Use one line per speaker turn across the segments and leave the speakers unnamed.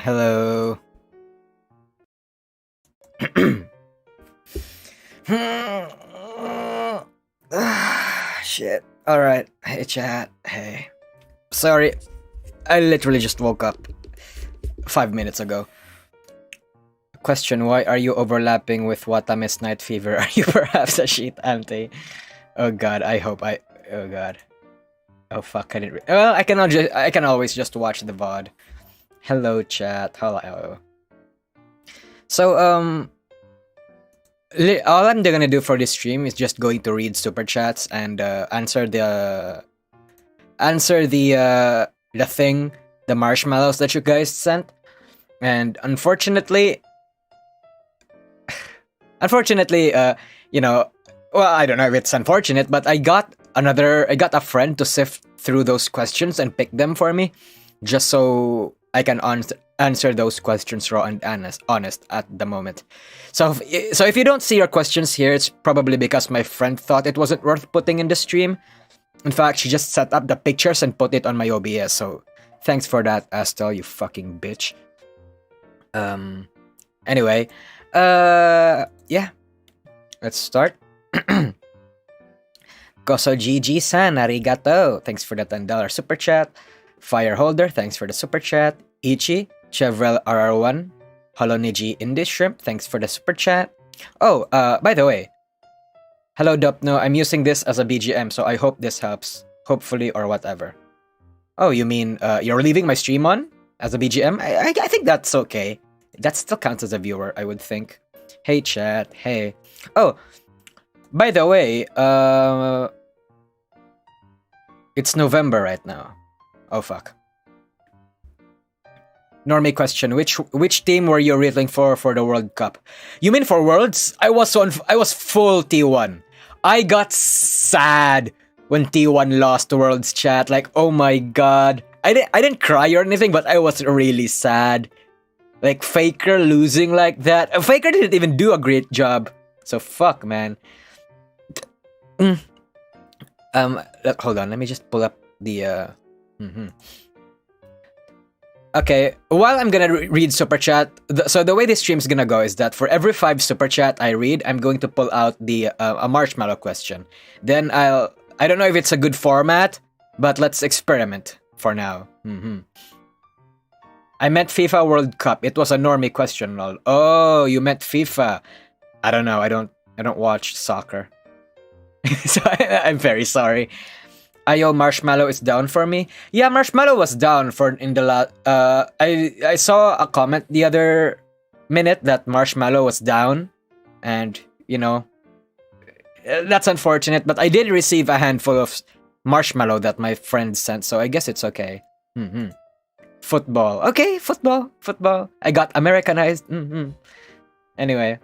Hello. Shit. Alright. Hey, chat. Hey. Sorry. I literally just woke up 5 minutes ago. Question: why are you overlapping with Watame's Night Fever? Are you perhaps a sheet ante? Oh god, I hope I... Oh god. Oh fuck, I didn't... Well, I can always just watch the VOD. Hello, chat. Hello. So, all I'm gonna do for this stream is just going to read super chats and answer the marshmallows that you guys sent. And unfortunately, you know, well, I don't know if it's unfortunate, but I got a friend to sift through those questions and pick them for me, just so I can answer those questions raw and honest at the moment. So if you don't see your questions here, it's probably because my friend thought it wasn't worth putting in the stream. In fact, she just set up the pictures and put it on my OBS, so thanks for that, Astel, you fucking bitch. Anyway, yeah, let's start. Koso GG-san, arigato. Thanks for the $10 super chat. Fireholder, thanks for the super chat. Ichi, Chevrel RR1, Holoniji Indie Shrimp, thanks for the super chat. Oh, by the way, hello Dopno, I'm using this as a BGM, so I hope this helps. Hopefully, or whatever. Oh, you mean you're leaving my stream on as a BGM? I think that's okay. That still counts as a viewer, I would think. Hey chat, hey. Oh, by the way, it's November right now. Oh fuck. Normie question: which team were you rooting for the World Cup? You mean for Worlds? I was full T1. I got sad when T1 lost to Worlds, chat. Like, oh my god. I didn't cry or anything, but I was really sad. Like, Faker losing like that. Faker didn't even do a great job. So fuck, man. Hold on. Let me just pull up the Okay, while I'm gonna read super chat, so the way this stream's gonna go is that for every 5 super chat I read, I'm going to pull out the a marshmallow question. Then I don't know if it's a good format, but let's experiment for now. I meant FIFA World Cup. It was a normie question, lol. Oh, you meant FIFA. I don't know. I don't watch soccer. So I'm very sorry. Ayo, Marshmallow is down for me. Yeah, Marshmallow was down for in the last. I saw a comment the other minute that Marshmallow was down, and you know, that's unfortunate. But I did receive a handful of marshmallow that my friend sent, so I guess it's okay. Football, okay, football. I got Americanized. Anyway,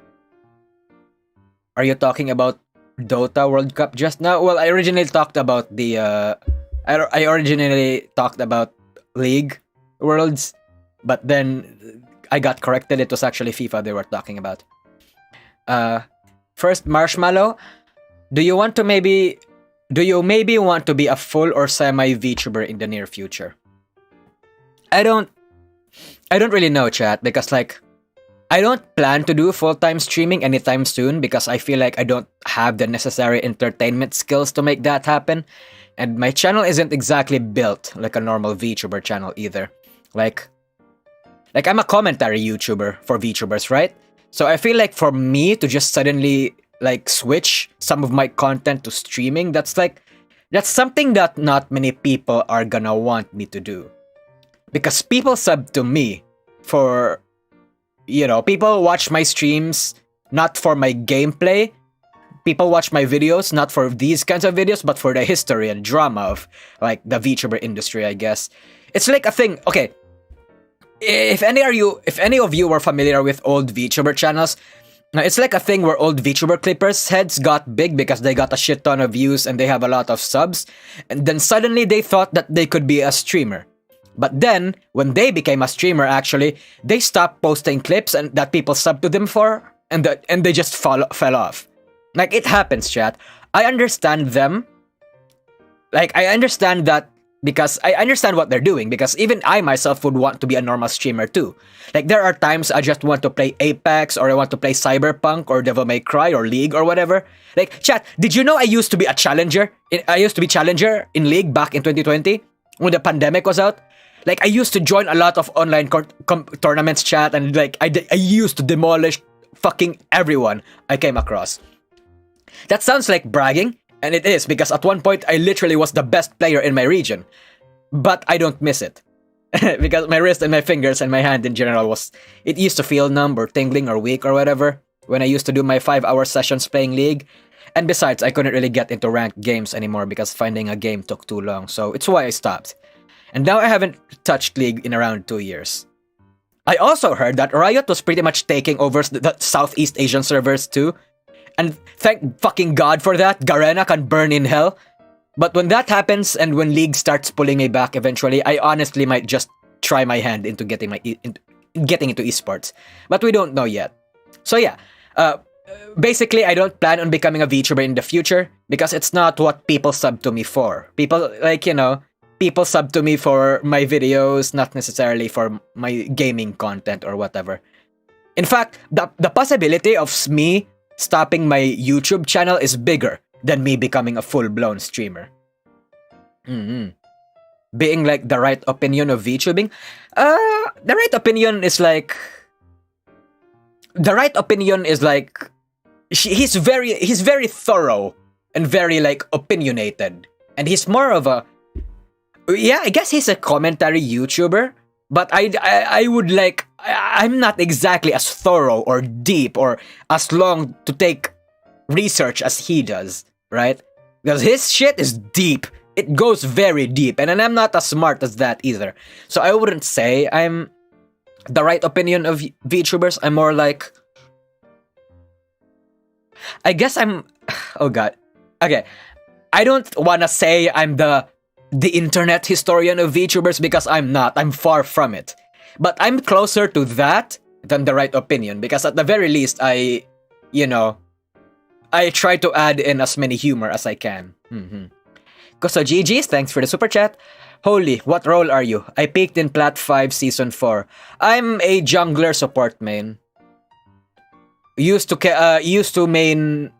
are you talking about Dota World Cup just now? Well, I originally talked about the I originally talked about League Worlds, but then I got corrected. It was actually FIFA they were talking about. First, Marshmallow, do you maybe want to be a full or semi VTuber in the near future? I don't really know, chat, because like I don't plan to do full-time streaming anytime soon because I feel like I don't have the necessary entertainment skills to make that happen. And my channel isn't exactly built like a normal VTuber channel either. Like I'm a commentary YouTuber for VTubers, right? So I feel like for me to just suddenly like switch some of my content to streaming, that's something that not many people are gonna want me to do. Because people sub to me for... You know, people watch my streams not for my gameplay. People watch my videos not for these kinds of videos, but for the history and drama of like the VTuber industry, I guess. It's like a thing. Okay, if any of you were familiar with old VTuber channels, it's like a thing where old VTuber clippers' heads got big because they got a shit ton of views and they have a lot of subs, and then suddenly they thought that they could be a streamer. But then, when they became a streamer, actually, they stopped posting clips and that people sub to them for, and they just fell off. Like, it happens, chat. I understand them. Like, I understand that because I understand what they're doing, because even I myself would want to be a normal streamer too. Like, there are times I just want to play Apex, or I want to play Cyberpunk, or Devil May Cry, or League, or whatever. Like, chat, did you know I used to be a challenger? I used to be challenger in League back in 2020 when the pandemic was out. Like, I used to join a lot of online tournaments, chat, and like, I used to demolish fucking everyone I came across. That sounds like bragging, and it is, because at one point I literally was the best player in my region. But I don't miss it. Because my wrist and my fingers and my hand in general it used to feel numb or tingling or weak or whatever when I used to do my 5-hour sessions playing League. And besides, I couldn't really get into ranked games anymore because finding a game took too long, so it's why I stopped. And now I haven't touched League in around 2 years. I also heard that Riot was pretty much taking over the Southeast Asian servers too. And thank fucking God for that. Garena can burn in hell. But when that happens, and when League starts pulling me back eventually, I honestly might just try my hand into getting into esports. But we don't know yet. So yeah, basically I don't plan on becoming a VTuber in the future, because it's not what people sub to me for. People, like, people sub to me for my videos, not necessarily for my gaming content or whatever. In fact, the possibility of me stopping my YouTube channel is bigger than me becoming a full-blown streamer. Being like the right opinion of VTubing? The right opinion is like... He's very thorough and very like opinionated. And he's more of a... Yeah, I guess he's a commentary YouTuber, but I would like... I'm not exactly as thorough or deep or as long to take research as he does, right? Because his shit is deep. It goes very deep, and I'm not as smart as that either. So I wouldn't say I'm the right opinion of VTubers. I'm more like... I guess I'm... Oh god. Okay. I don't want to say I'm the internet historian of VTubers, because I'm not. I'm far from it. But I'm closer to that than the right opinion, because at the very least, I try to add in as many humor as I can. Koso GG's, thanks for the super chat. Holy, what role are you? I peaked in Plat 5 Season 4. I'm a jungler support main. I used to main...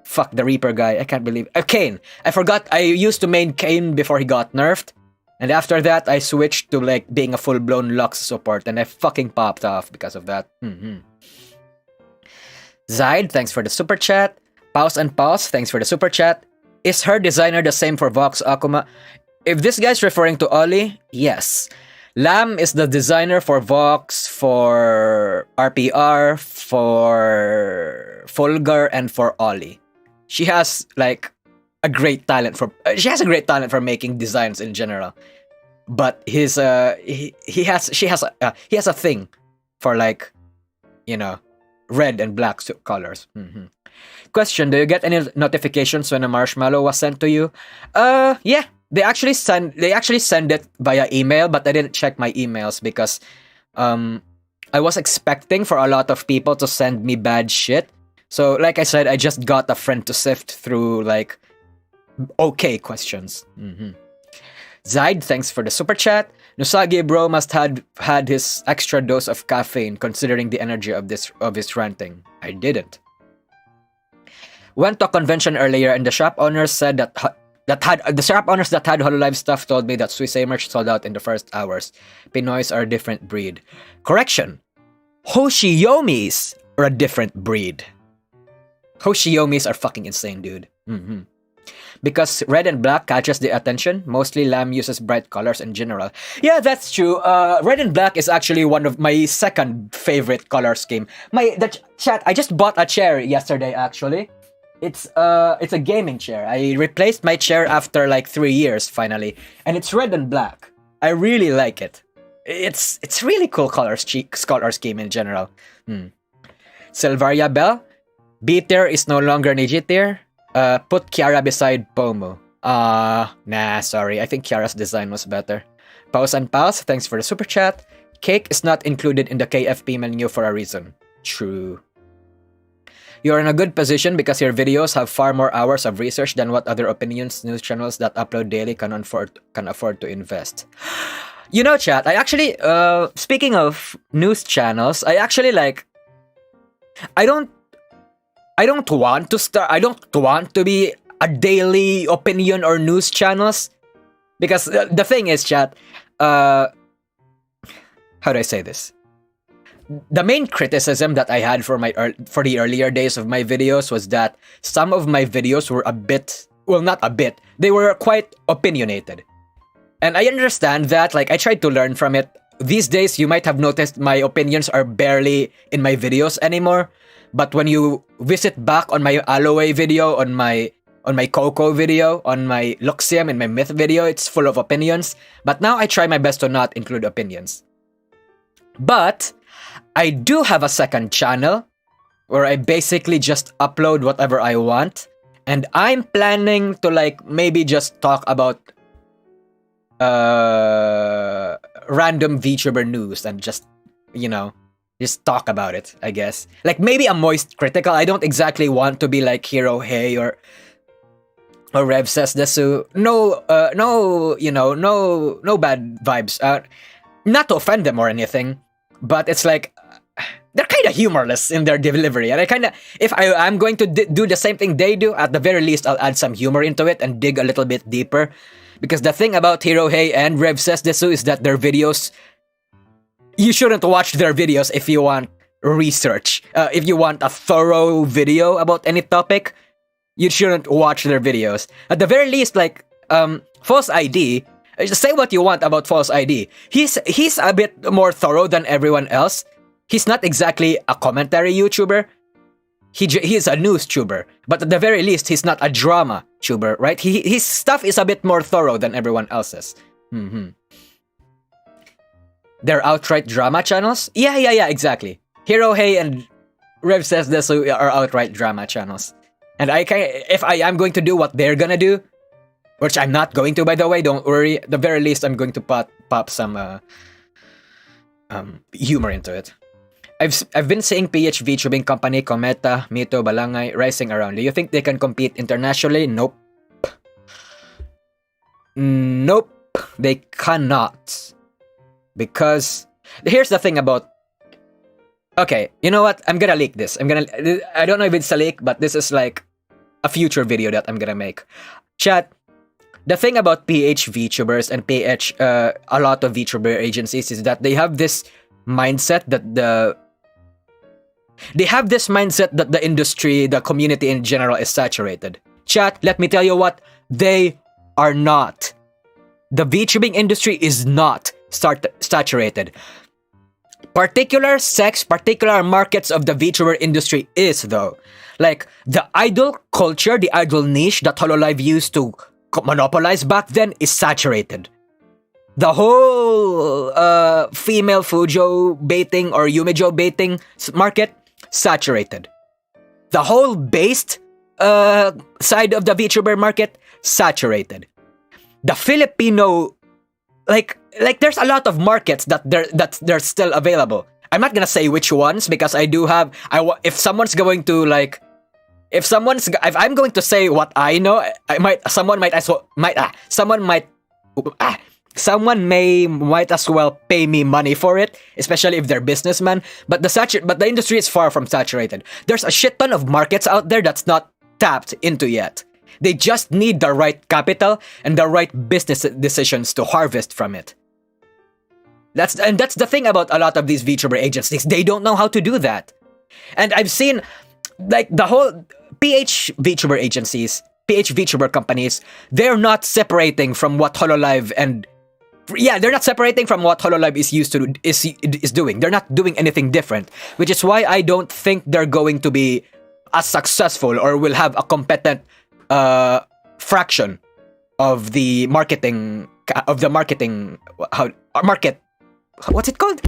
Fuck, the Reaper guy. I can't believe... Kayn. I forgot. I used to main Kayn before he got nerfed. And after that, I switched to like being a full-blown Lux support. And I fucking popped off because of that. Zaid, thanks for the super chat. Pause and Pause, thanks for the super chat. Is her designer the same for Vox Akuma? If this guy's referring to Ollie, yes. Lam is the designer for Vox, for RPR, for Fulgur, and for Ollie. She has like a great talent for making designs in general. But he has a thing for like, red and black colors. Question, do you get any notifications when a marshmallow was sent to you? Yeah. They actually send it via email, but I didn't check my emails because I was expecting for a lot of people to send me bad shit. So like I said, I just got a friend to sift through like okay questions. Zaid, thanks for the super chat. Nusagi bro must had his extra dose of caffeine considering the energy of his ranting. I didn't. Went to a convention earlier and the shop owners said that the shop owners that had HoloLive stuff told me that Suisei merch sold out in the first hours. Pinoys are a different breed. Correction. Hoshiyomis are a different breed. Hoshiyomis are fucking insane, dude. Because red and black catches the attention. Mostly Lamb uses bright colors in general. Yeah, that's true. Red and black is actually one of my second favorite color scheme. Chat, I just bought a chair yesterday actually. It's a gaming chair. I replaced my chair after like 3 years finally, and it's red and black. I really like it. It's really cool color scheme in general. Silvaria Bell, B tier is no longer Niji tier. Put Kiara beside Pomu. Nah, sorry. I think Kiara's design was better. Pause and Pause, thanks for the super chat. Cake is not included in the KFP menu for a reason. True. You're in a good position because your videos have far more hours of research than what other opinions news channels that upload daily can afford to invest. You know, chat, I actually, speaking of news channels, I actually like, I don't want to be a daily opinion or news channels, because the thing is, chat, how do I say this? The main criticism that I had for the earlier days of my videos was that some of my videos were they were quite opinionated. And I understand that, like, I tried to learn from it. These days, you might have noticed my opinions are barely in my videos anymore. But when you visit back on my Aloe video, on my Coco video, on my Luxium and my Myth video, it's full of opinions. But now I try my best to not include opinions. But I do have a second channel where I basically just upload whatever I want. And I'm planning to, like, maybe just talk about random VTuber news and just, you know, just talk about it, I guess. Like, maybe a moist critical. I don't exactly want to be like Hero Hey or Rev Says Desu. No bad vibes. Not to offend them or anything, but it's like, they're kind of humorless in their delivery. And I kind of, if I'm going to do the same thing they do, at the very least, I'll add some humor into it and dig a little bit deeper. Because the thing about Hero Hey and Rev Says Desu is that their videos, you shouldn't watch their videos if you want research. If you want a thorough video about any topic, you shouldn't watch their videos. At the very least, like, False ID, say what you want about False ID. He's a bit more thorough than everyone else. He's not exactly a commentary YouTuber. He's a news tuber. But at the very least, he's not a drama tuber, right? His stuff is a bit more thorough than everyone else's. They're outright drama channels? Yeah, exactly. Hero Hey and Rev Says Desu are outright drama channels. And if I am going to do what they're gonna do, which I'm not going to, by the way, don't worry. At the very least, I'm going to pop some humor into it. I've been seeing PH VTubing company Cometa, Mito, Balangay rising around. Do you think they can compete internationally? Nope. Nope. They cannot. Because here's the thing about... Okay, you know what? I'm gonna leak this. I don't know if it's a leak, but this is like a future video that I'm gonna make. Chat, the thing about PH VTubers and PH, a lot of VTuber agencies, is that they have this mindset that the industry, the community in general is saturated. Chat, let me tell you what, they are not. The VTubing industry is not saturated. Particular markets of the VTuber industry is, though. Like, the idol culture, the idol niche that HoloLive used to monopolize back then is saturated. The whole female Fujo baiting or Yumejo baiting market, saturated. The whole based side of the VTuber market, saturated. The Filipino, like there's a lot of markets that they're still available. I'm not gonna say which ones because I do have. If I'm going to say what I know, someone might as well pay me money for it, especially if they're businessmen. But the industry is far from saturated. There's a shit ton of markets out there that's not tapped into yet. They just need the right capital and the right business decisions to harvest from it. That's the thing about a lot of these VTuber agencies. They don't know how to do that. And I've seen like the whole PH VTuber agencies, PH VTuber companies, they're not separating from what HoloLive they're not separating from what HoloLive is doing. They're not doing anything different, which is why I don't think they're going to be as successful or will have a competent fraction of the marketing what's it called?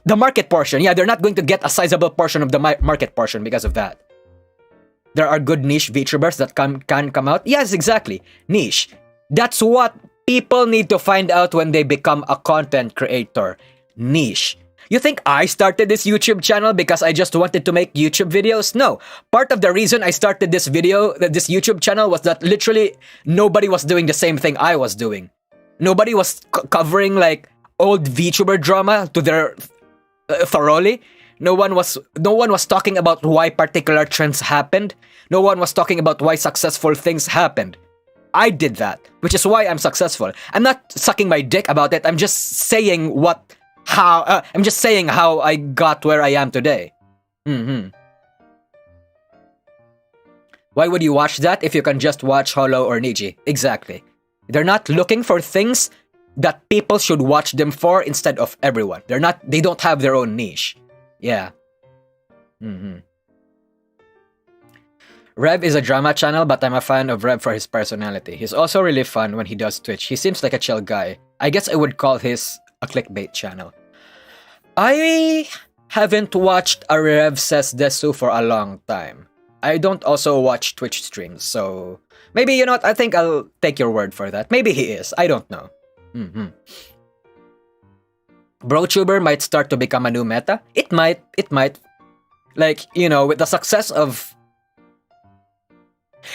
The market portion. Yeah, they're not going to get a sizable portion of the market portion because of that. There are good niche VTubers that can come out. Yes, exactly. Niche. That's what people need to find out when they become a content creator. Niche. You think I started this YouTube channel because I just wanted to make YouTube videos? No. Part of the reason I started this YouTube channel was that literally nobody was doing the same thing I was doing. Nobody was covering like old VTuber drama to their thoroughly. No one was talking about why particular trends happened. No one was talking about why successful things happened. I did that, which is why I'm successful. I'm not sucking my dick about it. I'm just saying how I got where I am today. Why would you watch that if you can just watch Holo or Niji? Exactly. They're not looking for things that people should watch them for instead of everyone. They don't have their own niche. Yeah. Rev is a drama channel, but I'm a fan of Rev for his personality. He's also really fun when he does Twitch. He seems like a chill guy. I guess I would call his a clickbait channel. I haven't watched a Rev Says Desu for a long time. I don't also watch Twitch streams, so maybe, you know what, I think I'll take your word for that. Maybe he is. I don't know. BroTuber might start to become a new meta. It might. Like, you know, with the success of...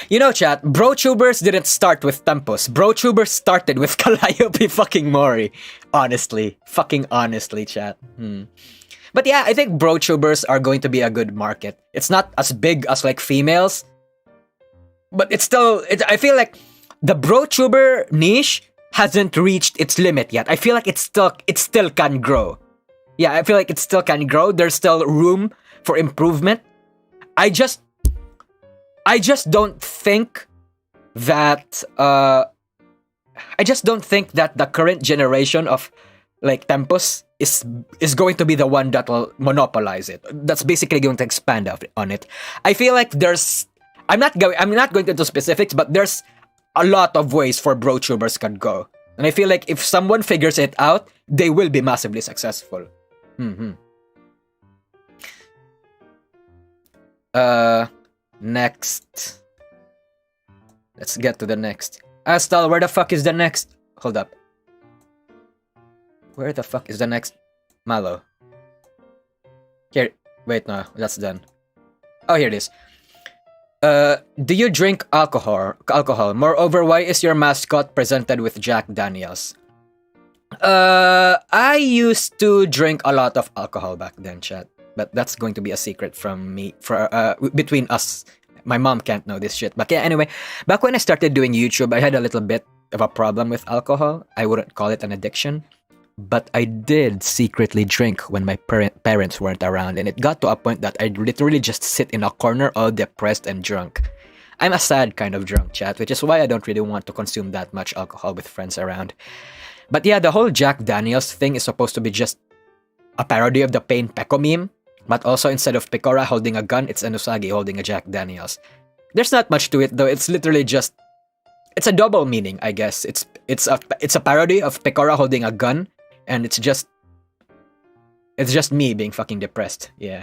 You know, chat, BroTubers didn't start with Tempus. BroTubers started with Calliope fucking Mori. Honestly. Fucking honestly, chat. But yeah, I think BroTubers are going to be a good market. It's not as big as like females. But it's still... I feel like the BroTuber niche hasn't reached its limit yet. I feel like it still can grow. Yeah, I feel like it still can grow. There's still room for improvement. I just don't think that the current generation of like Tempus is going to be the one that will monopolize it. That's basically going to expand on it. I feel like I'm not going into specifics, but there's a lot of ways for BroTubers can go. And I feel like if someone figures it out, they will be massively successful. Next. Let's get to the next. Astal, where the fuck is the next? Hold up. Where the fuck is the next? Malo. Here. Wait, no. That's done. Oh, here it is. Do you drink alcohol? Moreover, why is your mascot presented with Jack Daniels? I used to drink a lot of alcohol back then, chat. But that's going to be a secret from me, between us. My mom can't know this shit. But yeah, anyway, back when I started doing YouTube, I had a little bit of a problem with alcohol. I wouldn't call it an addiction. But I did secretly drink when my parents weren't around. And it got to a point that I'd literally just sit in a corner all depressed and drunk. I'm a sad kind of drunk, chat, which is why I don't really want to consume that much alcohol with friends around. But yeah, the whole Jack Daniels thing is supposed to be just a parody of the Pain Peko meme. But also, instead of Pecora holding a gun, it's an Usagi holding a Jack Daniels. There's not much to it, though. It's literally just... It's a double meaning, I guess. It's a parody of Pecora holding a gun, and it's just me being fucking depressed. Yeah.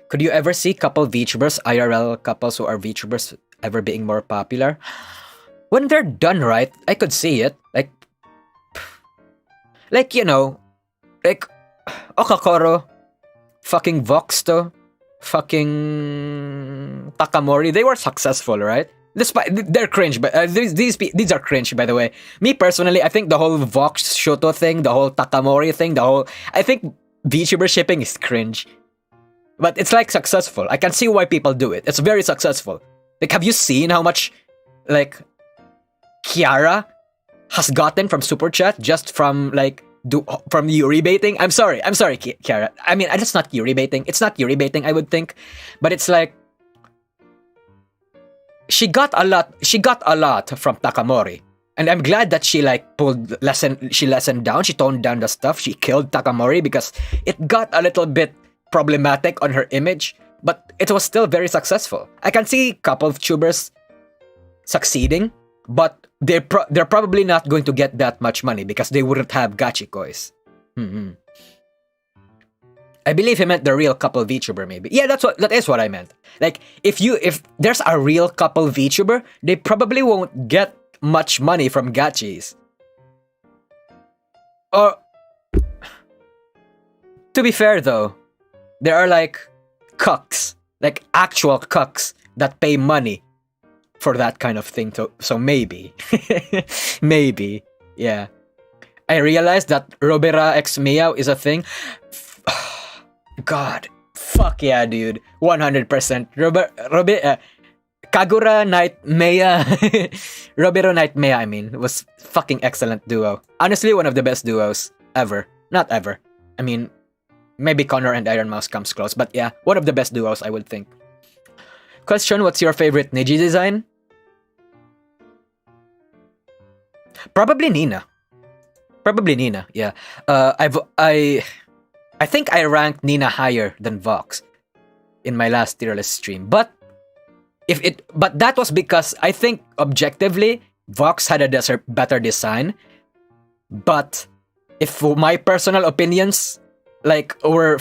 Could you ever see couple VTubers, IRL couples who are VTubers, ever being more popular? When they're done right, I could see it. Like, you know, like... Okakoro, fucking Voxto, fucking Takamori, they were successful, right? Despite they're cringe, but these are cringe, by the way. Me personally, I think the whole Vox Shoto thing, the whole Takamori thing, I think VTuber shipping is cringe. But it's like successful. I can see why people do it. It's very successful. Like, have you seen how much like Kiara has gotten from Super Chat just from like from Yuri baiting? I'm sorry, Kiara. I mean, it's not Yuri baiting. It's not Yuri baiting, I would think. But it's like she got a lot from Takamori. And I'm glad that she like lessened down, she toned down the stuff, she killed Takamori because it got a little bit problematic on her image, but it was still very successful. I can see a couple of tubers succeeding, but they're probably not going to get that much money because they wouldn't have gachikois. I believe he meant the real couple VTuber, maybe. Yeah, that is what I meant. Like, if there's a real couple VTuber, they probably won't get much money from gachis. Or To be fair though, there are like cucks, like actual cucks that pay money for that kind of thing. So maybe, maybe, yeah. I realized that Robera X Meow is a thing. God, fuck yeah, dude. 100%. Kagura Night Mea. Robero Night Mea, I mean, was fucking excellent duo. Honestly, one of the best duos ever. Not ever. I mean, maybe Connor and Iron Mouse comes close, but yeah, one of the best duos, I would think. Question, what's your favorite Niji design? Probably Nina. Probably Nina, yeah. I think I ranked Nina higher than Vox in my last tier list stream. But that was because I think objectively Vox had a better design. But if my personal opinions like were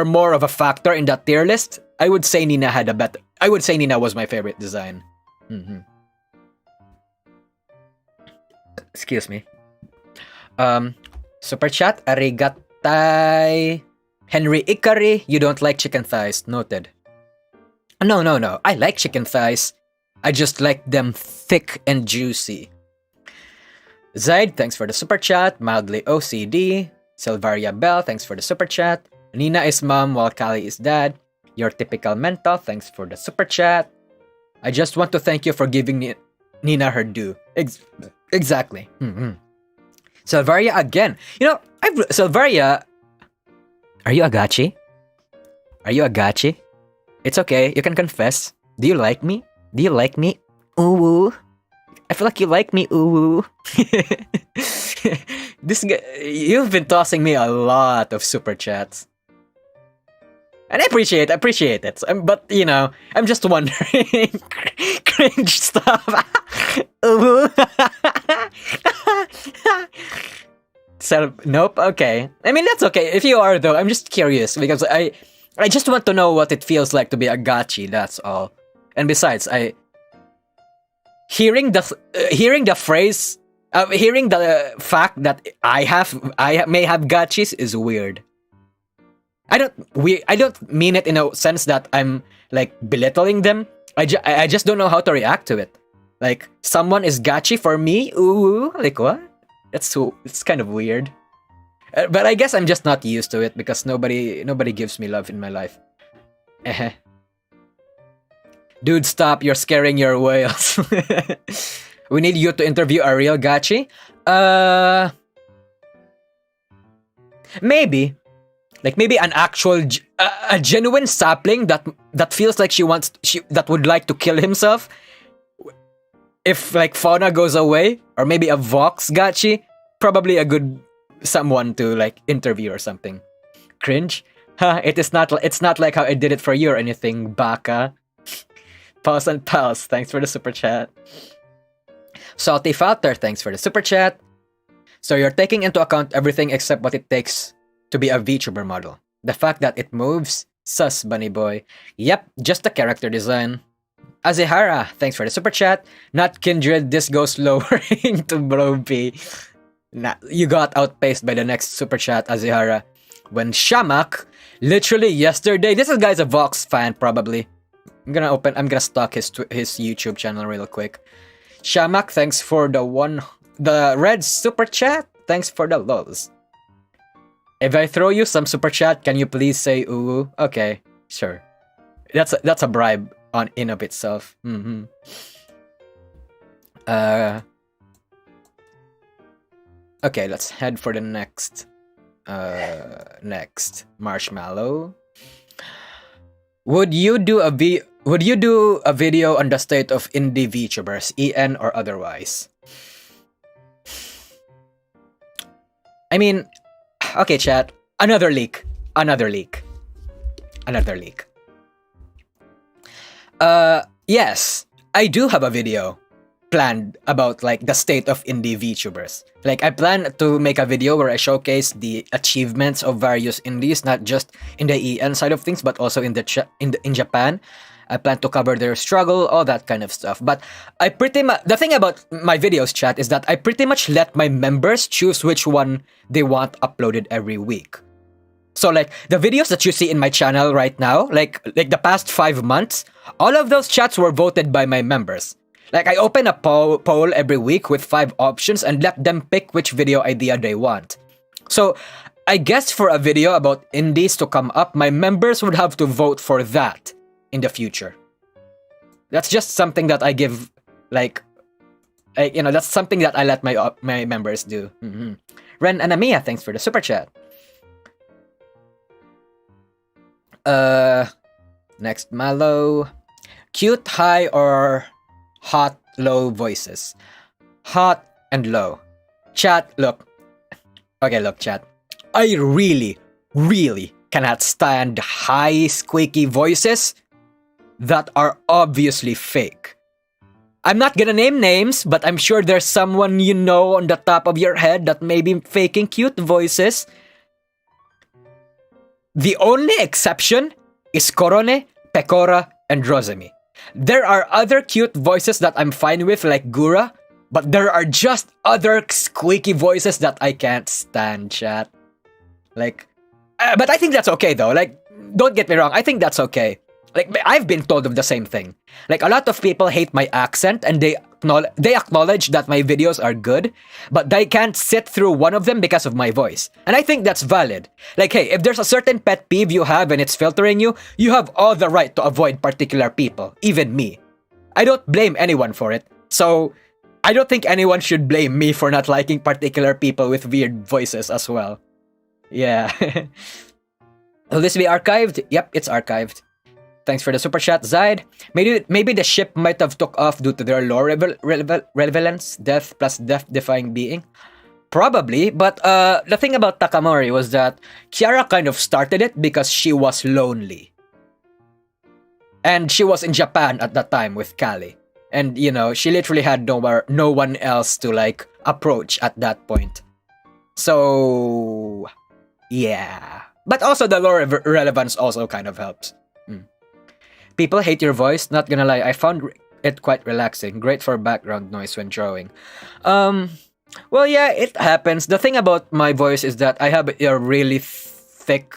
more of a factor in that tier list, I would say Nina had a better. I would say Nina was my favorite design. Mm-hmm. Excuse me. Super chat, arigatai. Henry Ikari, you don't like chicken thighs. Noted. No. I like chicken thighs. I just like them thick and juicy. Zaid, thanks for the super chat. Mildly OCD. Silvaria Bell, thanks for the super chat. Nina is mom while Kali is dad. Your typical mental, thanks for the super chat. I just want to thank you for giving Nina her due. Exactly. Mm-hmm. Silvaria again. You know, Silvaria. Are you a gachi? Are you a gachi? It's okay. You can confess. Do you like me? Do you like me? Ooh. I feel like you like me. Ooh. This guy, you've been tossing me a lot of super chats. And I appreciate it. But, you know, I'm just wondering. Cringe stuff. Ooh. Nope, okay. I mean, that's okay. If you are, though, I'm just curious. Because I just want to know what it feels like to be a gachi, that's all. And besides, hearing the fact that I may have gachis is weird. I don't mean it in a sense that I'm like belittling them. I just don't know how to react to it. Like, someone is gachi for me? Ooh, like what? It's kind of weird. But I guess I'm just not used to it because nobody gives me love in my life. Dude, stop, you're scaring your whales. We need you to interview a real gachi. Maybe. Like maybe an actual a genuine sapling that feels like that would like to kill himself if like Fauna goes away, or maybe a Vox gachi, probably a good someone to like interview or something. Cringe. It's not like how I did it for you or anything, baka. Pause and pals, thanks for the super chat. Salty Falter, thanks for the super chat. So you're taking into account everything except what it takes to be a VTuber model. The fact that it moves, sus, bunny boy. Yep, just the character design. Azehara, thanks for the super chat. Not Kindred, this goes lower into Bro P. Nah, you got outpaced by the next super chat, Azehara. When Shamak, literally yesterday, this guy's a Vox fan probably. I'm gonna stalk his YouTube channel real quick. Shamak, thanks for the red super chat. Thanks for the lols. If I throw you some super chat, can you please say ooh? Okay, sure. That's a bribe in of itself. Mm-hmm. Okay, let's head for the next Marshmallow. Would you do a video on the state of indie VTubers, EN or otherwise? I mean, okay, chat. Another leak. Yes, I do have a video planned about like the state of indie VTubers. Like, I plan to make a video where I showcase the achievements of various indies, not just in the EN side of things, but also in Japan. I plan to cover their struggle, all that kind of stuff. But the thing about my videos, chat, is that I pretty much let my members choose which one they want uploaded every week. So like the videos that you see in my channel right now, like the past 5 months, all of those chats were voted by my members. Like I open a poll every week with 5 options and let them pick which video idea they want. So I guess for a video about indies to come up, my members would have to vote for that in the future. That's just something that I give, like that's something that I let my members do. Ren Anamia, thanks for the super chat. Next, Malo. Cute high or hot low voices? Hot and low. Chat, look. Okay, look, chat. I really, really cannot stand high, squeaky voices that are obviously fake. I'm not gonna name names, but I'm sure there's someone you know on the top of your head that may be faking cute voices. The only exception is Corone, Pecora, and Rosemi. There are other cute voices that I'm fine with, like Gura, but there are just other squeaky voices that I can't stand, chat. Like, but I think that's okay though. Like, don't get me wrong, I think that's okay. Like, I've been told of the same thing. Like, a lot of people hate my accent and they acknowledge that my videos are good, but they can't sit through one of them because of my voice. And I think that's valid. Like, hey, if there's a certain pet peeve you have and it's filtering you, you have all the right to avoid particular people, even me. I don't blame anyone for it. So, I don't think anyone should blame me for not liking particular people with weird voices as well. Yeah. Will this be archived? Yep, it's archived. Thanks for the super chat, Zaid. Maybe the ship might have took off due to their low relevance, death plus death-defying being. Probably, but the thing about Takamori was that Kiara kind of started it because she was lonely. And she was in Japan at that time with Kali. And, you know, she literally had no one else to, like, approach at that point. So, yeah. But also the low relevance also kind of helps. People hate your voice, not gonna lie, I found it quite relaxing. Great for background noise when drawing. Well, yeah, it happens. The thing about my voice is that I have a really thick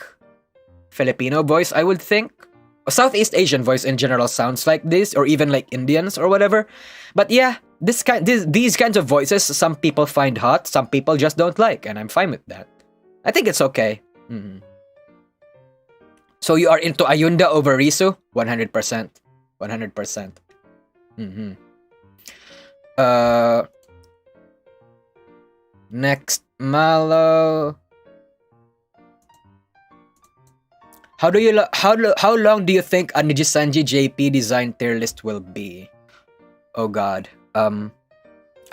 Filipino voice, I would think. Southeast Asian voice in general sounds like this, or even like Indians or whatever. But yeah, these kinds of voices, some people find hot, some people just don't like, and I'm fine with that. I think it's okay. So you are into Ayunda over Risu? 100%. 100%. Next, Malo. How long do you think a Nijisanji JP design tier list will be? Oh god. I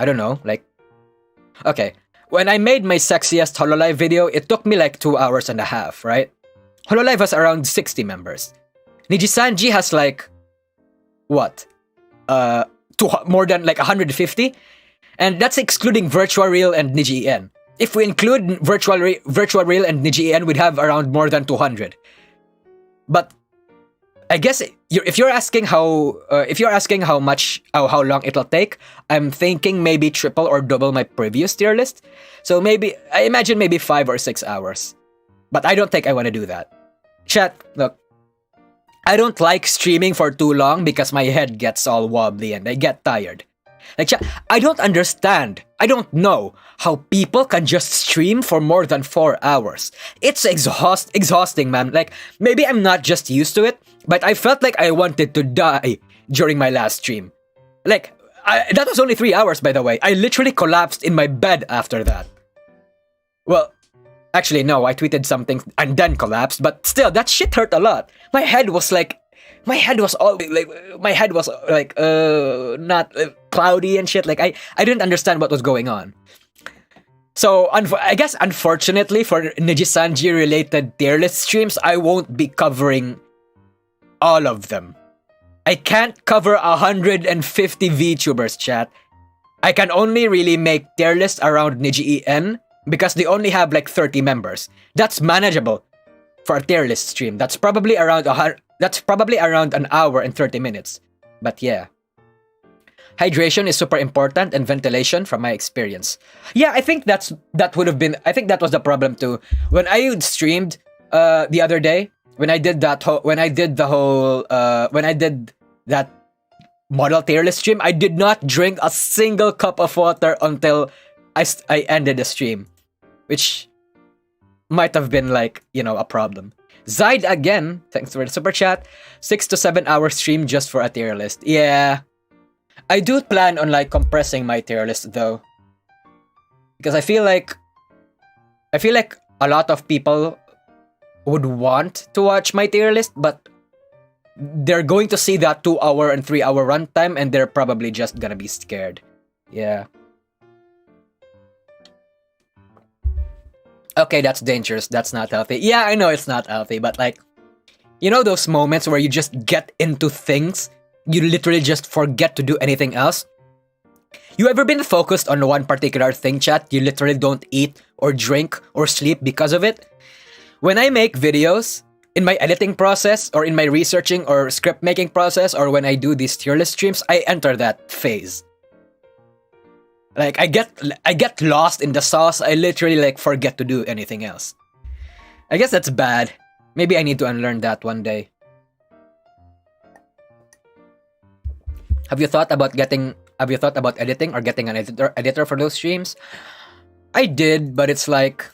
don't know, like, okay. When I made my sexiest HoloLive video, it took me like 2 hours and a half, right? HoloLive has around 60 members. Nijisanji has like, what? More than like 150? And that's excluding Virtual Real and Niji-en. If we include Virtual Real and Niji-en, we'd have around more than 200. But I guess if you're asking how long it'll take, I'm thinking maybe triple or double my previous tier list. So I imagine maybe 5 or 6 hours. But I don't think I want to do that. Chat, look. I don't like streaming for too long because my head gets all wobbly and I get tired. Like, chat, I don't understand. I don't know how people can just stream for more than 4 hours. It's exhausting, man. Like, maybe I'm not just used to it, but I felt like I wanted to die during my last stream. Like, that was only 3 hours, by the way. I literally collapsed in my bed after that. Well, actually, no, I tweeted something and then collapsed, but still, that shit hurt a lot. My head was not cloudy and shit. Like, I didn't understand what was going on. So, I guess, unfortunately, for Nijisanji related tier list streams, I won't be covering all of them. I can't cover 150 VTubers, chat. I can only really make tier lists around Niji-en, because they only have like 30 members. That's manageable for a tier list stream. That's probably around an hour and 30 minutes. But yeah. Hydration is super important and ventilation from my experience. Yeah, I think that was the problem too. When I streamed, the other day when I did that when I did that model tier list stream, I did not drink a single cup of water until I ended the stream, which might have been like, you know, a problem. Zaid again, thanks for the super chat. 6 to 7 hour stream just for a tier list. Yeah, I do plan on like compressing my tier list though, because I feel like a lot of people would want to watch my tier list, but they're going to see that 2 hour and 3 hour runtime, and they're probably just gonna be scared. Yeah. Okay, that's dangerous. That's not healthy. Yeah, I know it's not healthy, but like, you know those moments where you just get into things, you literally just forget to do anything else? You ever been focused on one particular thing, chat? You literally don't eat or drink or sleep because of it? When I make videos, in my editing process, or in my researching or script making process, or when I do these tier list streams, I enter that phase. Like, I get lost in the sauce. I literally like forget to do anything else. I guess that's bad. Maybe I need to unlearn that one day. Have you thought about editing or getting an editor for those streams? I did, but it's like,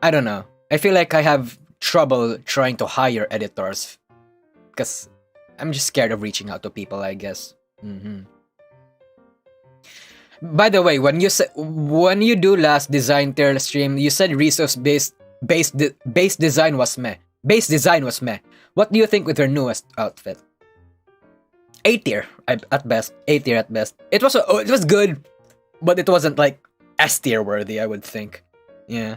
I don't know. I feel like I have trouble trying to hire editors because I'm just scared of reaching out to people, I guess. By the way, when you do last design tier stream, you said resource base design was meh. Base design was meh. What do you think with your newest outfit? A tier at best. A tier at best. It was good, but it wasn't like S tier worthy, I would think. Yeah.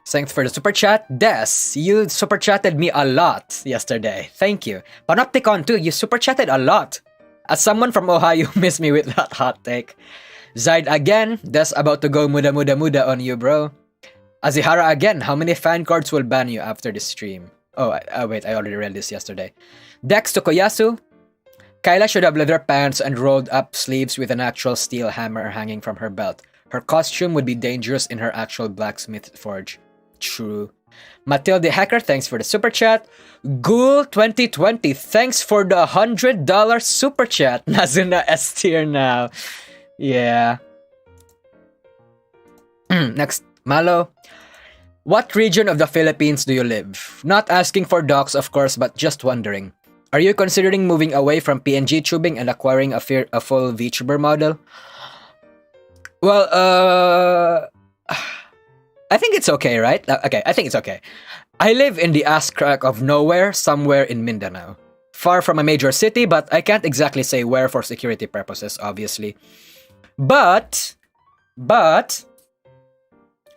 Thanks for the super chat. Des, you super chatted me a lot yesterday. Thank you. Panopticon too, you super chatted a lot. As someone from Ohio, miss me with that hot take. Zaid again. Des about to go muda on you, bro. Azihara again. How many fan cards will ban you after this stream? Oh, wait, I already read this yesterday. Dex Tokoyasu. Kyla should have leather pants and rolled up sleeves with an actual steel hammer hanging from her belt. Her costume would be dangerous in her actual blacksmith forge. True. Matilde Hacker, thanks for the super chat. Ghoul 2020, thanks for the $100 super chat. Nazuna S tier now. Yeah. Next, Malo. What region of the Philippines do you live? Not asking for docs, of course, but just wondering. Are you considering moving away from PNG tubing and acquiring a full VTuber model? Well, I think it's okay, right? Okay, I think it's okay. I live in the ass crack of nowhere, somewhere in Mindanao. Far from a major city, but I can't exactly say where for security purposes, obviously. But,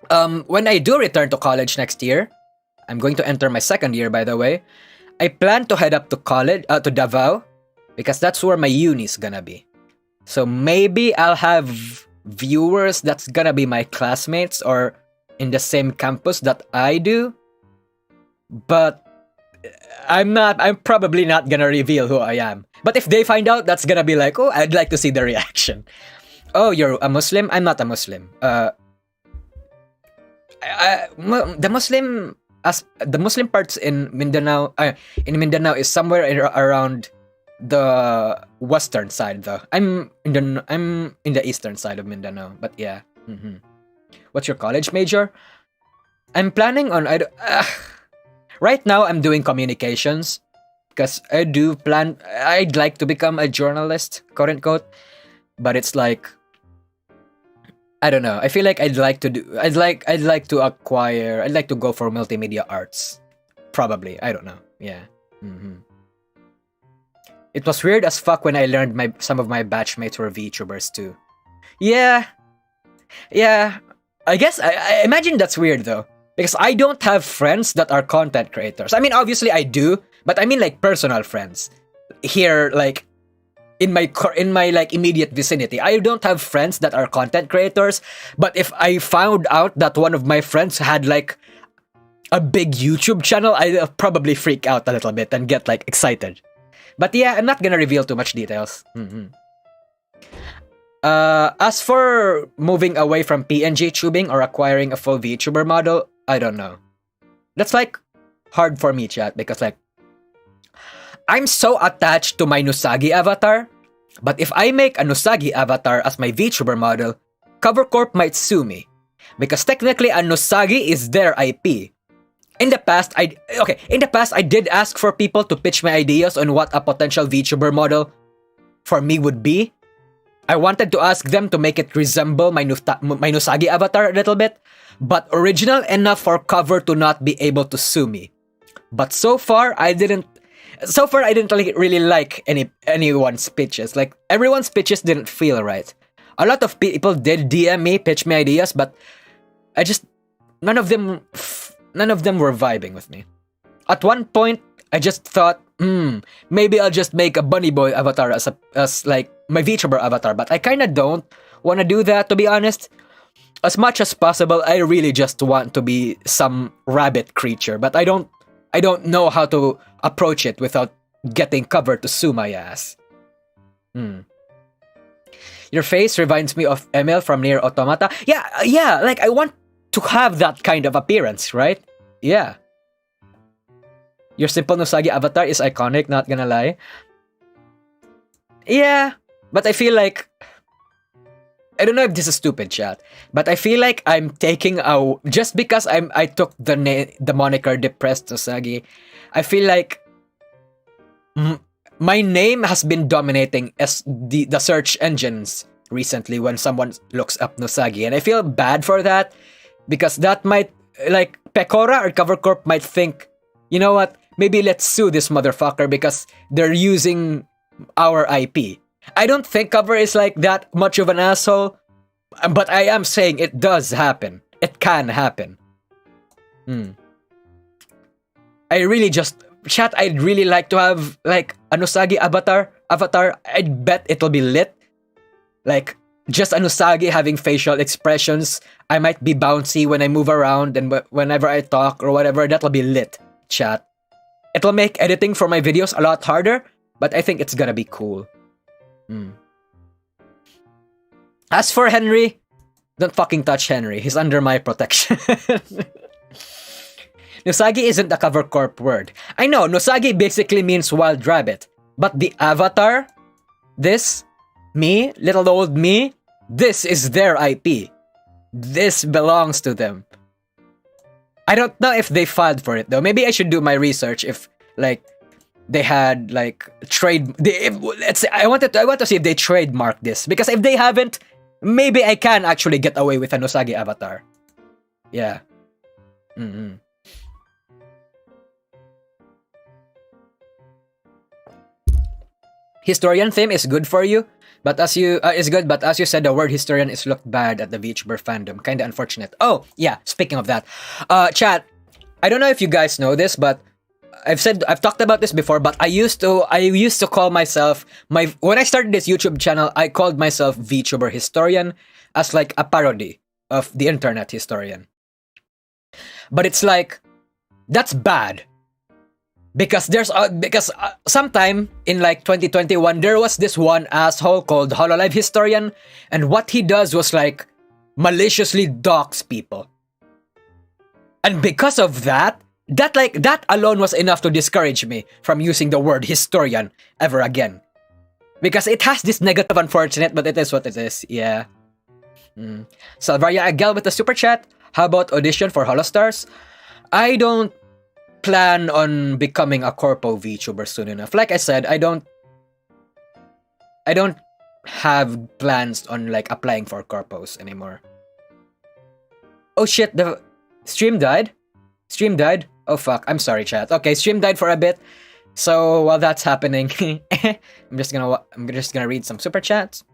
when I do return to college next year, I'm going to enter my second year, by the way. I plan to head up to college, to Davao, because that's where my uni's gonna be. So maybe I'll have viewers that's gonna be my classmates or in the same campus that I do. But I'm probably not gonna reveal who I am. But if they find out, that's gonna be like, oh, I'd like to see the reaction. Oh, you're a Muslim? I'm not a Muslim. The Muslim parts in Mindanao is somewhere around the western side though. I'm in the eastern side of Mindanao, but yeah. What's your college major? I'm planning on right now I'm doing communications because I'd like to become a journalist, quote unquote, but it's like I don't know. I feel like I'd like to go for multimedia arts. Probably. I don't know. Yeah. It was weird as fuck when I learned some of my batchmates were VTubers too. Yeah. I guess I imagine that's weird though. Because I don't have friends that are content creators. I mean, obviously I do, but I mean like personal friends. Here, like in my like immediate vicinity. I don't have friends that are content creators, but if I found out that one of my friends had like a big YouTube channel, I'd probably freak out a little bit and get like excited. But yeah, I'm not gonna reveal too much details. As for moving away from PNG tubing or acquiring a full VTuber model, I don't know. That's like hard for me, chat, because like I'm so attached to my Nusagi avatar, but if I make a Nusagi avatar as my VTuber model, CoverCorp might sue me. Because technically a Nusagi is their IP. In the past, I did ask for people to pitch my ideas on what a potential VTuber model for me would be. I wanted to ask them to make it resemble my Nusagi avatar a little bit, but original enough for Cover to not be able to sue me. But so far, I didn't really like anyone's pitches. Like, everyone's pitches didn't feel right. A lot of people did DM me, pitch me ideas, but none of them were vibing with me. At one point, I just thought, maybe I'll just make a Bunny Boy avatar as like my VTuber avatar, but I kinda don't want to do that, to be honest. As much as possible, I really just want to be some rabbit creature, but I don't know how to approach it without getting Cover to sue my ass. Your face reminds me of Emil from Nier Automata. Yeah, like I want to have that kind of appearance, right? Yeah. Your simple Nusagi avatar is iconic, not gonna lie. Yeah, but I feel like, I don't know if this is stupid, chat, but I feel like I'm taking just because I took the moniker Depressed Nusagi, I feel like my name has been dominating as the search engines recently when someone looks up Nusagi, and I feel bad for that, because that might, like, Pecora or CoverCorp might think, you know what, maybe let's sue this motherfucker because they're using our IP. I don't think Cover is like that much of an asshole, but I am saying it does happen. It can happen. I'd really like to have like a Nusagi avatar. I'd bet it'll be lit. Like, just a Nusagi having facial expressions. I might be bouncy when I move around and whenever I talk or whatever. That'll be lit, chat. It'll make editing for my videos a lot harder, but I think it's gonna be cool. As for Henry, don't fucking touch Henry. He's under my protection. Nusagi isn't a CoverCorp word. I know, Nusagi basically means wild rabbit. But the avatar, this, me, little old me, this is their IP. This belongs to them. I don't know if they filed for it though. Maybe I should do my research if, like, they had like let's say I want to see if they trademark this, because if they haven't, maybe I can actually get away with a Nusagi avatar. Yeah. Historian theme is good for you, but as you said, the word historian is looked bad at the VTuber fandom. Kinda unfortunate. Oh yeah, speaking of that, chat. I don't know if you guys know this, but I've talked about this before, but I used to call myself when I started this YouTube channel, I called myself VTuber Historian as like a parody of the internet historian. But it's like, that's bad. Because sometime in like 2021, there was this one asshole called Hololive Historian, and what he does was like maliciously dox people. And because of that alone was enough to discourage me from using the word historian ever again. Because it has this negative unfortunate, but it is what it is, yeah. Salvaria Agel with the super chat. How about audition for Holostars? I don't plan on becoming a Corpo VTuber soon enough. Like I said, I don't have plans on like applying for Corpos anymore. Oh shit, the stream died? Oh fuck, I'm sorry, chat. Okay, stream died for a bit. So while that's happening, I'm just gonna read some super chats.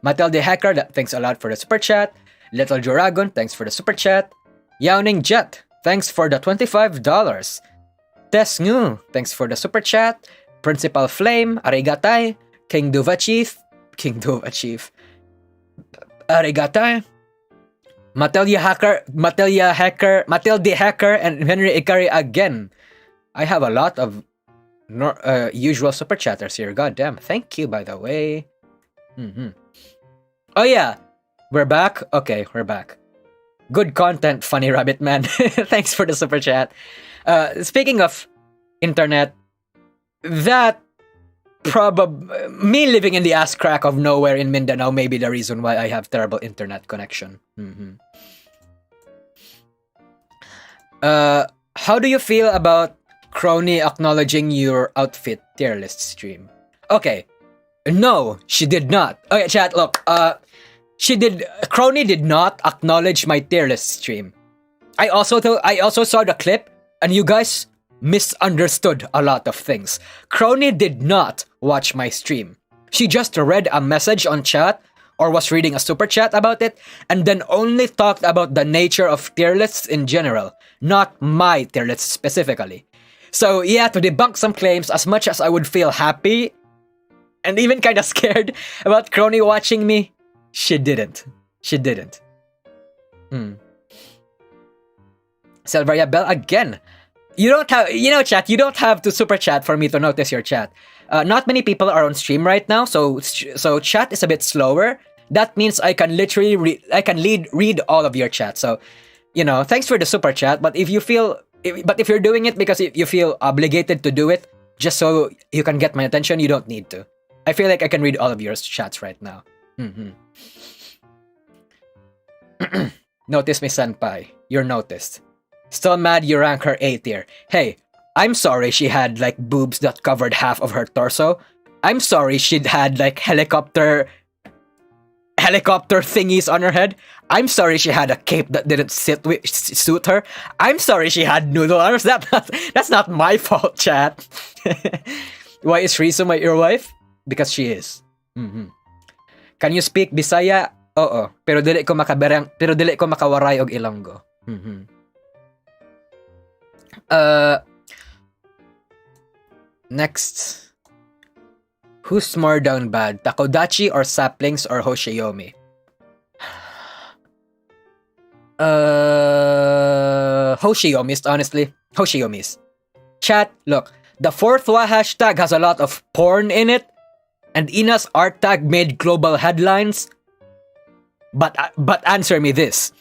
Mattel the Hacker, thanks a lot for the super chat. Little Dragon, thanks for the super chat. Yawning Jet, thanks for the $25. Tess Ngu, thanks for the super chat. Principal Flame, arigatai. King Dova Chief, arigatai. Mattel the Hacker, and Henry Ikari again. I have a lot of usual super chatters here. Goddamn. Thank you, by the way. Oh yeah, we're back? Okay, we're back. Good content, Funny Rabbit Man. Thanks for the super chat. Speaking of internet, that me living in the ass crack of nowhere in Mindanao may be the reason why I have terrible internet connection. How do you feel about Crony acknowledging your outfit tier list stream? Okay. No, she did not. Okay, chat, look. Crony did not acknowledge my tier list stream. I also saw the clip, and you guys misunderstood a lot of things. Crony did not watch my stream. She just read a message on chat or was reading a super chat about it, and then only talked about the nature of tier lists in general, not my tier lists specifically. So yeah, to debunk some claims, as much as I would feel happy and even kind of scared about Crony watching me, she didn't. She didn't. Silveria Bell again. You don't have, chat, you don't have to super chat for me to notice your chat. Not many people are on stream right now, so chat is a bit slower. That means I can literally read all of your chat. So, thanks for the super chat. But if you're doing it because you feel obligated to do it just so you can get my attention, you don't need to. I feel like I can read all of your chats right now. Notice me, senpai. You're noticed. Still mad you rank her A tier. Hey, I'm sorry she had like boobs that covered half of her torso. I'm sorry she had like helicopter thingies on her head. I'm sorry she had a cape that didn't suit her. I'm sorry she had noodle arms. That's not my fault, chat. Why is Rizzo my earwife? Because she is. Can you speak Bisaya? Oo, pero dili ko makawaray og Ilonggo. Next. Who's more down bad? Takodachi or Saplings or Hoshiyomi? Hoshiyomis, honestly. Hoshiyomis. Chat, look. The fourth wa hashtag has a lot of porn in it, and Ina's art tag made global headlines. But answer me this.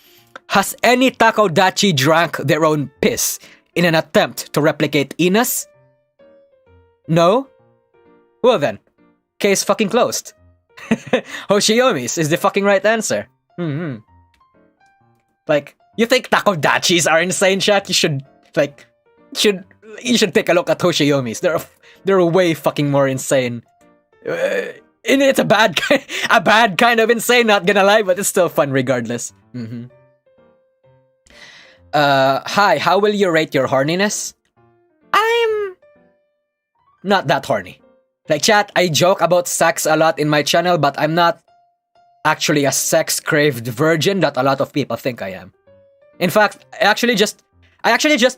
Has any Takodachi drank their own piss in an attempt to replicate Ina's? No? Well then, case fucking closed. Hoshiyomis is the fucking right answer. Like, you think Takodachis are insane, chat? You should take a look at Hoshiyomis. They're way fucking more insane. It's a bad kind of insane, not gonna lie, but it's still fun regardless. Hi, how will you rate your horniness? I'm not that horny. Like, chat, I joke about sex a lot in my channel, but I'm not actually a sex-craved virgin that a lot of people think I am. In fact, I actually just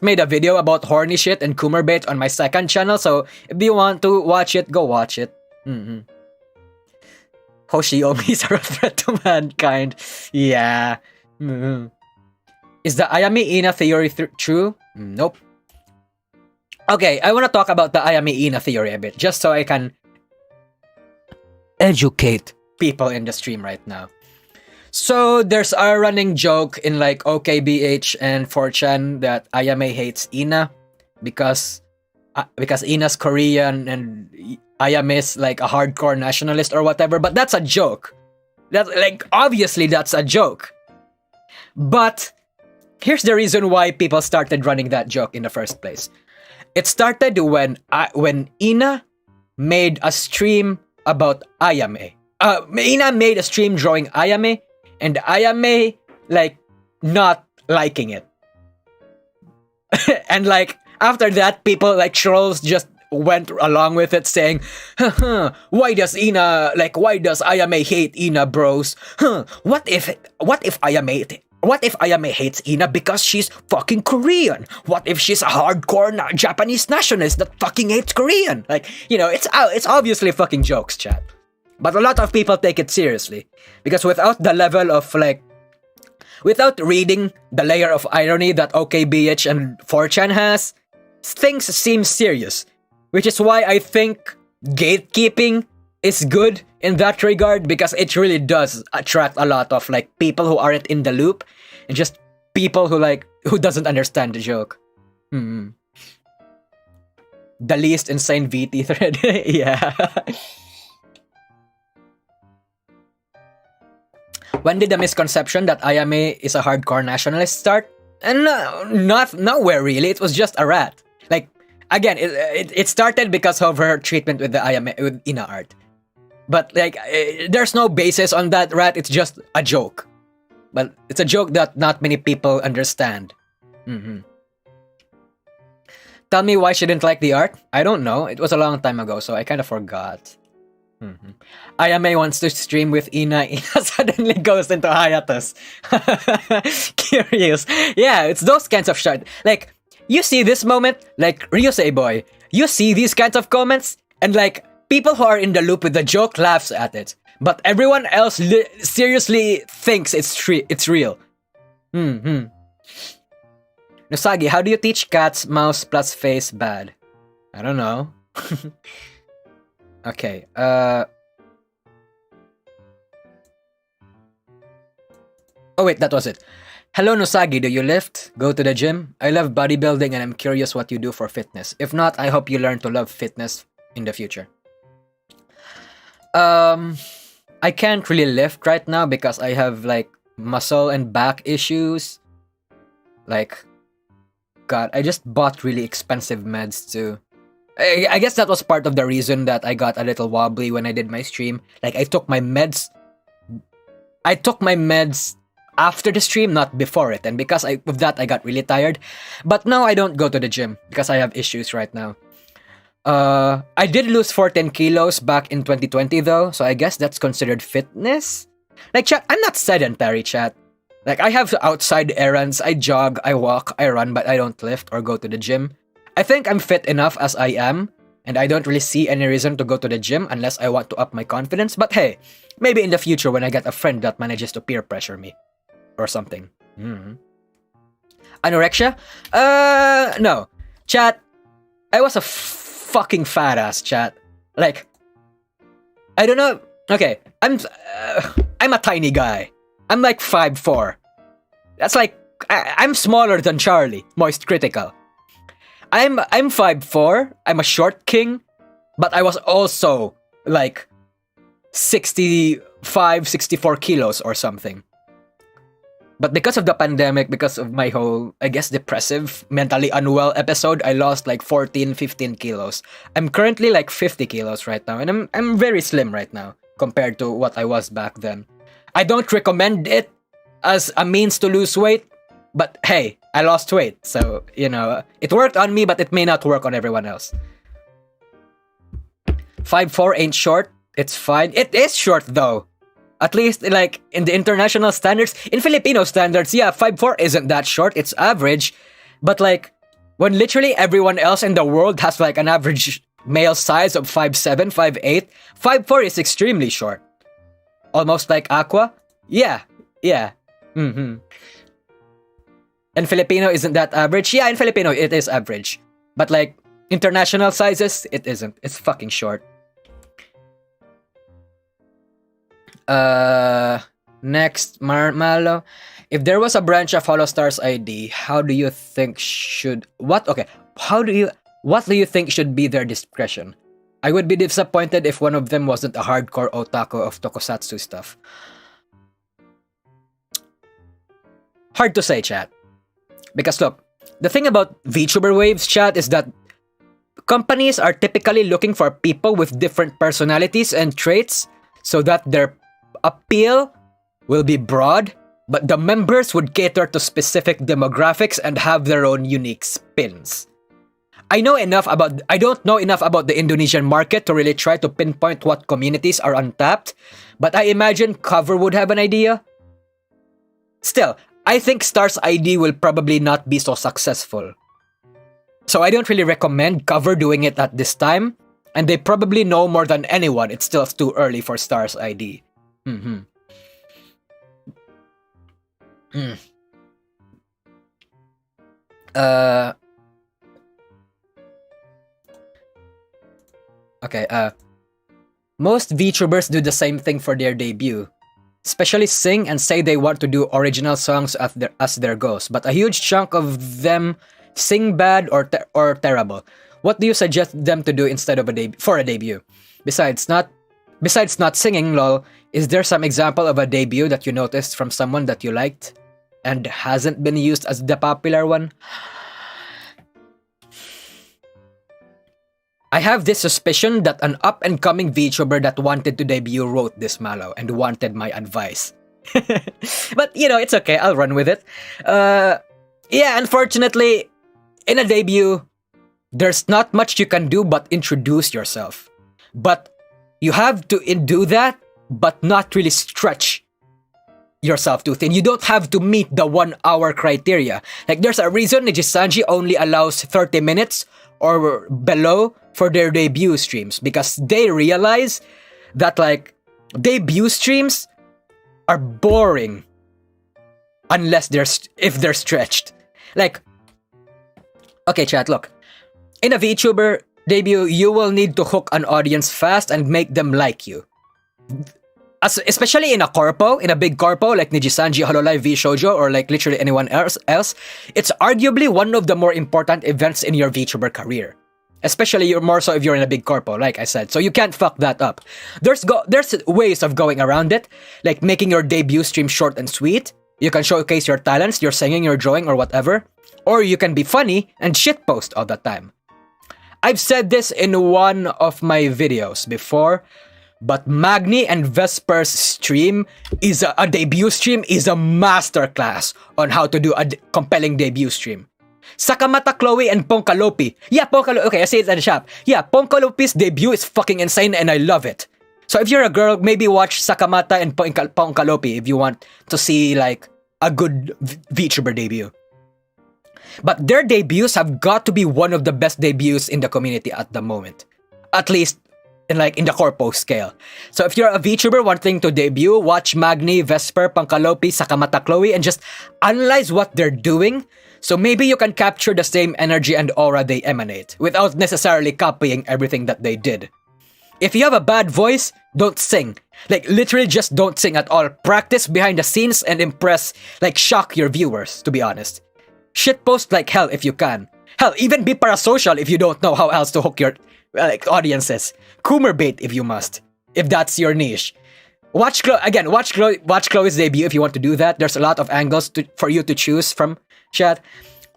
made a video about horny shit and Coomer bait on my second channel, so if you want to watch it, go watch it. Hoshiomis are a threat to mankind. Yeah. Is the Ayame Ina theory true? Nope. Okay, I want to talk about the Ayame Ina theory a bit, just so I can educate people in the stream right now. So there's a running joke in like OKBH and 4chan that Ayame hates Ina because Ina's Korean and Ayame is like a hardcore nationalist or whatever, but that's a joke. Obviously that's a joke. But here's the reason why people started running that joke in the first place. It started when Ina made a stream about Ayame. Ina made a stream drawing Ayame, and Ayame like not liking it. And like after that, people like trolls just went along with it, saying, why does Ayame hate Ina, bros? What if Ayame hates Ina because she's fucking Korean? What if she's a hardcore Japanese nationalist that fucking hates Korean? Like, it's obviously fucking jokes, chat. But a lot of people take it seriously. Because without the level of without reading the layer of irony that OKBH and 4chan has, things seem serious. Which is why I think gatekeeping is good in that regard, because it really does attract a lot of like people who aren't in the loop and just people who doesn't understand the joke. The least insane VT thread. Yeah. When did the misconception that IMA is a hardcore nationalist start? And nowhere really. It was just a rat. Like, again, it started because of her treatment with the IMA with Ina Art. But like, there's no basis on that rat. It's just a joke. But it's a joke that not many people understand. Tell me why she didn't like the art? I don't know. It was a long time ago, so I kind of forgot. IMA wants to stream with Ina. Ina suddenly goes into hiatus. Curious. Yeah, it's those kinds of shit. Like, you see this moment, like Ryusei boy, you see these kinds of comments, and like, people who are in the loop with the joke laughs at it. But everyone else seriously thinks it's real. Nosagi, how do you teach cats mouse plus face bad? I don't know. Okay, oh wait, that was it. Hello Nosagi, do you lift? Go to the gym? I love bodybuilding and I'm curious what you do for fitness. If not, I hope you learn to love fitness in the future. I can't really lift right now because I have like muscle and back issues. Like, God, I just bought really expensive meds too. I guess that was part of the reason that I got a little wobbly when I did my stream. Like, I took my meds after the stream, not before it. And because of that, I got really tired. But now I don't go to the gym because I have issues right now. I did lose 14 kilos back in 2020 though, so I guess that's considered fitness? Like, chat, I'm not sedentary, chat. Like, I have outside errands, I jog, I walk, I run, but I don't lift or go to the gym. I think I'm fit enough as I am, and I don't really see any reason to go to the gym unless I want to up my confidence, but hey, maybe in the future when I get a friend that manages to peer pressure me. Or something. Anorexia? No. Chat, I was a fucking fat ass, chat. Like, I don't know. Okay, I'm a tiny guy. I'm like 5'4". That's like, I'm smaller than Charlie, Moist Critical. I'm 5'4", I'm a short king, but I was also like 65, 64 kilos or something. But because of the pandemic, because of my whole, I guess, depressive, mentally unwell episode, I lost like 14, 15 kilos. I'm currently like 50 kilos right now, and I'm very slim right now compared to what I was back then. I don't recommend it as a means to lose weight, but hey, I lost weight, so, you know, it worked on me, but it may not work on everyone else. 5'4" ain't short, it's fine. It is short though. At least, like, in the international standards, in Filipino standards, yeah, 5'4" isn't that short, it's average. But, like, when literally everyone else in the world has, like, an average male size of 5'7", 5'8", 5'4" is extremely short. Almost like Aqua? Yeah. And Filipino isn't that average? Yeah, in Filipino, it is average. But, like, international sizes, it isn't. It's fucking short. Next, Malo. If there was a branch of Hollow Stars ID, what do you think should be their discretion? I would be disappointed if one of them wasn't a hardcore otaku of tokusatsu stuff. Hard to say, chat. Because look, the thing about VTuber waves, chat, is that companies are typically looking for people with different personalities and traits so that their appeal will be broad, but the members would cater to specific demographics and have their own unique spins. I don't know enough about the Indonesian market to really try to pinpoint what communities are untapped, but I imagine Cover would have an idea. Still, I think Stars ID will probably not be so successful. So I don't really recommend Cover doing it at this time, and they probably know more than anyone it's still too early for Stars ID. Okay, Most VTubers do the same thing for their debut. Especially sing and say they want to do original songs as their goals. But a huge chunk of them sing bad or terrible. What do you suggest them to do instead of for a debut? Besides not singing, lol, is there some example of a debut that you noticed from someone that you liked and hasn't been used as the popular one? I have this suspicion that an up-and-coming VTuber that wanted to debut wrote this malo and wanted my advice. But, it's okay. I'll run with it. Yeah, unfortunately, in a debut, there's not much you can do but introduce yourself. But you have to do that, but not really stretch yourself too thin. You don't have to meet the 1 hour criteria. Like, there's a reason Nijisanji only allows 30 minutes or below for their debut streams, because they realize that, like, debut streams are boring unless if they're stretched. Like, okay, chat, look. In a VTuber debut, you will need to hook an audience fast and make them like you. Especially in a big corpo like Nijisanji, Hololive, V-Shoujo, or like literally anyone else, it's arguably one of the more important events in your VTuber career. Especially more so if you're in a big corpo, like I said. So you can't fuck that up. There's ways of going around it, like making your debut stream short and sweet. You can showcase your talents, your singing, your drawing, or whatever. Or you can be funny and shitpost all the time. I've said this in one of my videos before, but Magni and Vesper's stream a debut stream is a masterclass on how to do a compelling debut stream. Sakamata Chloe and Ponkalopi. Yeah, okay, I say it in the shop. Yeah, Ponkalopi's debut is fucking insane and I love it. So if you're a girl, maybe watch Sakamata and Ponkalopi if you want to see like a good VTuber debut. But their debuts have got to be one of the best debuts in the community at the moment. At least in the corpo scale. So if you're a VTuber wanting to debut, watch Magni, Vesper, Ponkalopi, Sakamata Chloe, and just analyze what they're doing. So maybe you can capture the same energy and aura they emanate, without necessarily copying everything that they did. If you have a bad voice, don't sing. Like, literally just don't sing at all. Practice behind the scenes and impress, shock your viewers, to be honest. Shitpost like hell if you can. Hell, even be parasocial if you don't know how else to hook your audiences. Coomer bait if you must, if that's your niche. Watch Chloe's debut if you want to do that. There's a lot of angles for you to choose from, chat.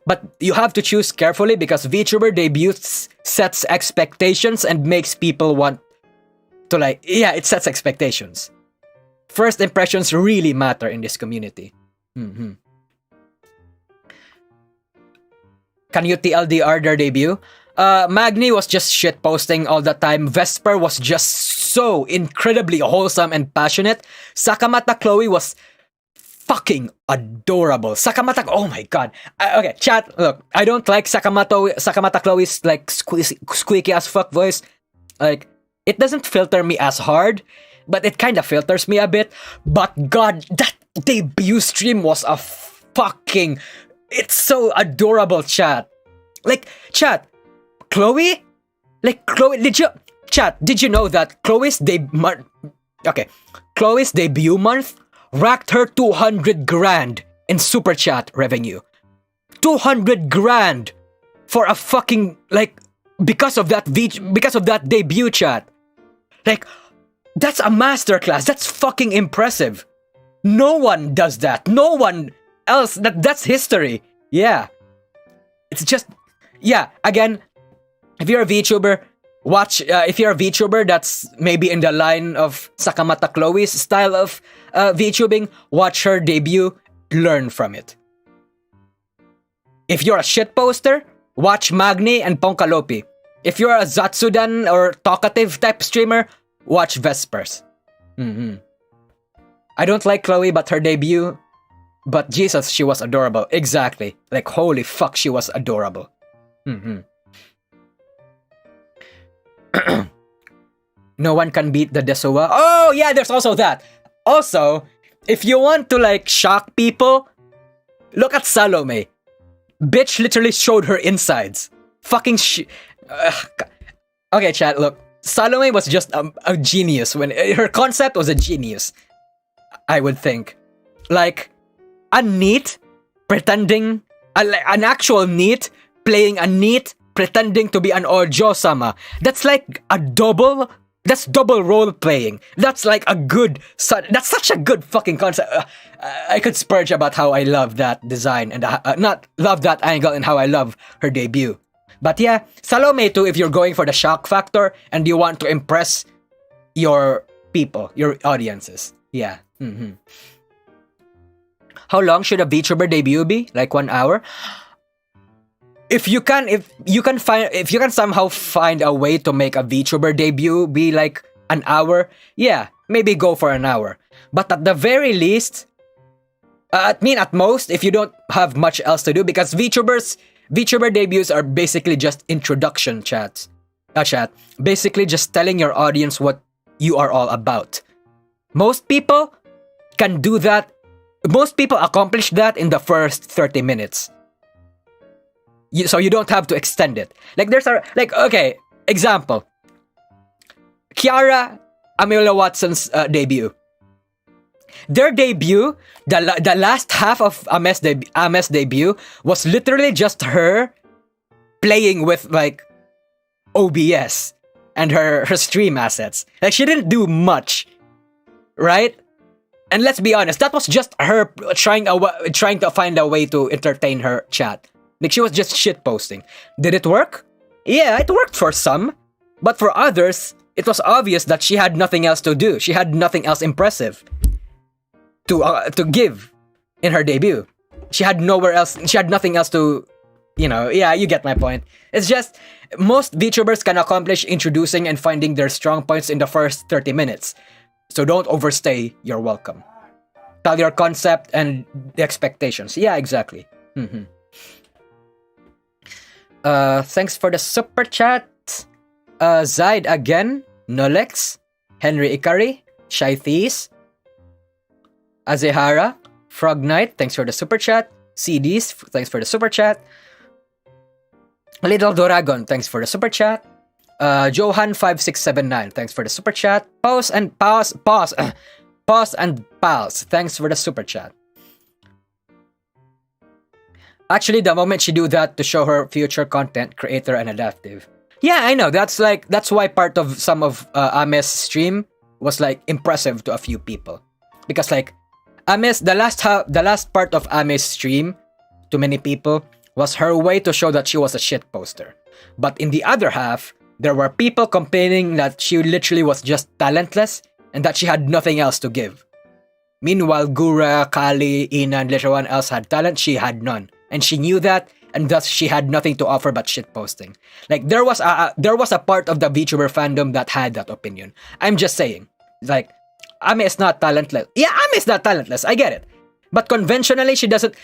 But you have to choose carefully because VTuber debuts sets expectations and makes people want to it sets expectations. First impressions really matter in this community. Can you TLDR their debut? Magni was just shitposting all the time. Vesper was just so incredibly wholesome and passionate. Sakamata Chloe was fucking adorable. Sakamata, oh my god. Okay, chat, look, I don't like Sakamata Chloe's squeaky as fuck voice. It doesn't filter me as hard, but it kind of filters me a bit. But god, that debut stream was it's so adorable, chat. Chat, Chloe, did you know that Chloe's debut month racked her 200 grand in super chat revenue. 200 grand for a fucking, because of that debut, chat. That's a masterclass. That's fucking impressive. No one does that. No one else. That's history. Yeah. It's just, yeah, again, if you're a VTuber, if you're a VTuber that's maybe in the line of Sakamata Chloe's style of VTubing, watch her debut, learn from it. If you're a shitposter, watch Magni and Ponkalopi. If you're a Zatsudan or talkative type streamer, watch Vespers. I don't like Chloe, but her debut, but Jesus, she was adorable. Exactly. Holy fuck, she was adorable. No one can beat the Desuwa. Oh, yeah, there's also that. Also, if you want to, shock people, look at Salome. Bitch literally showed her insides. Fucking Okay, chat, look. Salome was just a genius. When her concept was a genius, I would think. Like, a NEET pretending, an actual NEET playing a NEET pretending to be an Ojo-sama. That's like that's double role playing. That's like that's such a good fucking concept. I could spurge about how I love that design and not love that angle and how I love her debut. But yeah, Salome too, if you're going for the shock factor and you want to impress your people, your audiences. Yeah. Mm-hmm. How long should a VTuber debut be? Like 1 hour? If you can somehow find a way to make a VTuber debut be like an hour, yeah, maybe go for an hour. But at the very least, at most, if you don't have much else to do, because VTuber debuts are basically just introduction chat. Basically just telling your audience what you are all about. Most people can do that. Most people accomplish that in the first 30 minutes. So you don't have to extend it. Like okay, example. Kiara Amelia Watson's debut. Their debut, the last half of Ame's debut was literally just her playing with like OBS and her stream assets. Like, she didn't do much, right? And let's be honest, that was just her trying to find a way to entertain her chat. Like, she was just shit posting. Did it work? Yeah, it worked for some, but for others, it was obvious that she had nothing else to do. She had nothing else impressive to give in her debut. She had nowhere else. She had nothing else to, yeah, you get my point. It's just most VTubers can accomplish introducing and finding their strong points in the first 30 minutes. So don't overstay your welcome. Tell your concept and the expectations. Yeah, exactly. Mm-hmm. Thanks for the super chat. Zaid again, Nolex, Henry Ikari, Shaithes, Azehara, Frog Knight, thanks for the super chat. CDs, thanks for the super chat. Little Doragon, thanks for the super chat. Johan5679, thanks for the super chat. Pause and Pals, thanks for the super chat. Actually, the moment she do that to show her future content creator and adaptive. Yeah, I know. That's why part of some of Ame's stream was like impressive to a few people, because like the last part of Ame's stream to many people was her way to show that she was a shit poster. But in the other half, there were people complaining that she literally was just talentless and that she had nothing else to give. Meanwhile, Gura, Kali, Ina, and everyone else had talent. She had none. And she knew that, and thus she had nothing to offer but shitposting. Like, there was a part of the VTuber fandom that had that opinion. I'm just saying, like, Ame is not talentless. Yeah, Ame is not talentless. I get it. But conventionally, she doesn't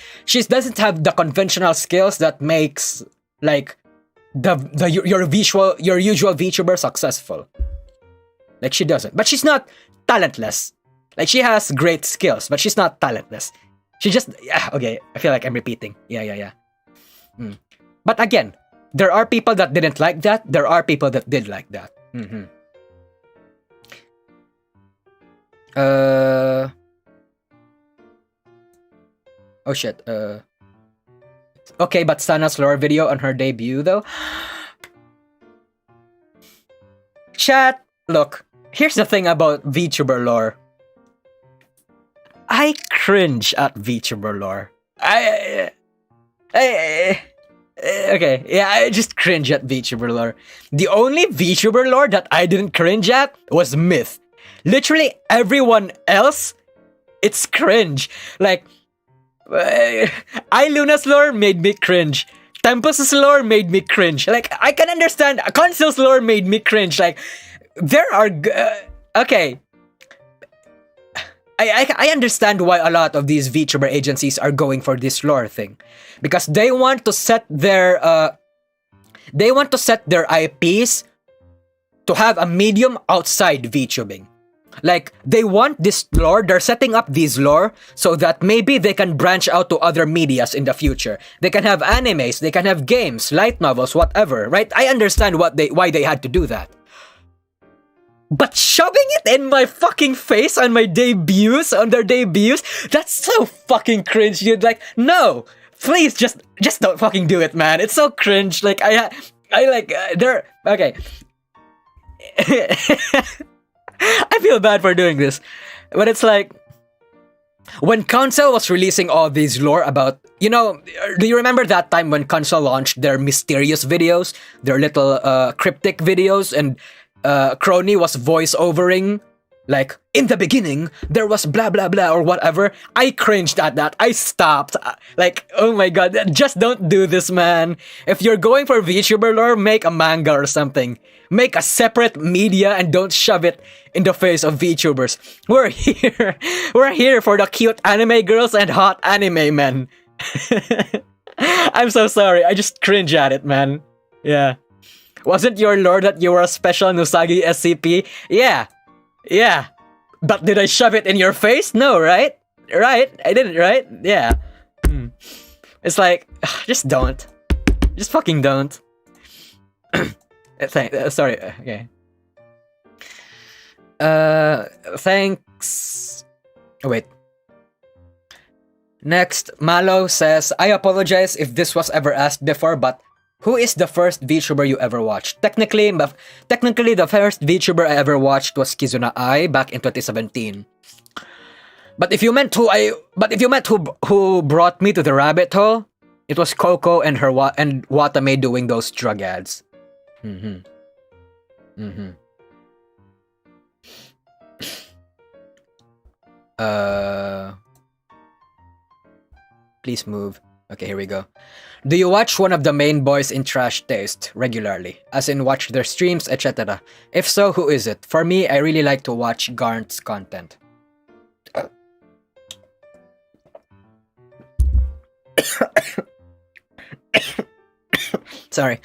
have the conventional skills that makes like your usual VTuber successful. Like, she doesn't. But she's not talentless. Like, she has great skills, but she's not talentless. She just... okay, I feel like I'm repeating. Yeah. But again, there are people that didn't like that. There are people that did like that. Mm-hmm. Oh shit. Okay, but Sana's lore video on her debut though. Chat, look. Here's the thing about VTuber lore. I cringe at VTuber lore. Okay, yeah, I just cringe at VTuber lore. The only VTuber lore that I didn't cringe at was Myth. Literally everyone else, it's cringe. Like, Iluna's lore made me cringe. Tempus's lore made me cringe. Like, I can understand. Consil's lore made me cringe. Like, there are... okay. I understand why a lot of these VTuber agencies are going for this lore thing, because they want to set their IPs to have a medium outside VTubing. Like, they want this lore, they're setting up these lore so that maybe they can branch out to other medias in the future. They can have animes, they can have games, light novels, whatever, right? I understand why they had to do that. But shoving it in my fucking face on my debuts, on their debuts, that's so fucking cringe, dude. Like, no, please just don't fucking do it, man. It's so cringe. Like, I like, they're, okay. I feel bad for doing this, but it's like, when console was releasing all these lore about, you know, do you remember that time when console launched their mysterious videos, their little cryptic videos, and Crony was voice-overing, like, in the beginning, there was blah blah blah or whatever. I cringed at that. I stopped. Like, oh my god, just don't do this, man. If you're going for VTuber lore, make a manga or something. Make a separate media and don't shove it in the face of VTubers. We're here. We're here for the cute anime girls and hot anime men. I'm so sorry. I just cringe at it, man. Yeah. Wasn't your lore that you were a special Nusagi SCP? Yeah. Yeah. But did I shove it in your face? No, right? Right? I didn't, right? Yeah. It's like, just don't. Just fucking don't. Sorry, okay. Thanks. Oh, wait. Next, Malo says, I apologize if this was ever asked before, but who is the first VTuber you ever watched? Technically, the first VTuber I ever watched was Kizuna Ai back in 2017. But if you meant who brought me to the rabbit hole, it was Coco and and Watame doing those drug ads. Please move. Okay, here we go. Do you watch one of the main boys in Trash Taste regularly? As in watch their streams, etc. If so, who is it? For me, I really like to watch Garnt's content. Sorry.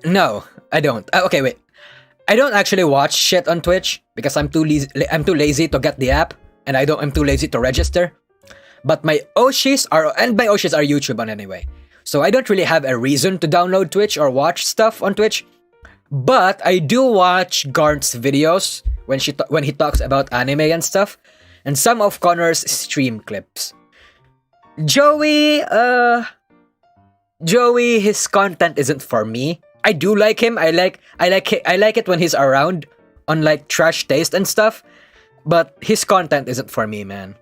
No, I don't. Okay, wait. I don't actually watch shit on Twitch because I'm too lazy to get the app, and I'm too lazy to register. But my Oshis are YouTube on anyway. So I don't really have a reason to download Twitch or watch stuff on Twitch. But I do watch Garnt's videos when he talks about anime and stuff, and some of Connor's stream clips. Joey, his content isn't for me. I do like him. I like it when he's around on like Trash Taste and stuff. But his content isn't for me, man.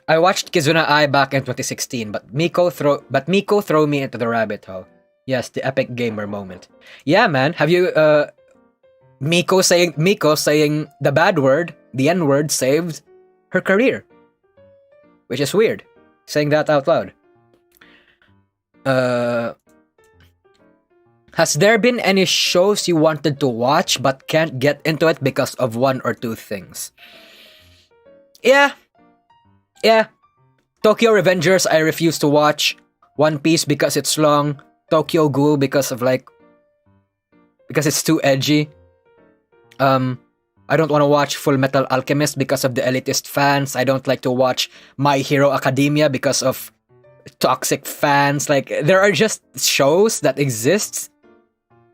I watched Kizuna Ai back in 2016, but Miko throw me into the rabbit hole. Yes, the epic gamer moment. Yeah, man. Have you Miko saying the bad word, the N-word, saved her career, which is weird. Saying that out loud. Has there been any shows you wanted to watch but can't get into it because of one or two things? Yeah. Tokyo Revengers I refuse to watch. One Piece because it's long. Tokyo Ghoul because it's too edgy. I don't want to watch Full Metal Alchemist because of the elitist fans. I don't like to watch My Hero Academia because of toxic fans. Like, there are just shows that exist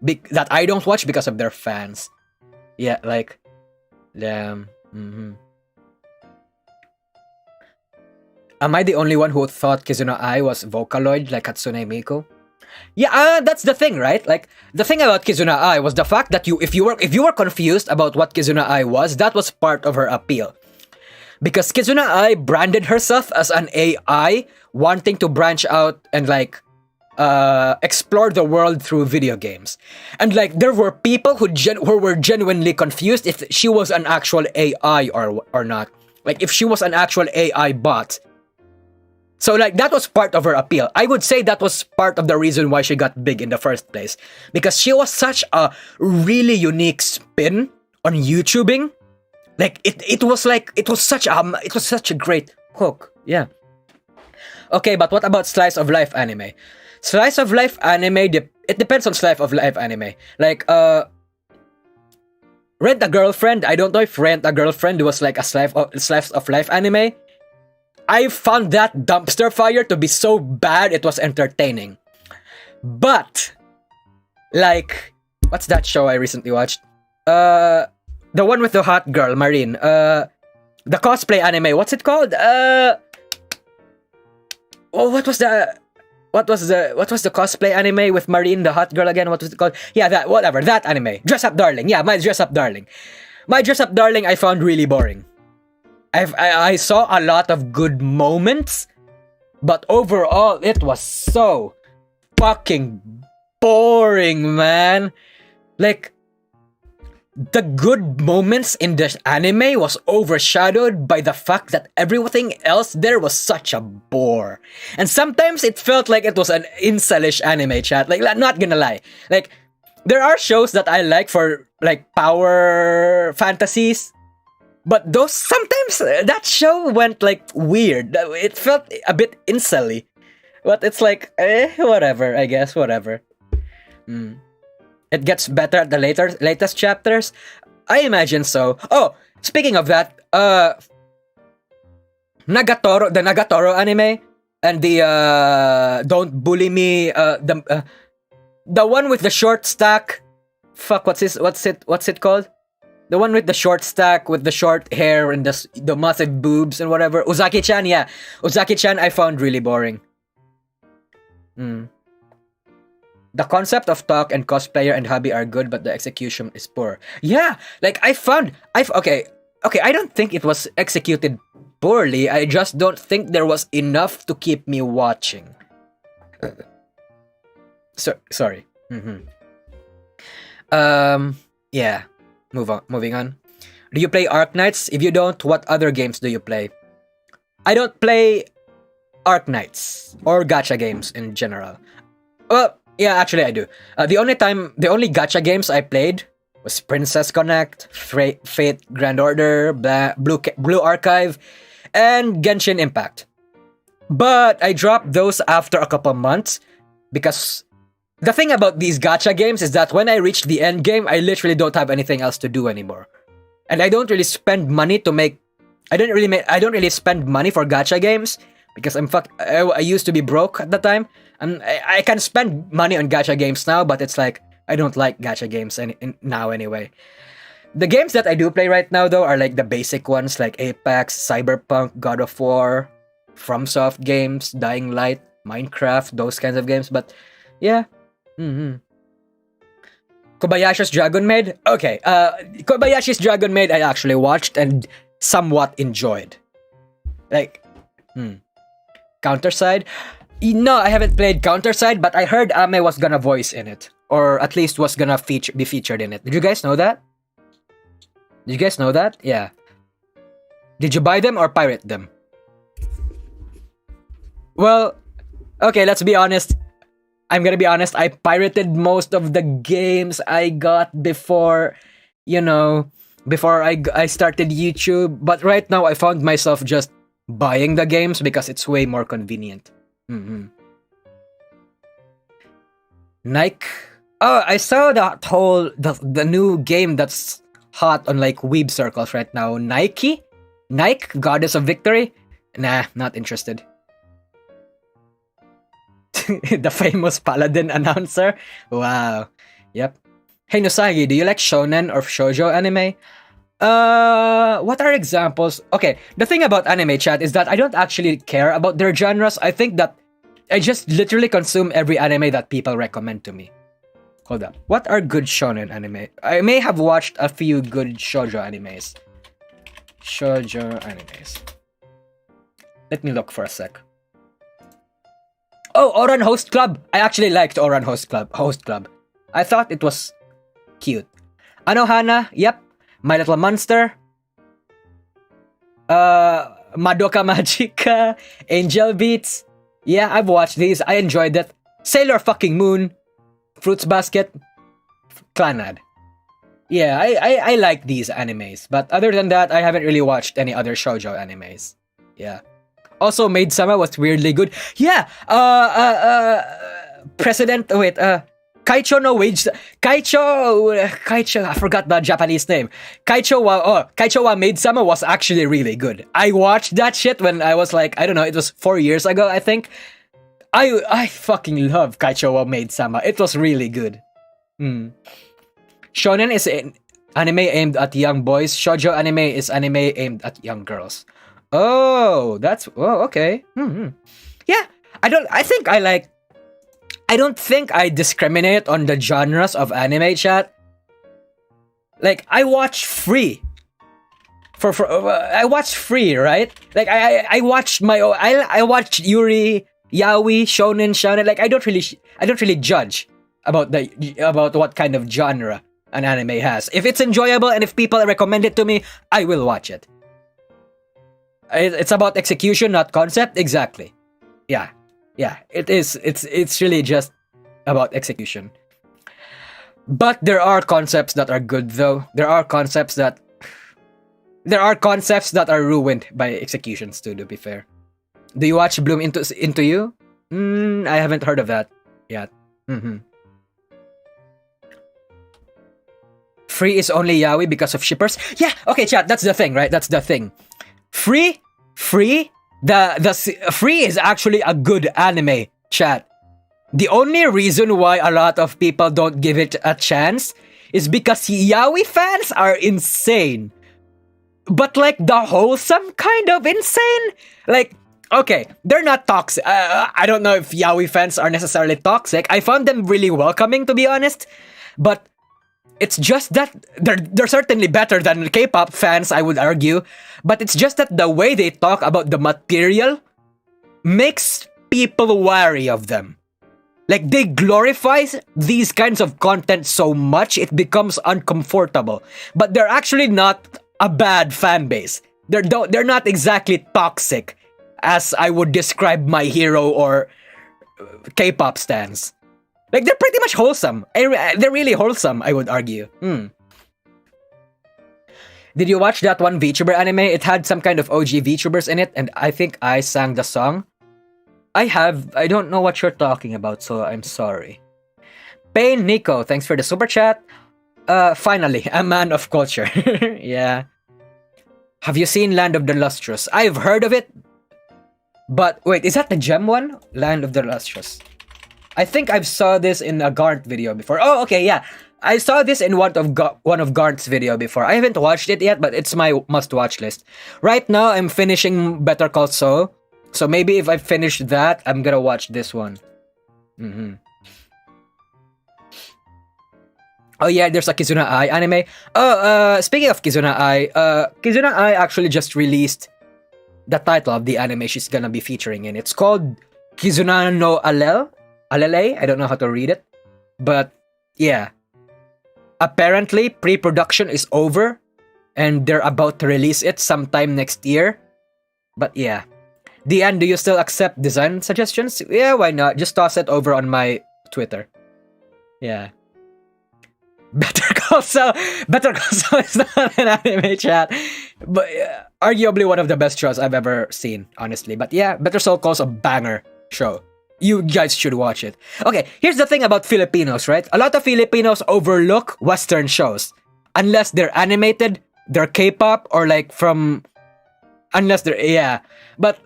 that I don't watch because of their fans. Yeah, like, damn. Am I the only one who thought Kizuna Ai was Vocaloid like Hatsune Miku? Yeah, that's the thing, right? Like, the thing about Kizuna Ai was the fact that if you were confused about what Kizuna Ai was, that was part of her appeal. Because Kizuna Ai branded herself as an AI wanting to branch out and like explore the world through video games. And like, there were people who were genuinely confused if she was an actual AI or not. Like, if she was an actual AI bot. So like, that was part of her appeal. I would say that was part of the reason why she got big in the first place. Because she was such a really unique spin on YouTubing. Like, it was such a great hook. Yeah. Okay, but what about slice of life anime? Slice of life anime, it depends on slice of life anime. Like, Rent a Girlfriend. I don't know if Rent a Girlfriend was like a slice of life anime. I found that dumpster fire to be so bad it was entertaining. But like, what's that show I recently watched? The one with the hot girl, Marine. The cosplay anime. What's it called? What was the cosplay anime with Marine, the hot girl again? What was it called? Yeah, that anime. Dress Up Darling. Yeah, My Dress Up Darling. My Dress Up Darling I found really boring. I saw a lot of good moments, but overall it was so fucking boring, man. Like, the good moments in this anime was overshadowed by the fact that everything else there was such a bore. And sometimes it felt like it was an incelish anime, chat. Like, not gonna lie. Like, there are shows that I like for, like, power fantasies. But those, sometimes that show went, like, weird. It felt a bit incelly. But it's like, whatever, I guess, whatever. It gets better at the latest chapters? I imagine so. Oh, speaking of that, Nagatoro, the Nagatoro anime, and the Don't Bully Me, the one with the short stack. Fuck, what's it called? The one with the short stack, with the short hair and the massive boobs and whatever. Uzaki-chan, yeah. Uzaki-chan I found really boring. The concept of talk and cosplayer and hobby are good, but the execution is poor. Yeah, like okay, I don't think it was executed poorly. I just don't think there was enough to keep me watching. Sorry. Yeah. Moving on. Do you play Arknights? If you don't, what other games do you play? I don't play Arknights or gacha games in general. Well, yeah, actually I do. The only gacha games I played was Princess Connect, Fate Grand Order, Blue Archive, and Genshin Impact. But I dropped those after a couple months because the thing about these gacha games is that when I reach the end game, I literally don't have anything else to do anymore. And I don't really spend money to make... I don't really spend money for gacha games because I used to be broke at the time. And I can spend money on gacha games now, but it's like, I don't like gacha games now anyway. The games that I do play right now, though, are like the basic ones like Apex, Cyberpunk, God of War, FromSoft games, Dying Light, Minecraft, those kinds of games. But yeah. Kobayashi's Dragon Maid? Okay, Kobayashi's Dragon Maid I actually watched and somewhat enjoyed. Like, Counterside? No, I haven't played Counterside, but I heard Ame was gonna voice in it. Or at least was gonna be featured in it. Did you guys know that? Yeah. Did you buy them or pirate them? Well, okay, let's be honest. I'm gonna be honest, I pirated most of the games I got before I started YouTube. But right now, I found myself just buying the games because it's way more convenient. Nike. Oh, I saw that whole the new game that's hot on like weeb circles right now. Nike, Goddess of Victory. Nah, not interested. The famous Paladin announcer. Wow. Yep. Hey Nosagi, do you like shonen or shoujo anime? What are examples? Okay, the thing about anime, chat, is that I don't actually care about their genres. I think that I just literally consume every anime that people recommend to me. Hold up. What are good shonen anime? I may have watched a few good shoujo animes. Let me look for a sec. Oh, Oran Host Club. I actually liked Oran Host Club. I thought it was cute. Anohana, yep. My Little Monster. Madoka Magica. Angel Beats. Yeah, I've watched these. I enjoyed it. Sailor fucking Moon. Fruits Basket. Clanad. Yeah, I like these animes. But other than that, I haven't really watched any other shoujo animes. Yeah. Also, Maid-sama was weirdly good. Yeah, Kaicho no Wage... Kaicho, I forgot the Japanese name. Kaicho wa Maid-sama was actually really good. I watched that shit when I was like, I don't know, it was 4 years ago, I think. I fucking love Kaicho wa Maid-sama. It was really good. Shonen is an anime aimed at young boys. Shoujo anime is anime aimed at young girls. Oh, okay. Yeah, I don't think I discriminate on the genres of anime, chat. Like, I watch free. I watch free, right? Like, I watched I watched Yuri, Yaoi, Shonen. Like, I don't really judge about what kind of genre an anime has. If it's enjoyable and if people recommend it to me, I will watch it. It's about execution, not concept. Exactly. Yeah. It is. It's really just about execution. But there are concepts that are good, though. There are concepts that are ruined by executions too. To be fair, do you watch Bloom Into You? I haven't heard of that yet. Free is only yaoi because of shippers. Yeah. Okay, chat. That's the thing, right? That's the thing. Free. The Free is actually a good anime, chat. The only reason why a lot of people don't give it a chance is because yaoi fans are insane. But like the wholesome kind of insane? Like, okay, they're not toxic. I don't know if yaoi fans are necessarily toxic. I found them really welcoming, to be honest. But it's just that they're certainly better than K-pop fans, I would argue. But it's just that the way they talk about the material makes people wary of them. Like, they glorify these kinds of content so much, it becomes uncomfortable. But they're actually not a bad fan base. They're not exactly toxic, as I would describe My Hero or K-pop stans. Like, they're pretty much wholesome. They're really wholesome, I would argue. Did you watch that one VTuber anime? It had some kind of OG VTubers in it, and I think I sang the song. I don't know what you're talking about, so I'm sorry. Pain Nico, thanks for the super chat. Finally, a man of culture. Yeah. Have you seen Land of the Lustrous? I've heard of it. But wait, is that the gem one? Land of the Lustrous. I think I've saw this in a Garnt video before. Oh, okay, yeah. I saw this in one of Garnt's video before. I haven't watched it yet, but it's my must-watch list. Right now, I'm finishing Better Call Saul. So maybe if I finish that, I'm gonna watch this one. Oh yeah, there's a Kizuna Ai anime. Oh, speaking of Kizuna Ai, Kizuna Ai actually just released the title of the anime she's gonna be featuring in. It's called Kizuna no Alele. I don't know how to read it. But yeah. Apparently, pre-production is over and they're about to release it sometime next year. But yeah. Deanne, do you still accept design suggestions? Yeah, why not? Just toss it over on my Twitter. Yeah. Better Call Saul is not an anime, chat. But arguably one of the best shows I've ever seen, honestly. But yeah, Better Call Saul's a banger show. You guys should watch it. Okay, here's the thing about Filipinos, right? A lot of Filipinos overlook Western shows. Unless they're animated, they're K-pop, or like from... Unless they're... Yeah. But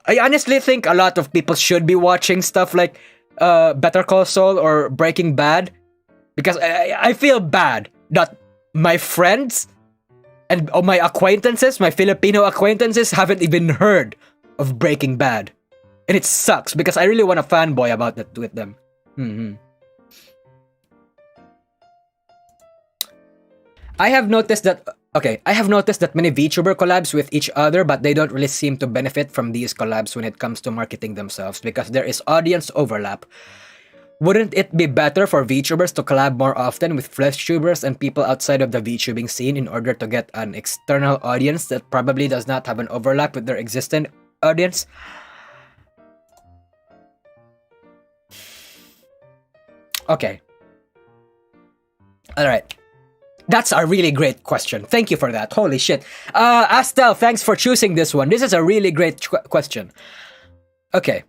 I honestly think a lot of people should be watching stuff like Better Call Saul or Breaking Bad. Because I feel bad that my friends and my acquaintances, my Filipino acquaintances, haven't even heard of Breaking Bad. And it sucks because I really want to fanboy about that with them. I have noticed that many VTuber collabs with each other, but they don't really seem to benefit from these collabs when it comes to marketing themselves because there is audience overlap. Wouldn't it be better for VTubers to collab more often with FleshTubers and people outside of the VTubing scene in order to get an external audience that probably does not have an overlap with their existing audience? Okay. Alright. That's a really great question. Thank you for that. Holy shit. Astel, thanks for choosing this one. This is a really great question. Okay.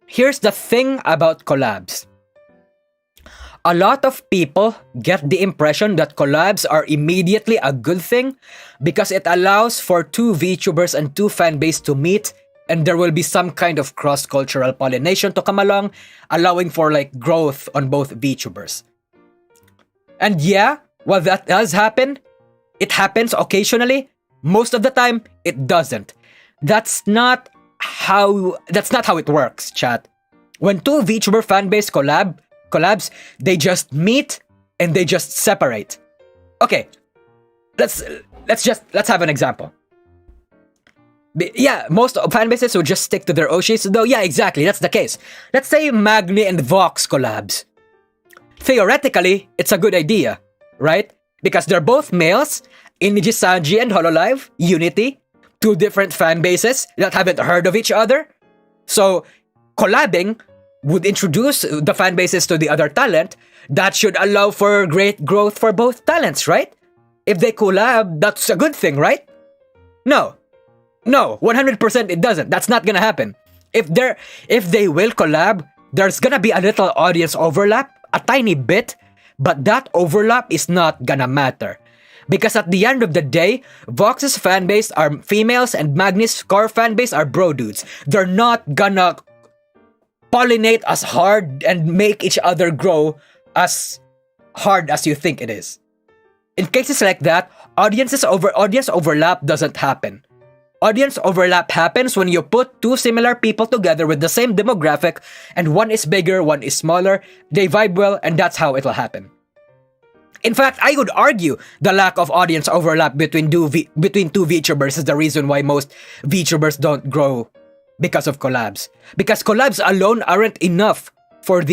Here's the thing about collabs. A lot of people get the impression that collabs are immediately a good thing because it allows for two VTubers and two fanbase to meet and there will be some kind of cross-cultural pollination to come along, allowing for like growth on both VTubers. And yeah, while that does happen, it happens occasionally. Most of the time, it doesn't. That's not how it works, chat. When two VTuber fanbase collabs, they just meet and they just separate. Okay, let's have an example. Yeah, most fan bases would just stick to their Oshis, though. Yeah, exactly, that's the case. Let's say Magni and Vox collabs. Theoretically, it's a good idea, right? Because they're both males, Iniji-Sanji and Hololive, Unity, two different fan bases that haven't heard of each other. So, collabing would introduce the fan bases to the other talent. That should allow for great growth for both talents, right? If they collab, that's a good thing, right? No, 100% it doesn't. That's not gonna happen. If they will collab, there's gonna be a little audience overlap, a tiny bit, but that overlap is not gonna matter. Because at the end of the day, Vox's fanbase are females and Magni's core fanbase are bro dudes. They're not gonna pollinate as hard and make each other grow as hard as you think it is. In cases like that, audience overlap doesn't happen. Audience overlap happens when you put two similar people together with the same demographic and one is bigger, one is smaller, they vibe well, and that's how it'll happen. In fact, I would argue the lack of audience overlap between two VTubers is the reason why most VTubers don't grow because of collabs. Because collabs alone aren't enough for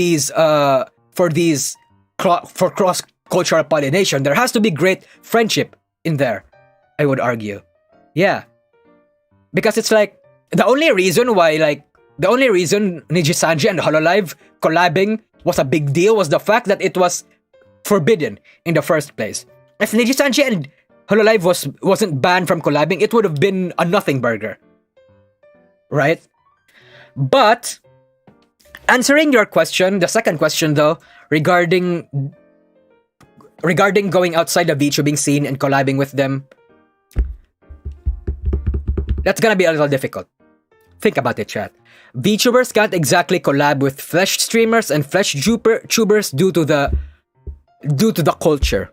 cross-cultural pollination. There has to be great friendship in there, I would argue. Yeah. Because it's like, the only reason Niji-Sanji and Hololive collabing was a big deal was the fact that it was forbidden in the first place. If Niji-Sanji and Hololive wasn't banned from collabing, it would have been a nothing burger. Right? But, answering your question, the second question though, regarding going outside the VTubing scene and collabing with them, that's gonna be a little difficult. Think about it, chat. VTubers can't exactly collab with flesh streamers and flesh tubers due to the culture.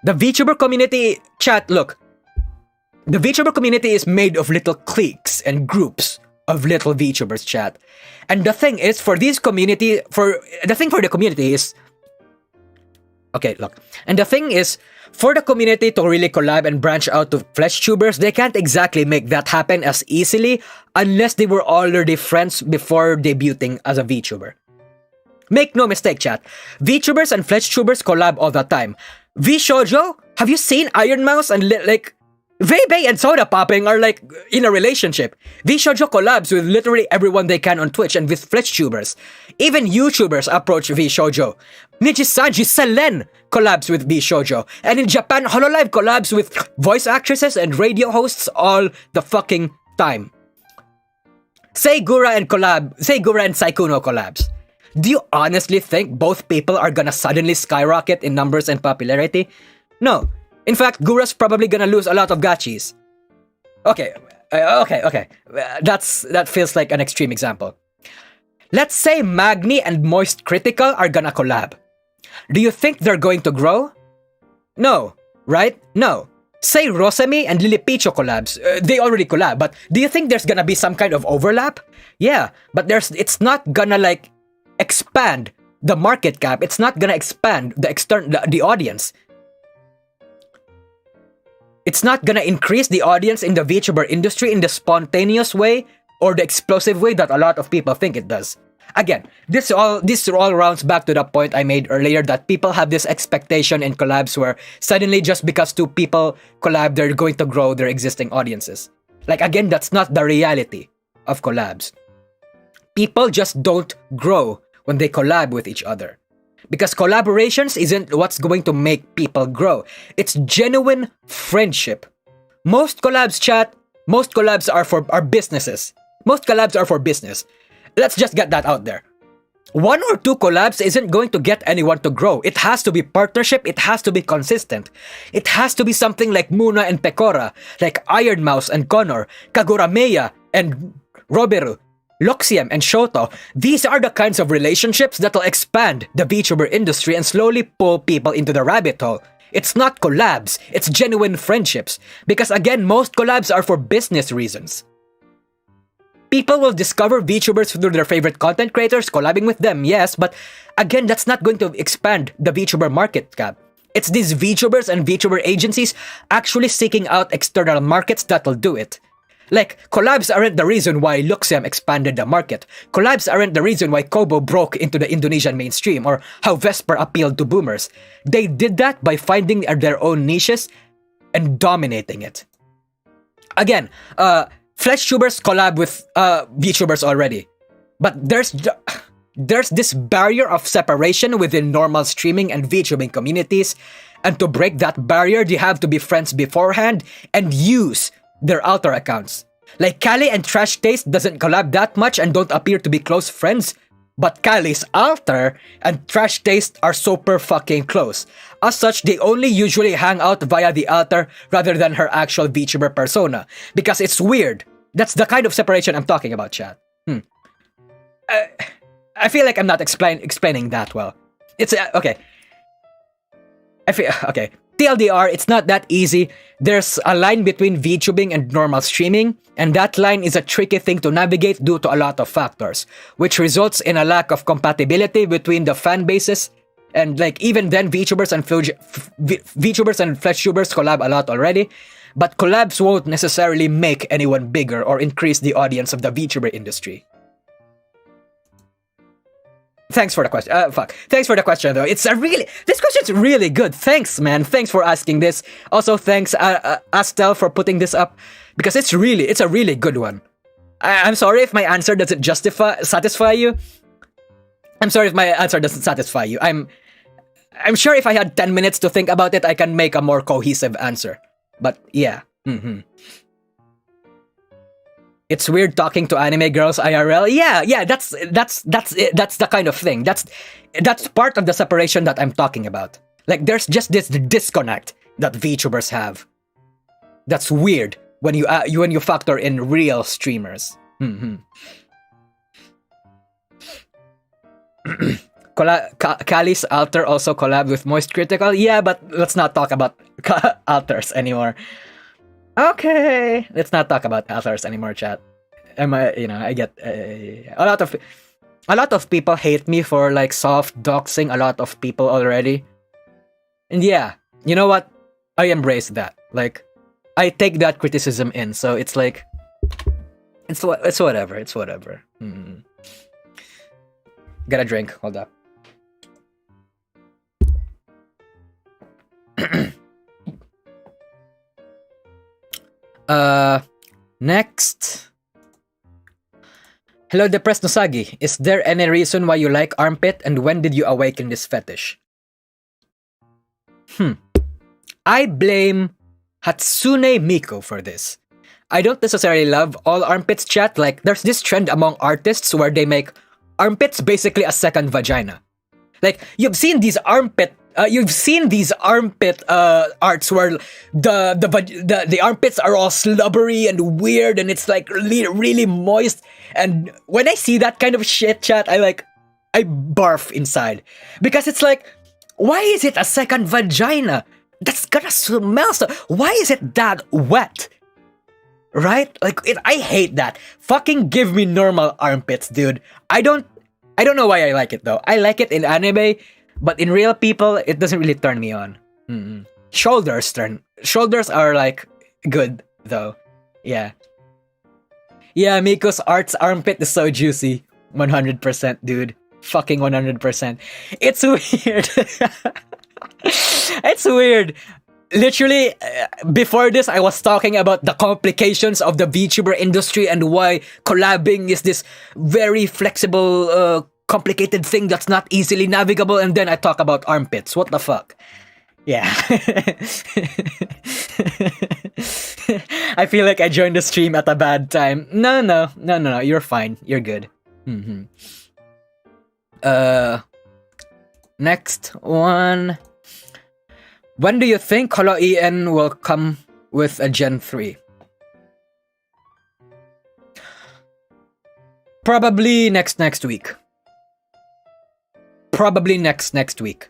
The VTuber community, chat, look. The VTuber community is made of little cliques and groups of little VTubers, chat. And the thing is, for the community is, okay, look. And the thing is, for the community to really collab and branch out to flesh tubers, they can't exactly make that happen as easily unless they were already friends before debuting as a VTuber. Make no mistake, chat. VTubers and flesh tubers collab all the time. V-Shoujo? Have you seen Iron Mouse and Vei and Soda Popping are like in a relationship. V-Shoujo collabs with literally everyone they can on Twitch and with flesh tubers. Even YouTubers approach V-Shoujo. Niji-Sanji Selen collabs with V-Shoujo. And in Japan, Hololive collabs with voice actresses and radio hosts all the fucking time. Say Gura and Saikuno collabs. Do you honestly think both people are gonna suddenly skyrocket in numbers and popularity? No. In fact, Gura's probably gonna lose a lot of gachis. Okay. That feels like an extreme example. Let's say Magni and Moist Critical are gonna collab. Do you think they're going to grow? No. Right? No. Say Rosemi and Lilipicho collabs. They already collab, but do you think there's gonna be some kind of overlap? Yeah, but it's not gonna expand the market cap. It's not gonna expand the audience. It's not gonna increase the audience in the VTuber industry in the spontaneous way or the explosive way that a lot of people think it does. Again, this all rounds back to the point I made earlier that people have this expectation in collabs where suddenly just because two people collab, they're going to grow their existing audiences. Again, that's not the reality of collabs. People just don't grow when they collab with each other. Because collaborations isn't what's going to make people grow. It's genuine friendship. Most collabs, chat, are businesses. Most collabs are for business. Let's just get that out there. One or two collabs isn't going to get anyone to grow. It has to be partnership. It has to be consistent. It has to be something like Muna and Pecora, like Iron Mouse and Connor, Kagurameya and Roberu, Luxiam and Shoto, these are the kinds of relationships that'll expand the VTuber industry and slowly pull people into the rabbit hole. It's not collabs, it's genuine friendships. Because again, most collabs are for business reasons. People will discover VTubers through their favorite content creators, collabing with them, yes, but again, that's not going to expand the VTuber market cap. It's these VTubers and VTuber agencies actually seeking out external markets that'll do it. Like, collabs aren't the reason why Luxiam expanded the market. Collabs aren't the reason why Kobo broke into the Indonesian mainstream or how Vesper appealed to boomers. They did that by finding their own niches and dominating it. Again, FleshTubers collab with VTubers already. But there's this barrier of separation within normal streaming and VTubing communities. And to break that barrier, you have to be friends beforehand and use their alter accounts. Like Kali and Trash Taste doesn't collab that much and don't appear to be close friends, but Kali's alter and Trash Taste are super fucking close. As such, they only usually hang out via the alter rather than her actual VTuber persona, because it's weird. That's the kind of separation I'm talking about, chat. I feel like I'm not explaining that well. It's okay. Okay. TLDR, it's not that easy. There's a line between VTubing and normal streaming, and that line is a tricky thing to navigate due to a lot of factors, which results in a lack of compatibility between the fan bases. And like even then, VTubers and FleshTubers collab a lot already, but collabs won't necessarily make anyone bigger or increase the audience of the VTuber industry. Thanks for the question. Thanks for the question, though. This question's really good. Thanks, man. Thanks for asking this. Also, thanks, Astel, for putting this up, because it's a really good one. I'm sorry if my answer doesn't satisfy you. I'm sorry if my answer doesn't satisfy you. I'm sure if I had 10 minutes to think about it, I can make a more cohesive answer. But yeah. It's weird talking to anime girls IRL. Yeah, that's it. That's the kind of thing. That's part of the separation that I'm talking about. Like, there's just this disconnect that VTubers have. That's weird when you factor in real streamers. Kali's alter also collabed with Moist Critical. Yeah, but let's not talk about alters anymore. Okay, let's not talk about alters anymore, chat. I get a lot of people hate me for like soft doxing a lot of people already. And yeah, you know what? I embrace that. Like, I take that criticism in. So it's like, it's whatever. It's whatever. Get a drink. Hold up. Next. Hello, Depressed Nosagi. Is there any reason why you like armpit, and when did you awaken this fetish? I blame Hatsune Miku for this. I don't necessarily love all armpits, chat. Like, there's this trend among artists where they make armpits basically a second vagina. Like, you've seen these armpit arts where the armpits are all slubbery and weird, and it's like really moist. And when I see that kind of shit, chat, I barf inside, because it's like, why is it a second vagina? That's gonna smell so. Why is it that wet? Right? Like, I hate that. Fucking give me normal armpits, dude. I don't know why I like it though. I like it in anime. But in real people, it doesn't really turn me on. Shoulders are like good though. Yeah. Yeah, Miko's armpit is so juicy. 100%, dude. Fucking 100%. It's weird. It's weird. Literally, before this, I was talking about the complications of the VTuber industry and why collabing is this very flexible, complicated thing that's not easily navigable, and then I talk about armpits. What the fuck? Yeah. I feel like I joined the stream at a bad time. No. You're fine. You're good. Next one. When do you think Holo EN will come with a Gen 3? Probably next week. Probably next week.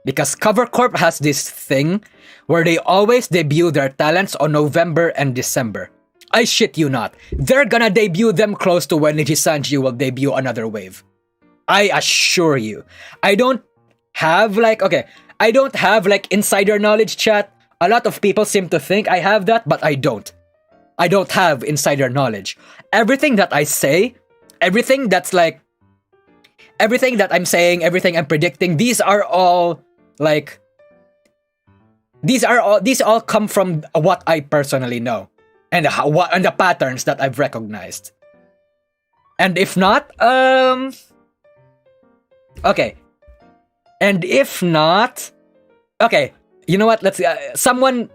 Because Cover Corp has this thing where they always debut their talents on November and December. I shit you not. They're gonna debut them close to when Nijisanji will debut another wave. I assure you. I don't have like insider knowledge, chat. A lot of people seem to think I have that, but I don't. I don't have insider knowledge. Everything that I say, everything that I'm saying, everything I'm predicting, these all come from what I personally know and the patterns that I've recognized. And if not, okay. And if not, okay. You know what? Let's someone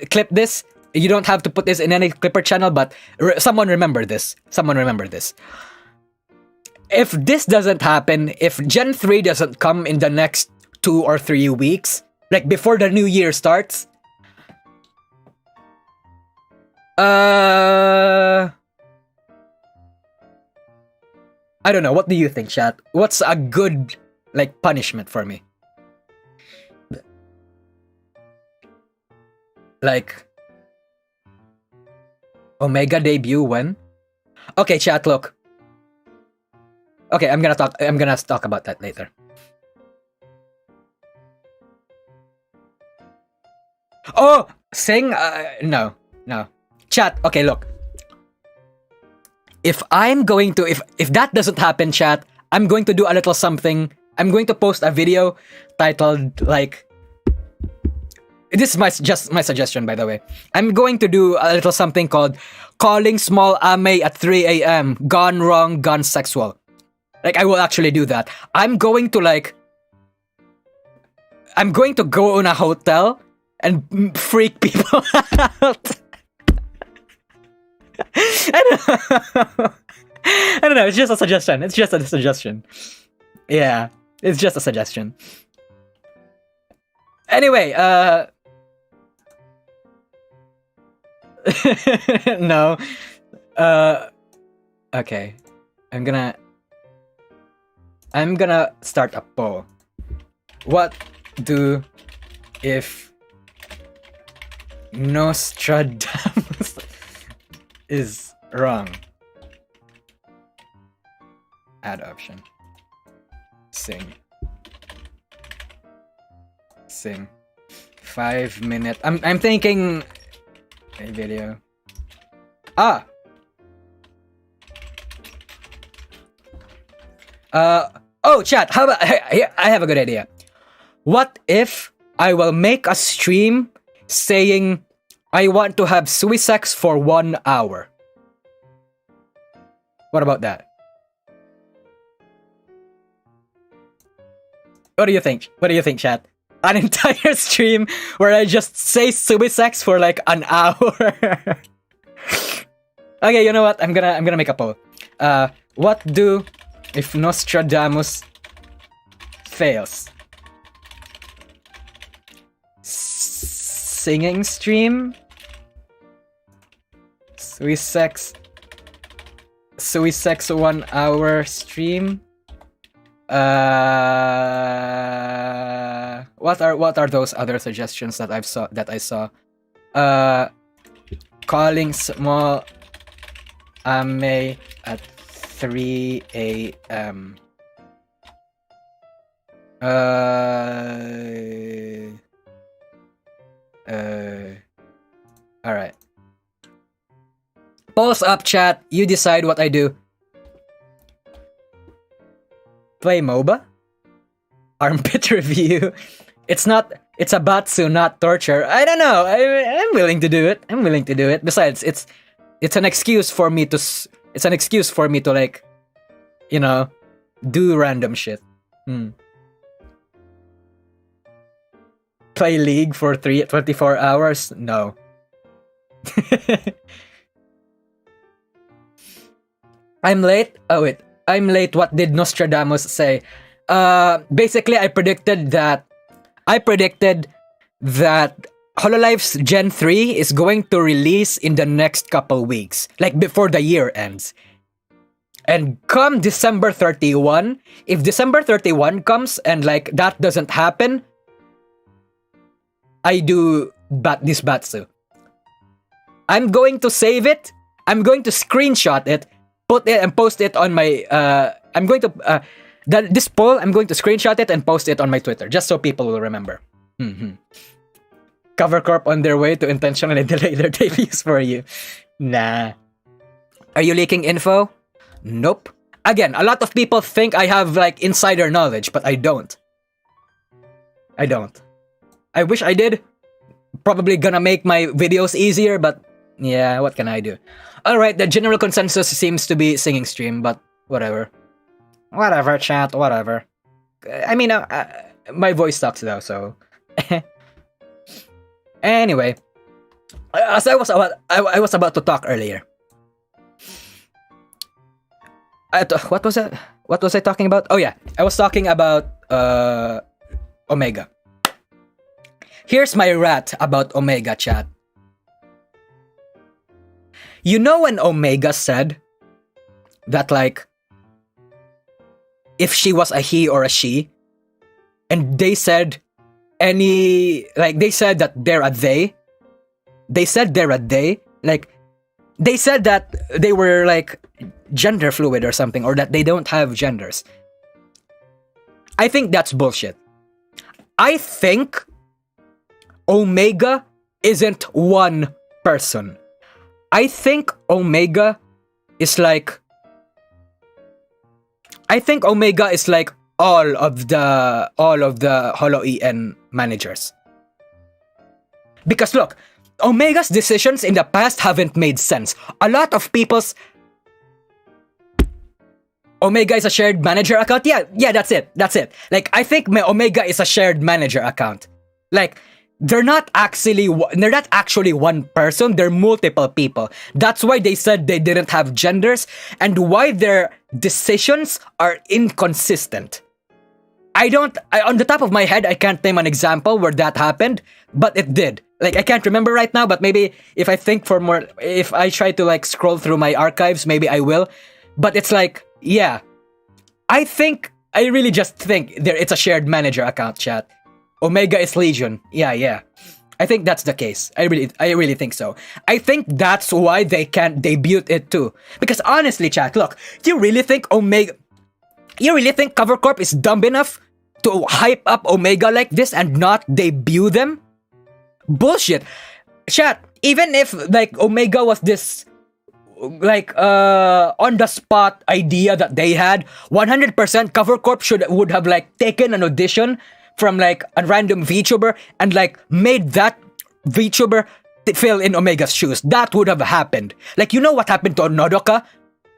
clip this. You don't have to put this in any Clipper channel, but someone remember this. Someone remember this. If this doesn't happen, if Gen 3 doesn't come in the next 2 or 3 weeks, like before the new year starts, I don't know. What do you think, chat? What's a good punishment for me? Like Omega debut when? Okay, chat, look. Okay, I'm gonna talk about that later. Oh, sing? No. Chat, okay, look. If that doesn't happen, chat, I'm going to do a little something. I'm going to post a video titled this is just my suggestion, by the way. I'm going to do a little something called calling small ame at 3 a.m. Gone wrong, gone sexual. I will actually do that. I'm going to go in a hotel and freak people out. I don't know. It's just a suggestion. Yeah, it's just a suggestion. Anyway, no. Okay. I'm gonna start a poll. What do if Nostradamus is wrong? Add option. Sing. 5 minute. I'm thinking a video. Oh, chat, how about I have a good idea. What if I will make a stream saying I want to have sex for 1 hour? What about that? What do you think? Chat? An entire stream where I just say sex for an hour. Okay, you know what? I'm gonna make a poll. What do if Nostradamus fails? Singing stream? Sex 1 hour stream? What are those other suggestions that I saw? Calling small ame at 3 a.m. Alright. Polls up, chat. You decide what I do. Play MOBA? Armpit review? It's a batsu, not torture. I don't know. I'm willing to do it. Besides, it's an excuse for me to do random shit. Play League for 24 hours? No. I'm late? Oh wait. I'm late. What did Nostradamus say? Basically, I predicted that HoloLife's Gen 3 is going to release in the next couple weeks, before the year ends. And come December 31, if December 31 comes and like that doesn't happen, I do this batsu. I'm going to save it. I'm going to screenshot it, put it and post it on my this poll, I'm going to screenshot it and post it on my Twitter just so people will remember. Cover Corp on their way to intentionally delay their debuts for you. Nah. Are you leaking info? Nope. Again, a lot of people think I have like insider knowledge, but I don't. I wish I did. Probably gonna make my videos easier, but yeah, what can I do? Alright, the general consensus seems to be singing stream, but whatever. Whatever, chat, whatever. I mean, my voice sucks though, so... Anyway, as I was about to talk earlier. What was that? What was I talking about? Oh yeah, I was talking about Omega. Here's my rat about Omega, chat. You know when Omega said that like if she was a he or a she, and they said they said that they're a they. They said they're a they. Like they said that they were like gender fluid or something, or that they don't have genders. I think that's bullshit. I think Omega isn't one person. I think Omega is like all of the Holo-EN managers. Because look, Omega's decisions in the past haven't made sense. A lot of people's Omega is a shared manager account. Yeah, that's it. Like I think my Omega is a shared manager account. Like they're not actually one person, they're multiple people. That's why they said they didn't have genders and why their decisions are inconsistent. On the top of my head, I can't name an example where that happened, but it did. Like, I can't remember right now, but maybe if I think for more, if I try to like scroll through my archives, maybe I will. But it's like, yeah, I really just think it's a shared manager account, chat. Omega is Legion. Yeah. I think that's the case. I really think so. I think that's why they can't debut it too. Because honestly, chat, look, you really think Cover Corp is dumb enough to hype up Omega like this and not debut them? Bullshit. Chat, even if like Omega was this like on the spot idea that they had, 100% Cover Corp would have like taken an audition from like a random VTuber and like made that VTuber fill in Omega's shoes. That would have happened. Like, you know what happened to Nodoka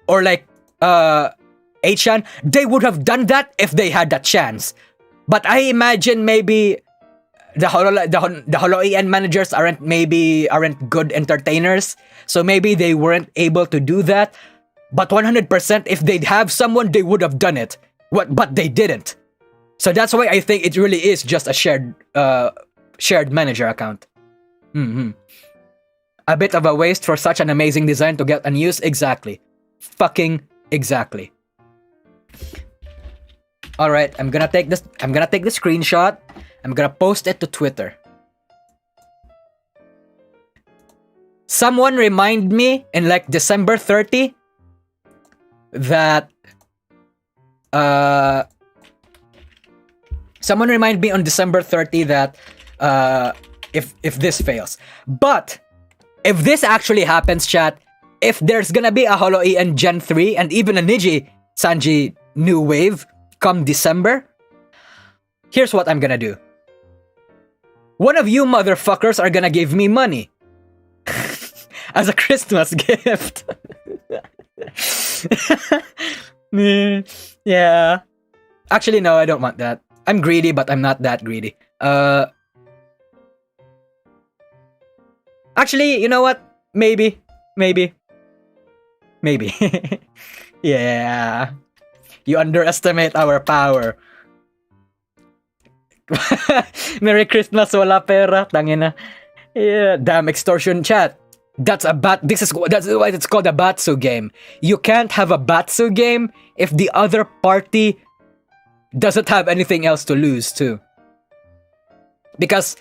or like Achan? They would have done that if they had that chance. But I imagine maybe the Holo-EN managers aren't good entertainers, so maybe they weren't able to do that. But 100%, if they'd have someone, they would have done it. But they didn't. So that's why I think it really is just a shared manager account. A bit of a waste for such an amazing design to get unused. Exactly. Fucking exactly. Alright, I'm gonna take the screenshot. I'm gonna post it to Twitter. Someone remind me in like December 30 that someone remind me on December 30 that if this fails. But if this actually happens, chat, if there's gonna be a Holo-EN Gen 3 and even a Niji Sanji new wave come December, here's what I'm gonna do. One of you motherfuckers are gonna give me money as a Christmas gift. Yeah. Actually, no, I don't want that. I'm greedy, but I'm not that greedy. Actually, you know what? Maybe. Yeah. You underestimate our power. Merry Christmas, wala pera. Tangina. Yeah, damn extortion, chat. That's why it's called a Batsu game. You can't have a Batsu game if the other party doesn't have anything else to lose too. Because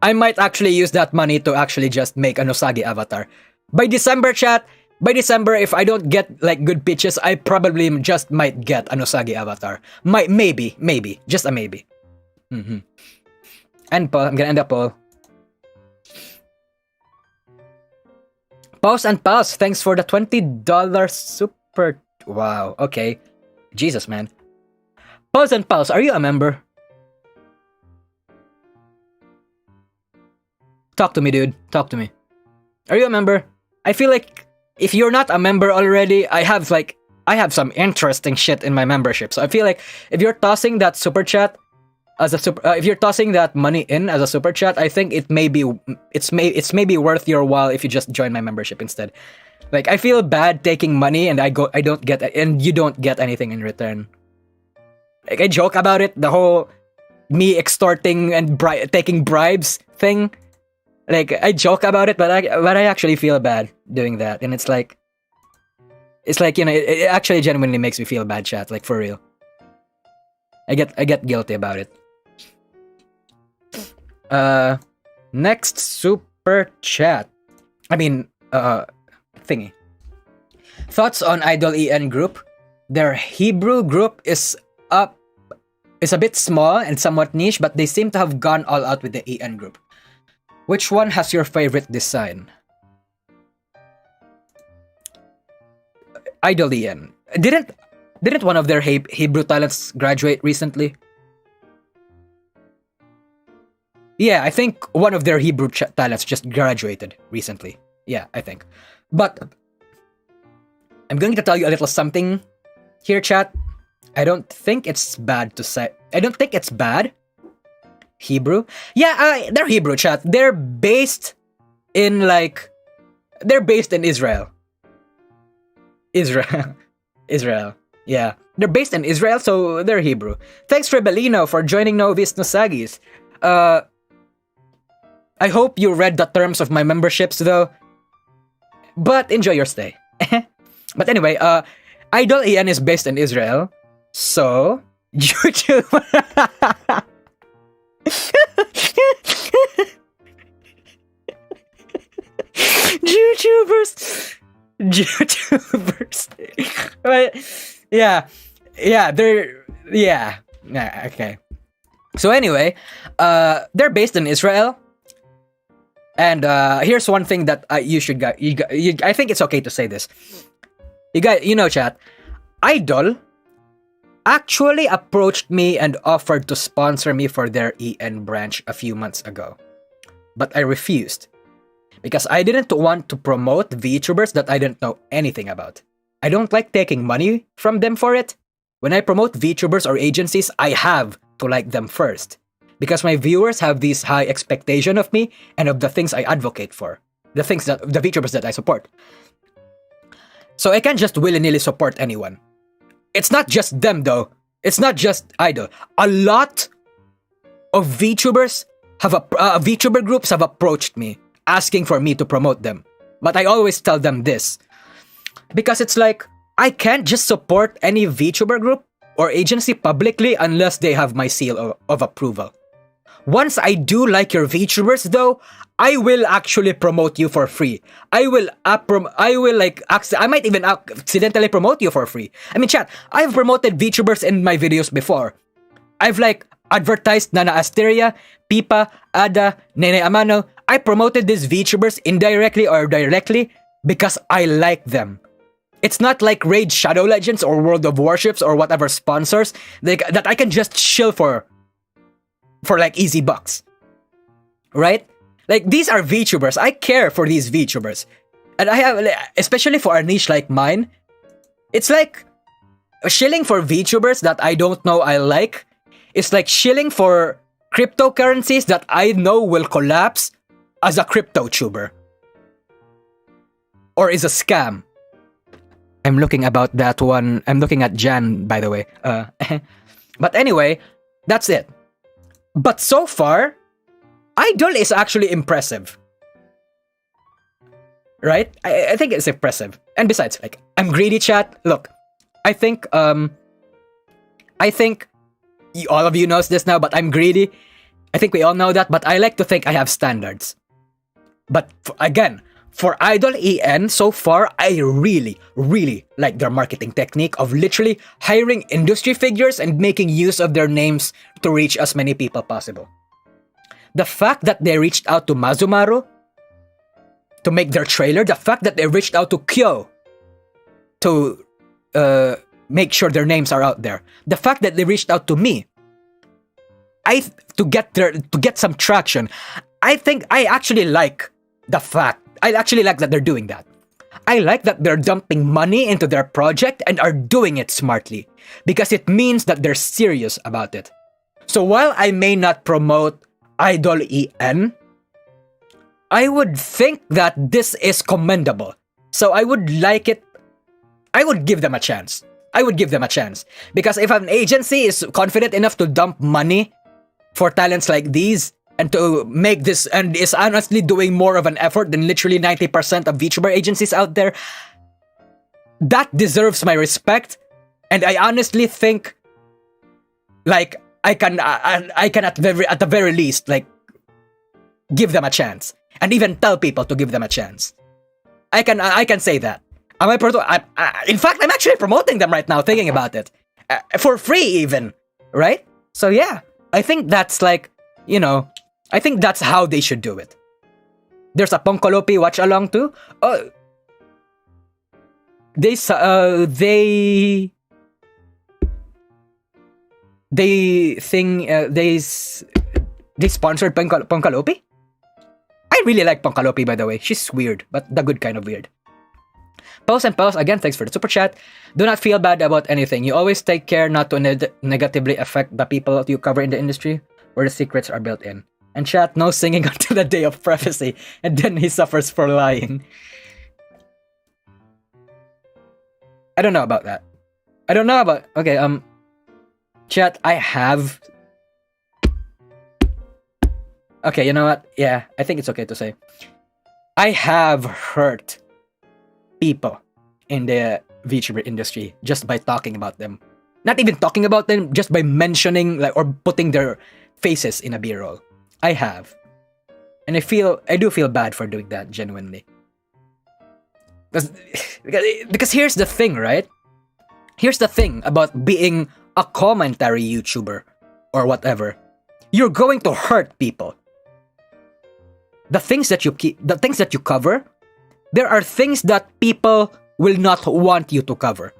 I might actually use that money to actually just make an Usagi avatar. By December, chat, if I don't get like good pitches, I probably just might get an Usagi avatar. Maybe, just a maybe. And Paul, I'm gonna end up Paul. Pause and Pause, thanks for the $20 super... Wow, okay. Jesus, man. Pause and Pause, are you a member? Talk to me, dude. Talk to me. Are you a member? I feel like if you're not a member already, I have some interesting shit in my membership. So I feel like if you're tossing that super chat as a if you're tossing that money in as a super chat, I think it's maybe worth your while if you just join my membership instead. Like, I feel bad taking money and you don't get anything in return. Like, I joke about it, the whole me extorting and taking bribes thing. Like, I joke about it, but I actually feel bad doing that, and it's like, you know, it actually genuinely makes me feel bad, chat. Like, for real. I get guilty about it. Next super chat. I mean, thingy. Thoughts on Idol EN group? Their Hebrew group is a bit small and somewhat niche, but they seem to have gone all out with the EN group. Which one has your favorite design? Idol EN. Didn't one of their Hebrew talents graduate recently? Yeah, I think one of their Hebrew talents just graduated recently. Yeah, I think. But I'm going to tell you a little something here, chat. I don't think it's bad to say. I don't think it's bad. Hebrew? Yeah, they're Hebrew, chat. They're based in Israel. Israel. Yeah. They're based in Israel, so they're Hebrew. Thanks, Rebellino, for joining Novis Nosagis. I hope you read the terms of my memberships, though. But enjoy your stay. But anyway, Idol EN is based in Israel, so YouTube. YouTubers. But yeah, okay. So anyway, they're based in Israel, and here's one thing that you should guys. I think it's okay to say this. You guys, chat. Idol actually approached me and offered to sponsor me for their EN branch a few months ago, but I refused because I didn't want to promote VTubers that I didn't know anything about. I don't like taking money from them for it. When I promote VTubers or agencies, I have to like them first, because my viewers have this high expectation of me and of the things I advocate for, the VTubers that I support. So I can't just willy-nilly support anyone. It's not just them, though. It's not just Idol. A lot of VTubers VTuber groups have approached me, asking for me to promote them. But I always tell them this, because it's like, I can't just support any VTuber group or agency publicly unless they have my seal of approval. Once I do like your VTubers, though, I will actually promote you for free. I might even accidentally promote you for free. I mean, chat, I've promoted VTubers in my videos before. I've advertised Nana Asteria, Pipa, Ada, Nene Amano. I promoted these VTubers indirectly or directly because I like them. It's not like Raid Shadow Legends or World of Warships or whatever sponsors that I can just chill for easy bucks. Right? Like, these are VTubers. I care for these VTubers. And I have, especially for a niche like mine, it's like shilling for VTubers that I don't know I like. It's like shilling for cryptocurrencies that I know will collapse as a crypto tuber. Or is a scam. I'm looking about that one. I'm looking at Jan, by the way. But anyway, that's it. But so far, Idol is actually impressive. right? I think it's impressive. And besides, like, I'm greedy, chat. Look, I think all of you knows this now, but I'm greedy. I think we all know that, but I like to think I have standards. But again, for Idol EN, so far, I really, really like their marketing technique of literally hiring industry figures and making use of their names to reach as many people possible. The fact that they reached out to Mazumaru to make their trailer, the fact that they reached out to Kyo to make sure their names are out there, the fact that they reached out to me, to get some traction, I think I actually like the fact. I actually like that they're doing that. I like that they're dumping money into their project and are doing it smartly, because it means that they're serious about it. So while I may not promote Idol EN, I would think that this is commendable. So I would like it. I would give them a chance. Because if an agency is confident enough to dump money for talents like these, and to make this, and is honestly doing more of an effort than literally 90% of VTuber agencies out there, that deserves my respect. And I honestly think, like, I can at the very least, like, give them a chance, and even tell people to give them a chance. I can say that. In fact, I'm actually promoting them right now, thinking about it, for free even, right? So yeah, I think that's like, I think that's how they should do it. There's a Ponkolopi watch along too. Oh, they sponsored Ponkolopi. I really like Ponkolopi, by the way. She's weird, but the good kind of weird. Pause and pause. Again, thanks for the super chat. Do not feel bad about anything. You always take care not to negatively affect the people you cover in the industry where the secrets are built in. And chat, no singing until the day of prophecy, and then he suffers for lying. I don't know about that. Okay, chat, I have... Okay, you know what? Yeah, I think it's okay to say. I have hurt people in the VTuber industry just by talking about them. Not even talking about them, just by mentioning, like, or putting their faces in a B-roll. I have. And I do feel bad for doing that, genuinely. Because here's the thing, right? Here's the thing about being a commentary YouTuber or whatever. You're going to hurt people. The things that you cover, there are things that people will not want you to cover.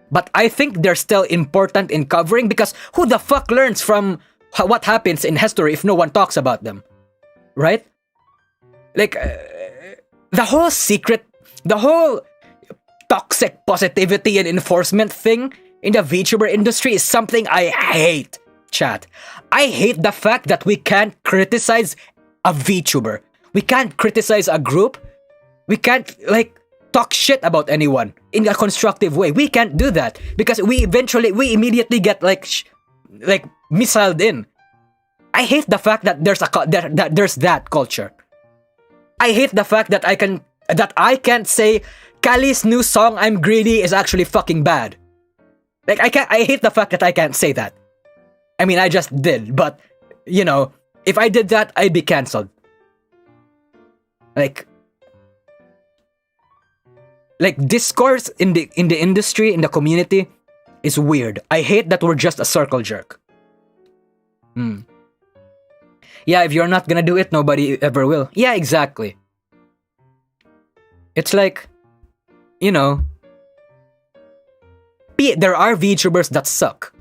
But I think they're still important in covering, because who the fuck learns from what happens in history if no one talks about them, right? Like, the whole toxic positivity and enforcement thing in the VTuber industry is something I hate, chat. I hate the fact that we can't criticize a VTuber. We can't criticize a group. We can't, like, talk shit about anyone in a constructive way. We can't do that, because we immediately get, like missiled in. I hate the fact that there's that culture. I hate the fact that I can't say Kali's new song "I'm Greedy" is actually fucking bad. Like, I hate the fact that I can't say that. I mean, I just did, but if I did that, I'd be cancelled. Like discourse in the industry, in the community, is weird. I hate that we're just a circle jerk. Yeah, if you're not gonna do it, nobody ever will. Yeah, exactly. It's like, there are VTubers that suck.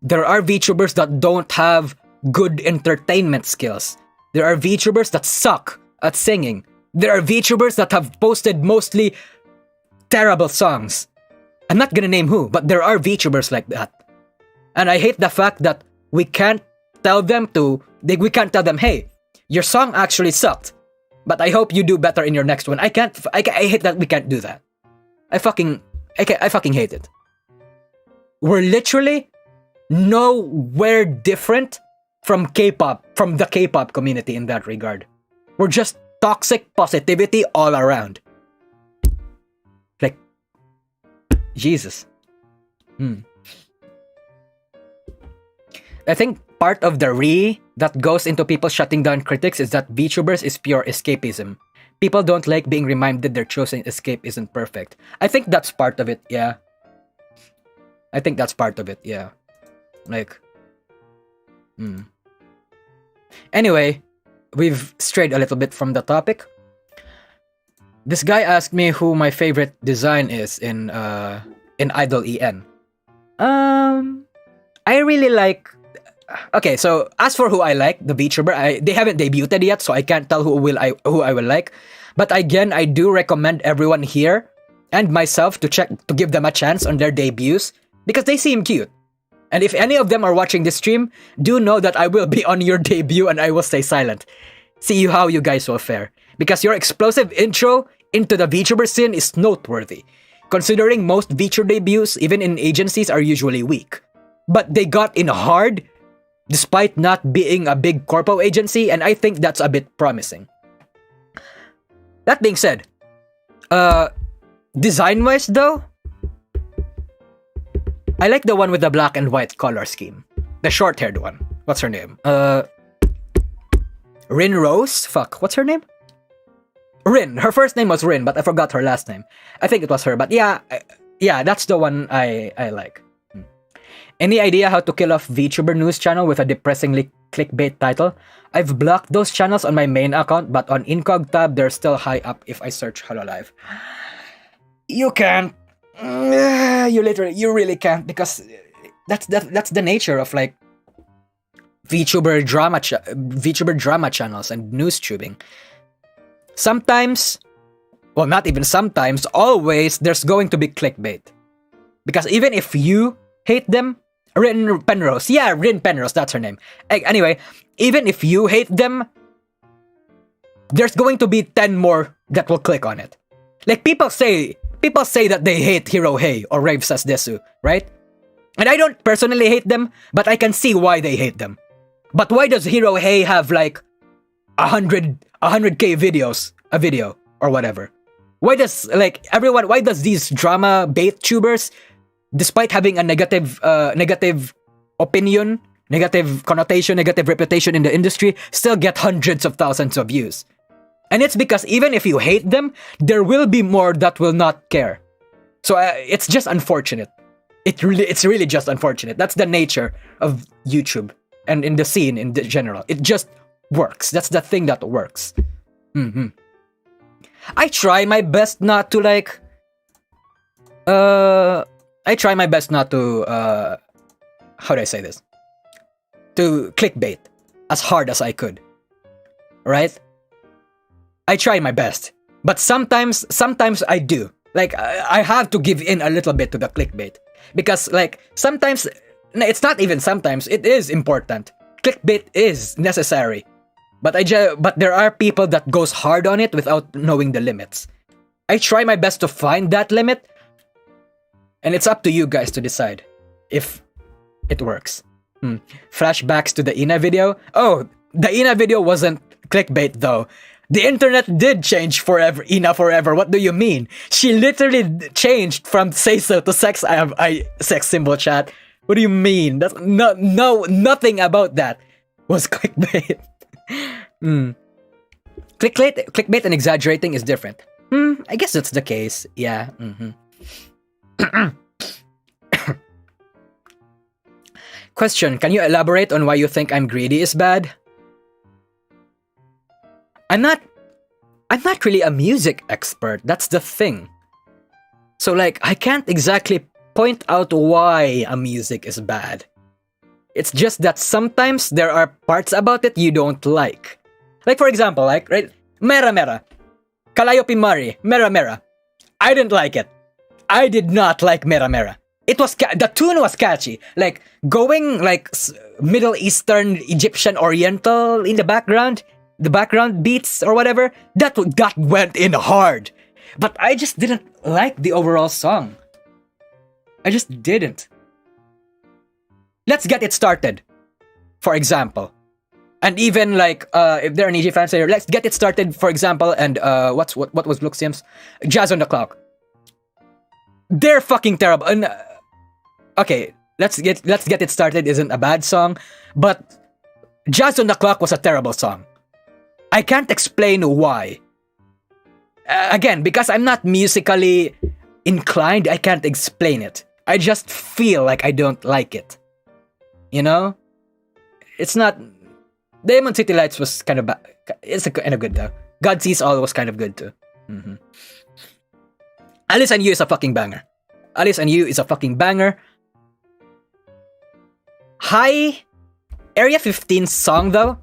There are VTubers that don't have good entertainment skills. There are VTubers that suck at singing. There are VTubers that have posted mostly terrible songs. I'm not gonna name who, but there are VTubers like that. And I hate the fact that we can't tell them, hey, your song actually sucked, but I hope you do better in your next one. I hate that we can't do that. I fucking hate it. We're literally nowhere different from the K-pop community in that regard. We're just toxic positivity all around. Jesus. I think part of the that goes into people shutting down critics is that VTubers is pure escapism. People don't like being reminded their chosen escape isn't perfect. I think that's part of it, yeah. I think that's part of it, yeah. Like, Anyway, we've strayed a little bit from the topic. This guy asked me who my favorite design is in Idol EN. I really like. Okay, so as for who I like, the VTuber, they haven't debuted yet, so I can't tell who I will like. But again, I do recommend everyone here and myself to give them a chance on their debuts because they seem cute. And if any of them are watching this stream, do know that I will be on your debut and I will stay silent. See how you guys will fare. Because your explosive intro into the VTuber scene is noteworthy, considering most VTuber debuts, even in agencies, are usually weak. But they got in hard, despite not being a big corpo agency, and I think that's a bit promising. That being said, design-wise though, I like the one with the black and white color scheme. The short-haired one. What's her name? Rin Rose? Fuck, what's her name? Rin. Her first name was Rin, but I forgot her last name. I think it was her, but yeah, that's the one I like. Any idea how to kill off VTuber news channel with a depressingly clickbait title? I've blocked those channels on my main account, but on Incog tab, they're still high up if I search Hololive. You can't. You really can't, because that's the nature of like VTuber drama channels and news tubing. Sometimes, well, not even sometimes, always there's going to be clickbait, because even if you hate them, Rin Penrose, that's her name. Anyway, even if you hate them, there's going to be 10 more that will click on it. Like people say that they hate Hero Hey or Rave Says Desu, right? And I don't personally hate them, but I can see why they hate them. But why does Hero Hey have like 100k a video or whatever? Why does these drama bait tubers, despite having a negative opinion, negative connotation, negative reputation in the industry, still get hundreds of thousands of views? And it's because even if you hate them, there will be more that will not care. So it's just unfortunate. It's really just unfortunate. That's the nature of YouTube and in the scene in general. It just works. That's the thing that works. I try my best not to how do I say this? To clickbait as hard as I could. Right? I try my best. But sometimes I do. Like, I have to give in a little bit to the clickbait. Because, like, sometimes, it's not even sometimes, it is important. Clickbait is necessary. But there are people that goes hard on it without knowing the limits. I try my best to find that limit. And it's up to you guys to decide if it works. Flashbacks to the Ina video. Oh, the Ina video wasn't clickbait though. The internet did change forever. Ina forever. What do you mean? She literally changed from say so to sex. Sex symbol chat. What do you mean? That's nothing about that was clickbait. Clickbait and exaggerating is different. I guess that's the case. Yeah. Question: can you elaborate on why you think I'm greedy is bad? I'm not really a music expert. That's the thing. So like, I can't exactly point out why a music is bad. It's just that sometimes there are parts about it you don't like. Like for example, like, right? Mera Mera. Kalayo Pimari. Mera Mera. I didn't like it. I did not like Mera Mera. It was the tune was catchy. Like going like Middle Eastern, Egyptian, Oriental in the background beats or whatever. That went in hard. But I just didn't like the overall song. I just didn't. Let's Get It Started, for example. And even like if there are an EG fans here, Let's Get It Started, for example, and what was Luxium's Jazz on the Clock. They're fucking terrible. And okay, let's get it started isn't a bad song, but Jazz on the Clock was a terrible song. I can't explain why. Again, because I'm not musically inclined, I can't explain it. I just feel like I don't like it. You know? It's not... Demon City Lights was kind of bad. It's kind of good though. God Sees All was kind of good too. Mm-hmm. Alice and You is a fucking banger. Alice and You is a fucking banger. Hi... Area 15's song though.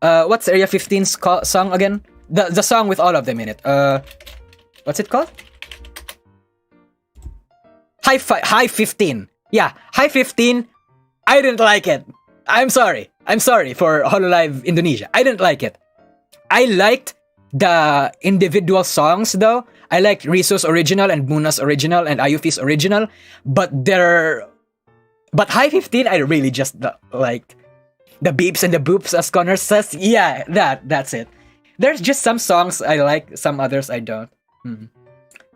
What's Area 15's song again? The song with all of them in it. What's it called? High 15. Yeah, High 15. I didn't like it. I'm sorry for Hololive Indonesia. I didn't like it. I liked the individual songs though. I liked Risu's original and Muna's original and Ayufi's original, but High 15 I really just liked. The beeps and the boops, as Connor says. Yeah, that's it. There's just some songs I like, some others I don't.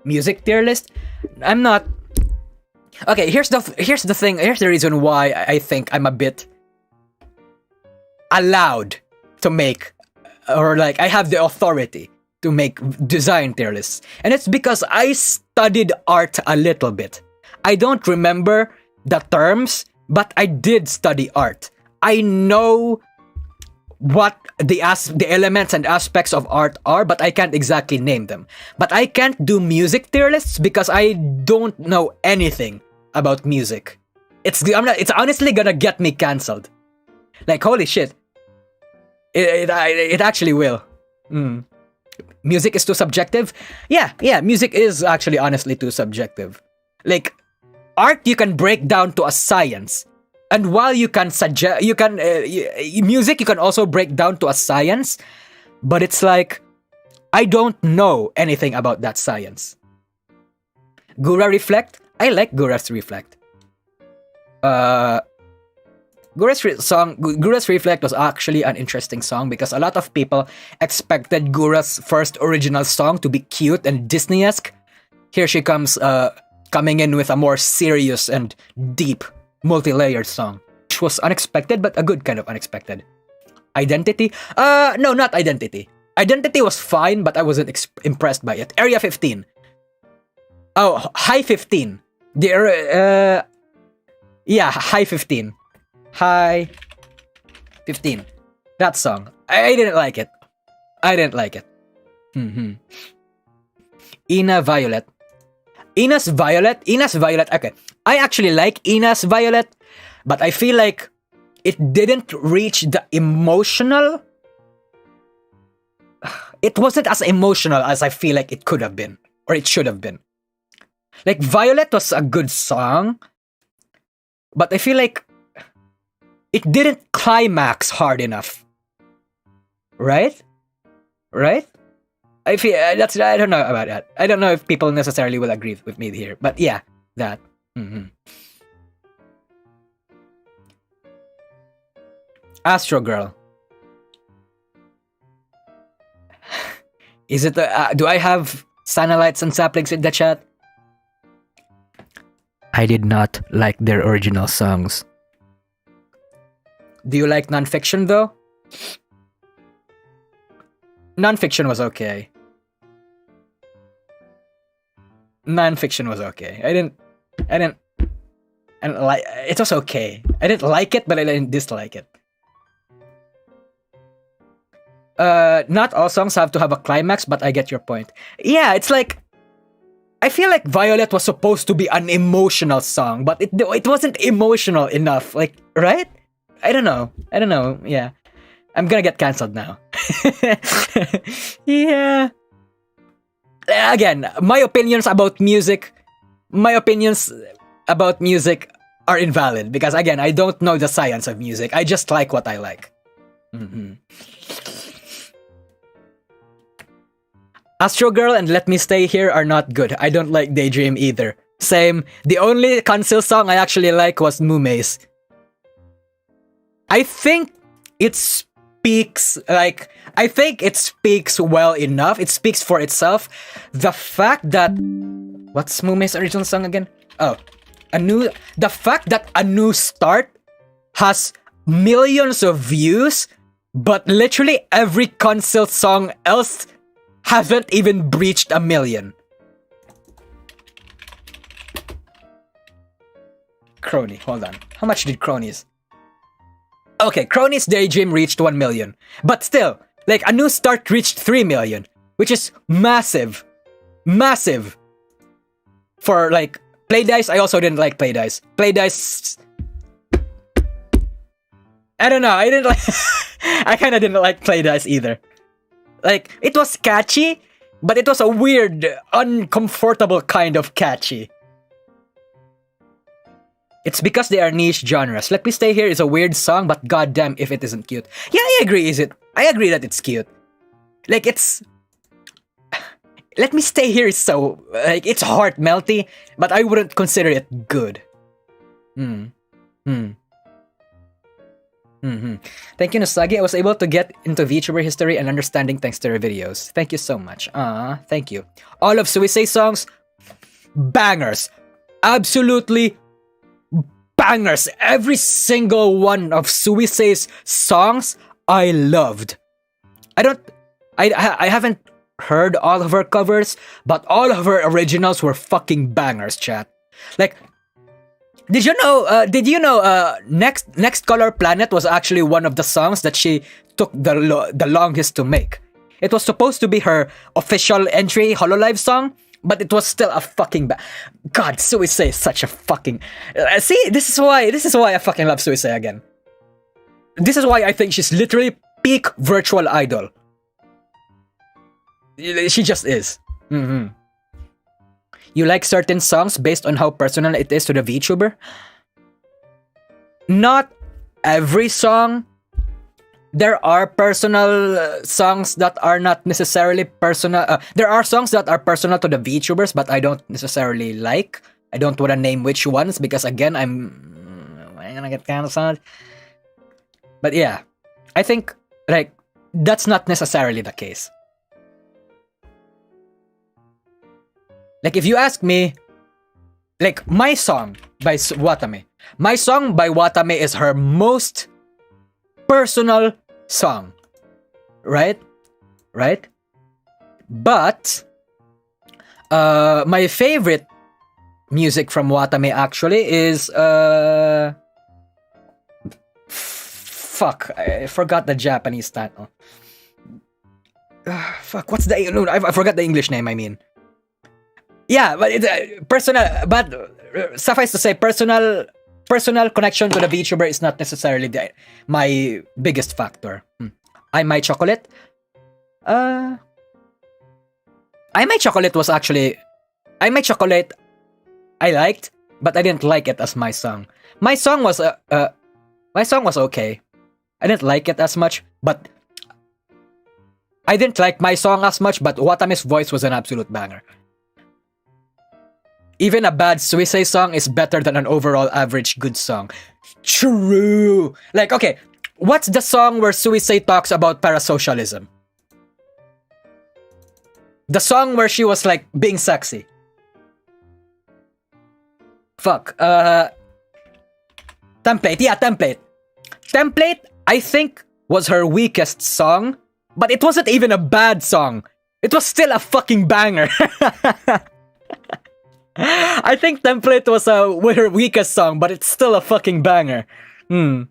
Music tier list? I'm not... Okay, here's the thing. Here's the reason why I think I'm a bit allowed to make, or like I have the authority to make design tier lists. And it's because I studied art a little bit. I don't remember the terms, but I did study art. I know what the elements and aspects of art are, but I can't exactly name them. But I can't do music tier lists because I don't know anything about music. It's honestly gonna get me cancelled. Like, holy shit. It actually will. Music is too subjective? Yeah, music is actually honestly too subjective. Like, art you can break down to a science. And while you can suggest, music you can also break down to a science, but it's like, I don't know anything about that science. Gura Reflect? I like Gura's Reflect. Gura's Reflect was actually an interesting song because a lot of people expected Gura's first original song to be cute and Disney-esque. Here she comes, coming in with a more serious and deep, multi-layered song, which was unexpected, but a good kind of unexpected. Identity? No, not Identity. Identity was fine, but I wasn't impressed by it. Area 15. Oh, High 15. Yeah, High 15. High 15. That song. I didn't like it. Ina Violet. Ina's Violet, okay. I actually like Ina's Violet, but I feel like it didn't reach the emotional... It wasn't as emotional as I feel like it could have been, or it should have been. Like, Violet was a good song, but I feel like it didn't climax hard enough. Right? I feel I don't know about that. I don't know if people necessarily will agree with me here, but yeah, that. Astro Girl. Is it? Do I have Sanalites and Saplings in the chat? I did not like their original songs. Do you like nonfiction though? Nonfiction was okay. I didn't like it. Was okay. I didn't like it, but I didn't dislike it. Not all songs have to have a climax, but I get your point. Yeah, it's like, I feel like Violet was supposed to be an emotional song, but it wasn't emotional enough. Like, right? I don't know. Yeah. I'm gonna get cancelled now. Yeah. Again, my opinions about music are invalid because, again, I don't know the science of music. I just like what I like. Astro Girl and Let Me Stay Here are not good. I don't like Daydream either. Same. The only Cancel song I actually like was Mume's. I think it speaks well enough. It speaks for itself. The fact that What's Mume's original song again? Oh, the fact that A New Start has millions of views, but literally every console song else haven't even breached 1 million. Crony, hold on. How much did Crony's? Okay, Crony's Daydream reached 1 million. But still, like, A New Start reached 3 million, which is massive. Massive. For, like, Play Dice, I also didn't like Play Dice. Play Dice... I don't know, I didn't like... I kinda didn't like Play Dice either. Like, it was catchy, but it was a weird, uncomfortable kind of catchy. It's because they are niche genres. Let Me Stay Here is a weird song, but goddamn if it isn't cute. Yeah, I agree, I agree that it's cute. Like, it's... Let Me Stay Here is so... Like, it's heart melty, but I wouldn't consider it good. Thank you, Nosagi. I was able to get into VTuber history and understanding thanks to your videos. Thank you so much. Thank you. All of Suisei songs, bangers. Absolutely bangers. Every single one of Suisei's songs, I loved. I haven't heard all of her covers, but all of her originals were fucking bangers, chat. Like, did you know Next Color Planet was actually one of the songs that she took the longest to make. It was supposed to be her official entry Hololive song, but it was still a fucking God, Suisei is such a fucking... see, this is why I fucking love Suisei again. This is why I think she's literally peak virtual idol. She just is. You like certain songs based on how personal it is to the VTuber? Not every song. There are personal songs that are not necessarily personal. There are songs that are personal to the VTubers, but I don't necessarily like. I don't want to name which ones because, again, I'm gonna get cancelled. But yeah, I think, like, that's not necessarily the case. Like, if you ask me, like, my song by Watame. My song by Watame is her most personal song. Right? But, my favorite music from Watame actually is, fuck, I forgot the Japanese title. Fuck, what's the... No, I forgot the English name, I mean. Yeah, but it's personal. But suffice to say, personal connection to the VTuber is not necessarily my biggest factor. I My Chocolate. I My Chocolate was actually... I My Chocolate I liked, but I didn't like it as my song. My song was okay. I didn't like it as much, but I didn't like my song as much, but Watame's voice was an absolute banger. Even a bad Suisei song is better than an overall average good song. True! Like, okay, what's the song where Suisei talks about parasocialism? The song where she was, like, being sexy. Fuck. Template. Yeah, Template. Template, I think, was her weakest song, but it wasn't even a bad song. It was still a fucking banger. I think Template was her weakest song, but it's still a fucking banger. Watame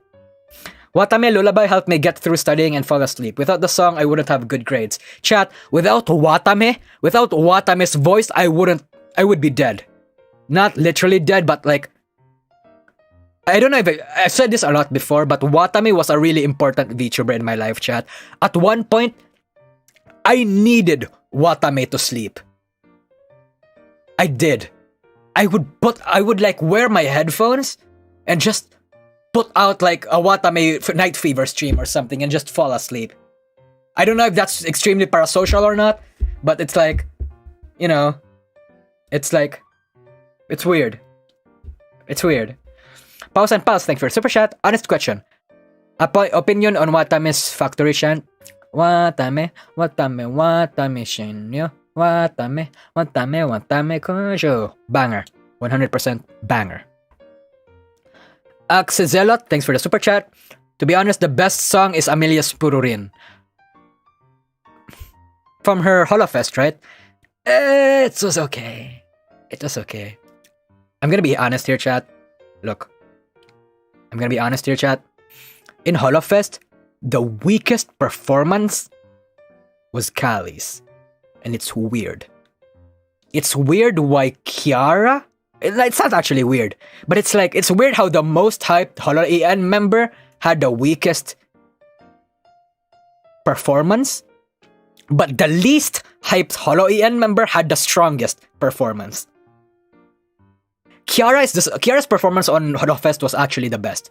Lullaby helped me get through studying and fall asleep. Without the song, I wouldn't have good grades. Chat, without Watame's voice, I would be dead. Not literally dead, but like... I don't know if I've said this a lot before, but Watame was a really important VTuber in my life, chat. At one point, I needed Watame to sleep. I did. I would like wear my headphones and just put out like a Watame Night Fever stream or something and just fall asleep. I don't know if that's extremely parasocial or not, but it's like, you know, it's like, it's weird. It's weird. Pause and Pulse, thank you for super chat. Honest question. Opinion on Watame's factory chant. Watame shinyo. Watame, watame, watame kojo. Banger. 100% banger. Axezelot, thanks for the super chat. To be honest, the best song is Amelia's Pururin. From her Holofest, right? It was okay. It was okay. I'm gonna be honest here, chat. Look. I'm gonna be honest here, chat. In Holofest, the weakest performance was Kali's. And it's weird. It's weird why Kiara... It's not actually weird. But it's like, it's weird how the most hyped Holo EN member had the weakest performance. But the least hyped Holo EN member had the strongest performance. Kiara's performance on Holofest was actually the best.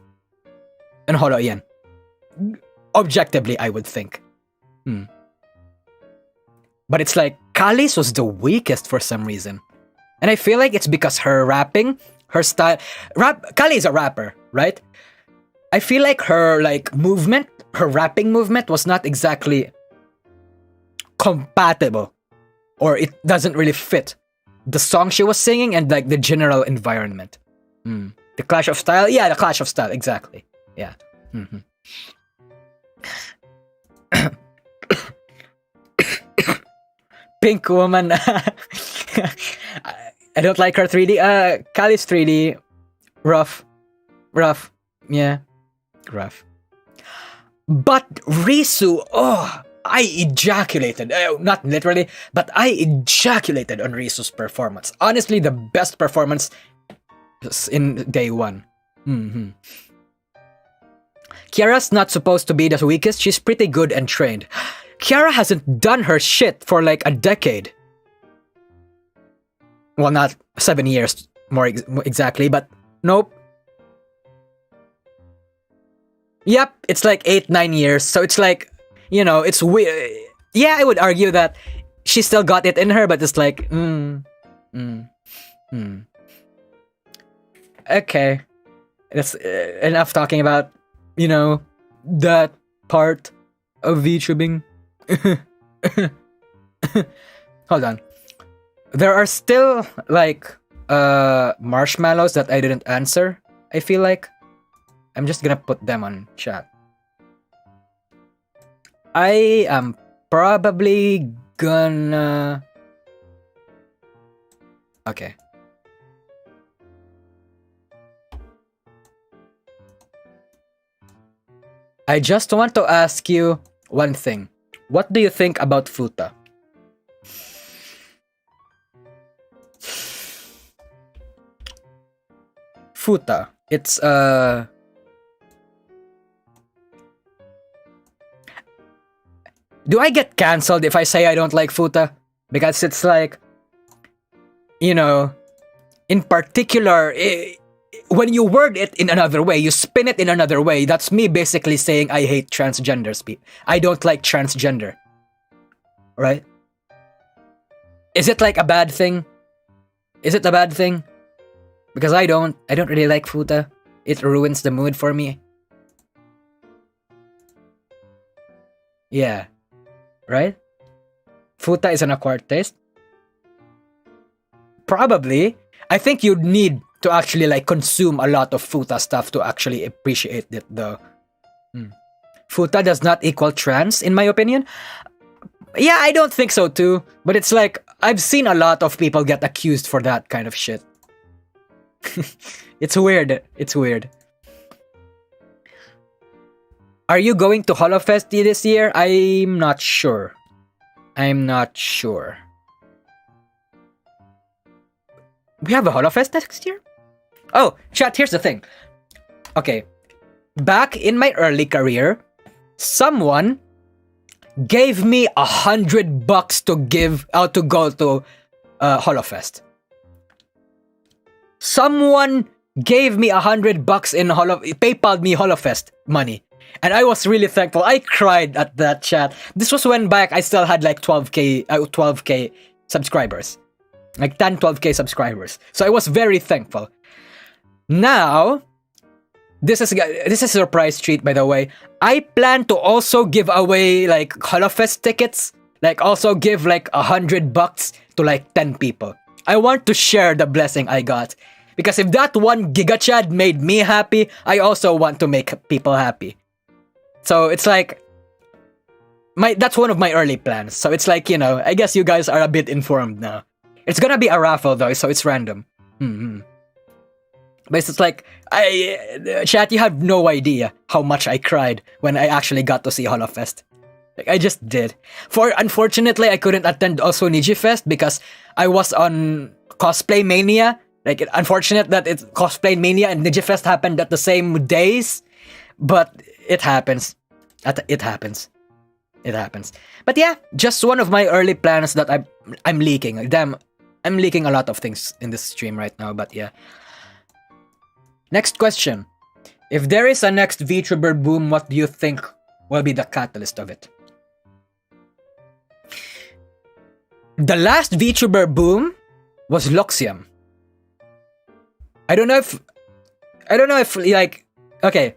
In Holo EN. Objectively, I would think. But it's like, Kali's was the weakest for some reason. And I feel like it's because her rapping, her style... Kali is a rapper, right? I feel like her movement, her rapping movement was not exactly compatible. Or it doesn't really fit the song she was singing and the general environment. The clash of style? Yeah, the clash of style, exactly. Yeah. Pink Woman. I don't like her 3D. Kali's 3D. Rough. Yeah. Rough. But Risu, I ejaculated. Not literally, but I ejaculated on Risu's performance. Honestly, the best performance in day one. Kiara's not supposed to be the weakest. She's pretty good and trained. Kiara hasn't done her shit for a decade. Well, not 7 years more exactly, but nope. Yep, it's 8-9 years. So it's it's weird. Yeah, I would argue that she still got it in her, but it's Okay. That's enough talking about, that part of VTubing. Hold on. There are still marshmallows that I didn't answer. I feel like I'm just gonna put them on chat. I am probably gonna... Okay. I just want to ask you one thing. What do you think about Futa? Futa. It's Do I get cancelled if I say I don't like Futa? Because it's in particular, when you word it in another way, you spin it in another way, that's me basically saying I hate transgenders. I don't like transgender. Right? Is it a bad thing? Is it a bad thing? Because I don't really like Futa. It ruins the mood for me. Yeah. Right? Futa is an acquired taste? Probably. I think you'd need to actually consume a lot of Futa stuff to actually appreciate it though. Futa does not equal trans, in my opinion. Yeah, I don't think so too. But it's I've seen a lot of people get accused for that kind of shit. It's weird. It's weird. Are you going to Holofest this year? I'm not sure. We have a Holofest next year? Oh, chat, here's the thing. Okay. Back in my early career, someone gave me $100 to give out to go to Holofest. Someone gave me $100 in PayPal me Holofest money. And I was really thankful. I cried at that chat. This was when back I still had 12k subscribers. 12k subscribers. So I was very thankful. Now, this is a surprise treat, by the way. I plan to also give away Holofest tickets Like, also give like $100 to like 10 people. I want to share the blessing I got. Because if that one gigachad made me happy, I also want to make people happy. So it's like, that's one of my early plans. So it's like, you know, I guess you guys are a bit informed now. It's gonna be a raffle though, so it's random. But it's like, chat, you have no idea how much I cried when I actually got to see Holofest. Like, I just did. Unfortunately, I couldn't attend also Nijifest because I was on Cosplay Mania. Like, unfortunate that it's Cosplay Mania and Nijifest happened at the same days. But it happens. It happens. But yeah, just one of my early plans that I'm leaking. Damn, I'm leaking a lot of things in this stream right now, but yeah. Next question. If there is a next VTuber boom, what do you think will be the catalyst of it? The last VTuber boom was Loxium. I don't know if like, okay.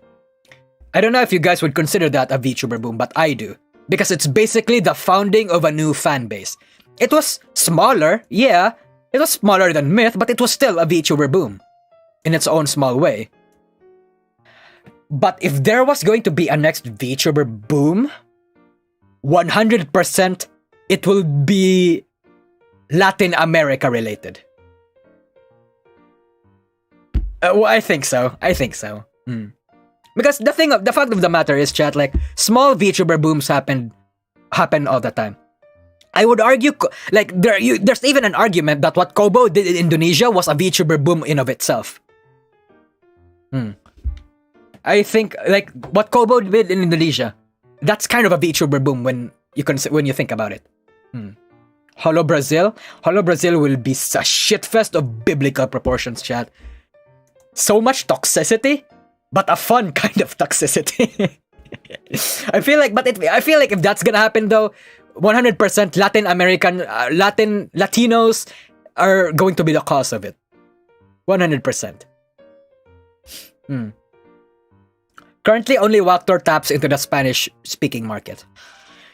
I don't know if you guys would consider that a VTuber boom, but I do. Because it's basically the founding of a new fan base. It was smaller, yeah. It was smaller than Myth, but it was still a VTuber boom. In its own small way. But if there was going to be a next VTuber boom, 100% it will be Latin America related. Well, I think so. Because the fact of the matter is, chat, like, small VTuber booms happen all the time. I would argue, like, there's even an argument that what Kobo did in Indonesia was a VTuber boom in of itself. I think, like, what Kobo did in Indonesia, that's kind of a VTuber boom when you think about it. Holo Brazil will be a shitfest of biblical proportions, chat. So much toxicity, but a fun kind of toxicity. I feel like if that's gonna happen though, 100% Latin American, Latinos are going to be the cause of it. 100%. Currently, only Waktor taps into the Spanish-speaking market.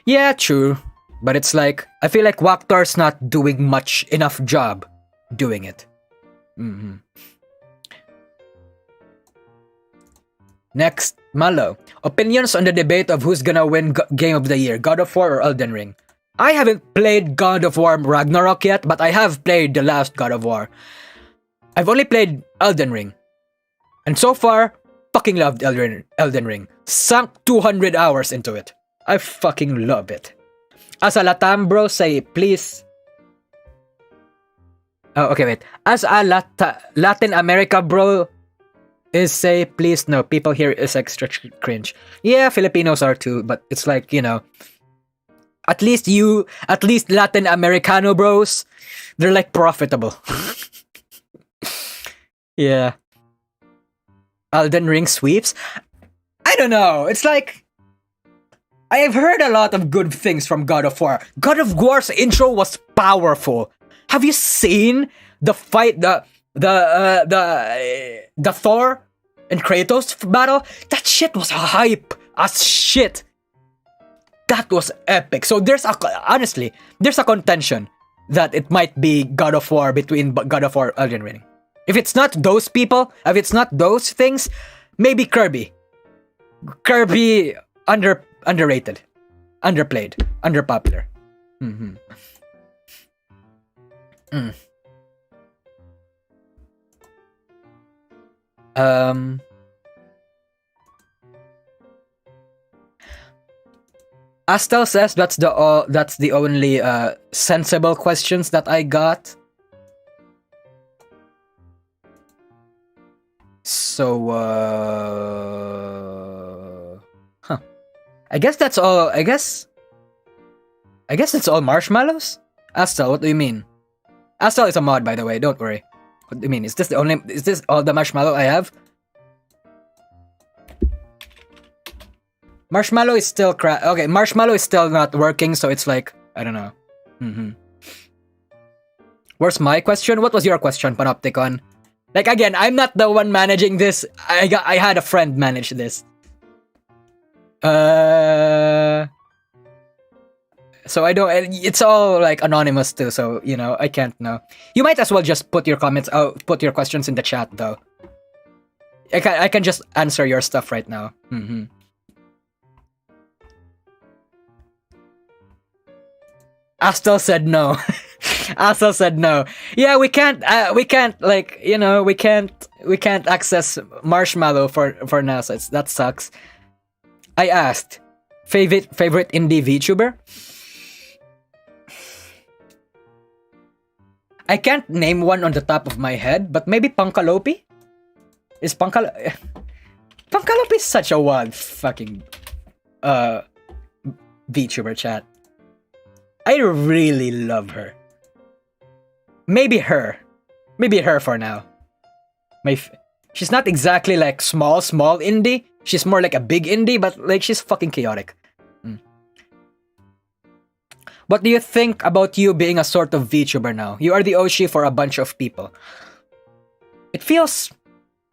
Yeah, true. But it's like, I feel like Waktor's not doing enough job doing it. Next, Malo. Opinions on the debate of who's gonna win Game of the Year, God of War or Elden Ring? I haven't played God of War Ragnarok yet, but I have played the last God of War. I've only played Elden Ring. And so far, fucking loved Elden Ring. Sunk 200 hours into it. I fucking love it. As a Latam bro, say please. Oh, okay, wait. As a Latin America bro, is say please. No, people here is extra cringe. Yeah, Filipinos are too, but it's like, you know, at least Latin Americano bros, they're like profitable. Yeah. Elden Ring sweeps? I don't know. It's like, I have heard a lot of good things from God of War. God of War's intro was powerful. Have you seen the fight, the Thor and Kratos battle? That shit was hype as shit. That was epic. So there's a contention that it might be God of War between God of War and Elden Ring. If it's not those people, if it's not those things, maybe Kirby. Kirby underrated, underplayed, underpopular. Astel says that's the only sensible questions that I got. So, I guess that's all. I guess it's all marshmallows. Astel, what do you mean? Astel is a mod, by the way. Don't worry. What do you mean? Is this all the marshmallow I have? Marshmallow is still okay, marshmallow is still not working, so it's like, I don't know. Where's my question? What was your question, Panopticon? Like, again, I'm not the one managing this. I had a friend manage this. So I don't. It's all like anonymous too. So you know, I can't know. You might as well just put your comments out, put your questions in the chat though. I can just answer your stuff right now. Astel said no. Astel said no. Yeah, we can't like, you know, we can't access Marshmallow for now. So that sucks. I asked, favorite indie VTuber? I can't name one on the top of my head, but maybe Punkalopi? Is Punkalopi is such a wild fucking VTuber, chat. I really love her. Maybe her for now. She's not exactly like small indie. She's more like a big indie, but like she's fucking chaotic. What do you think about you being a sort of VTuber now? You are the Oshi for a bunch of people. It feels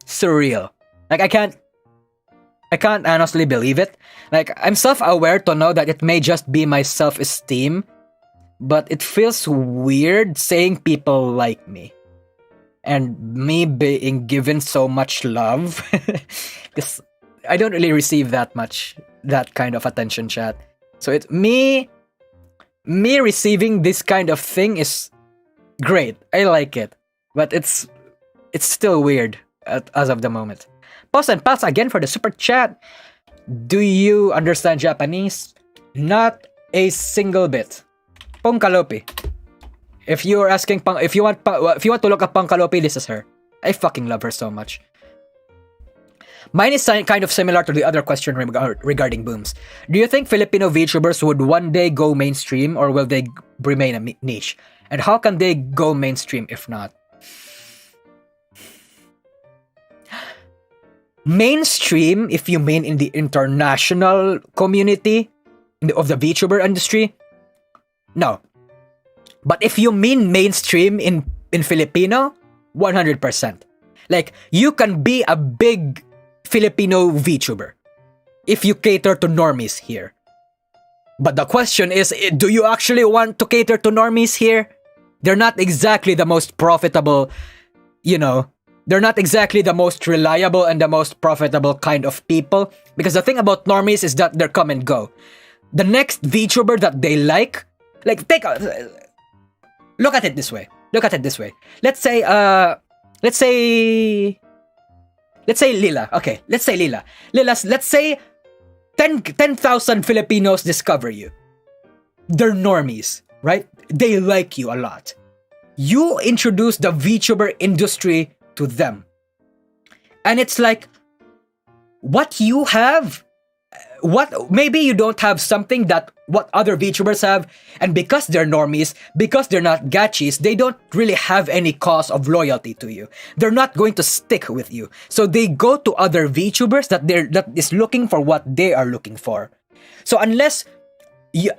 surreal. Like I can't honestly believe it. Like I'm self-aware to know that it may just be my self-esteem, but it feels weird saying people like me. And me being given so much love. Because I don't really receive that kind of attention, chat. So it's me receiving this kind of thing is great. I like it. But it's still weird as of the moment. Pause and pass again for the super chat. Do you understand Japanese? Not a single bit. Punkalopi. If you're asking if you want to look up Punkalopi, this is her. I fucking love her so much. Mine is kind of similar to the other question regarding booms. Do you think Filipino VTubers would one day go mainstream, or will they remain a niche? And how can they go mainstream if not? Mainstream, if you mean in the international community of the VTuber industry, no. But if you mean mainstream in Filipino, 100%. Like, you can be a big Filipino VTuber if you cater to normies here. But the question is, do you actually want to cater to normies here? They're not exactly the most profitable, you know, they're not exactly the most reliable and the most profitable kind of people. Because the thing about normies is that they're come and go. The next VTuber that they like look at it this way. Let's say Lila. Okay, let's say Lila. Let's say 10,000 Filipinos discover you. They're normies, right? They like you a lot. You introduce the VTuber industry to them. And it's like, what you have, maybe you don't have something that what other VTubers have, and because they're normies, because they're not gachis, they don't really have any cause of loyalty to you. They're not going to stick with you. So they go to other VTubers that is looking for what they are looking for. So unless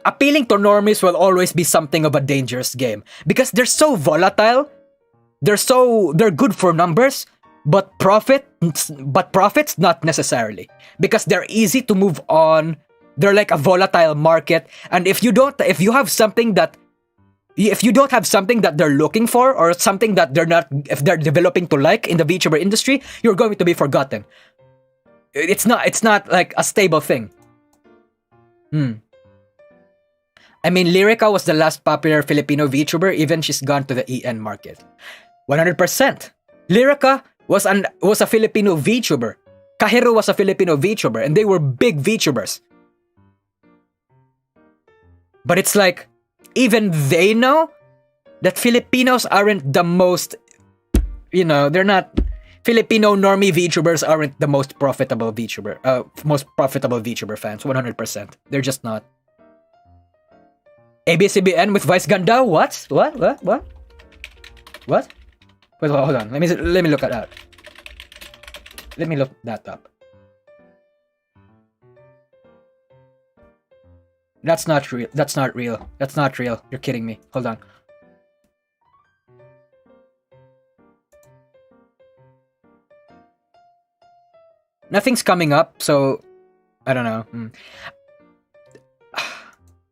appealing to normies will always be something of a dangerous game, because they're so volatile, they're good for numbers, but profits not necessarily, because they're easy to move on. They're like a volatile market, and if you don't have something that they're looking for, or something that if they're developing to like in the VTuber industry, you're going to be forgotten. It's not like a stable thing. I mean, Lyrica was the last popular Filipino VTuber, even she's gone to the EN market. 100%. Lyrica was a Filipino VTuber. Kahiro was a Filipino VTuber, and they were big VTubers. But it's like, even they know that Filipinos aren't the most, they're not, Filipino normie VTubers aren't the most profitable VTuber fans, 100%. They're just not. ABCBN with Vice Ganda? What? Wait, hold on. Let me look at that. Let me look that up. That's not real. That's not real. You're kidding me. Hold on. Nothing's coming up, so I don't know.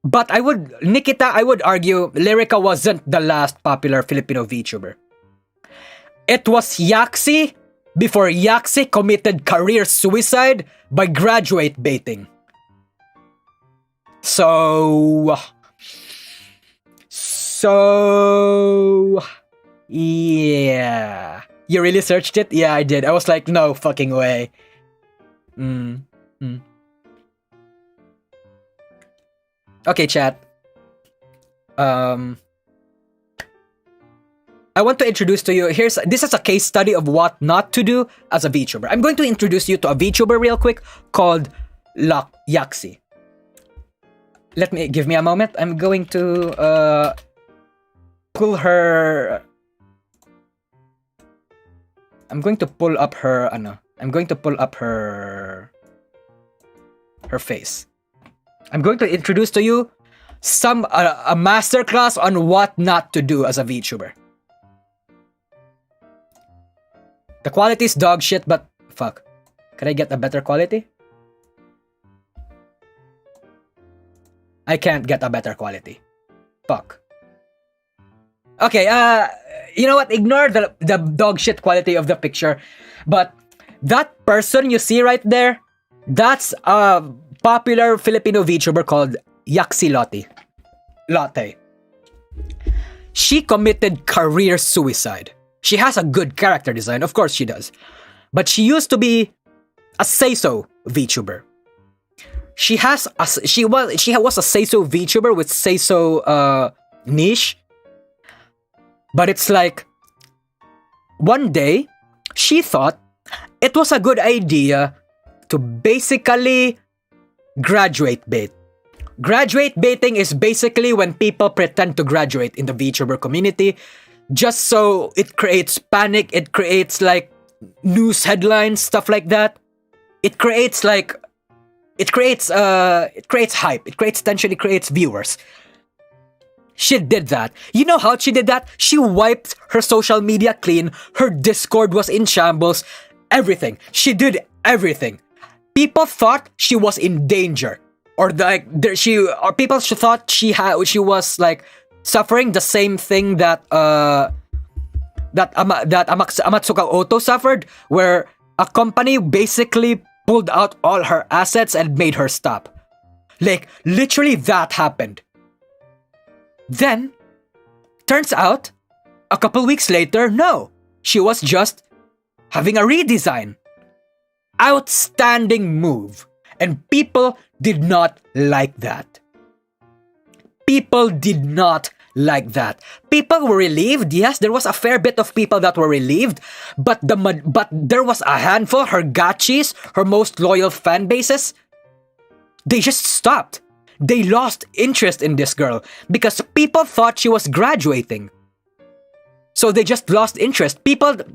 But I would argue Lyrica wasn't the last popular Filipino VTuber. It was Yaxi before Yaxi committed career suicide by graduate baiting. So yeah. You really searched it? Yeah, I did. I was like, no fucking way. Okay, chat. I want to introduce to you, this is a case study of what not to do as a VTuber. I'm going to introduce you to a VTuber real quick called Yaxi. Give me a moment. I'm going to pull her. I'm going to pull up her her face. I'm going to introduce to you a masterclass on what not to do as a VTuber. The quality is dog shit, but fuck. Can I get a better quality? I can't get a better quality. Fuck. Okay, you know what? Ignore the dog shit quality of the picture. But that person you see right there, that's a popular Filipino VTuber called Yaxi Latte. She committed career suicide. She has a good character design, of course she does. But she used to be a say-so VTuber. She was a say-so VTuber with say-so niche. But it's like, one day, she thought it was a good idea to basically graduate bait. Graduate baiting is basically when people pretend to graduate in the VTuber community just so it creates panic, it creates like news headlines, stuff like that. It creates hype, it creates tension, it creates viewers. She did that. You know how she did that? She wiped her social media clean. Her Discord was in shambles. Everything. She did everything. People thought she was in danger, or people thought she was like suffering the same thing that Amatsuka Oto suffered, where a company basically pulled out all her assets and made her stop. Like, literally that happened. Then, turns out, a couple weeks later, no. She was just having a redesign. Outstanding move. And people did not like that. People did not like that. People were relieved. Yes, there was a fair bit of people that were relieved. But there was a handful, her gachis, her most loyal fan bases, they just stopped. They lost interest in this girl because people thought she was graduating. So they just lost interest.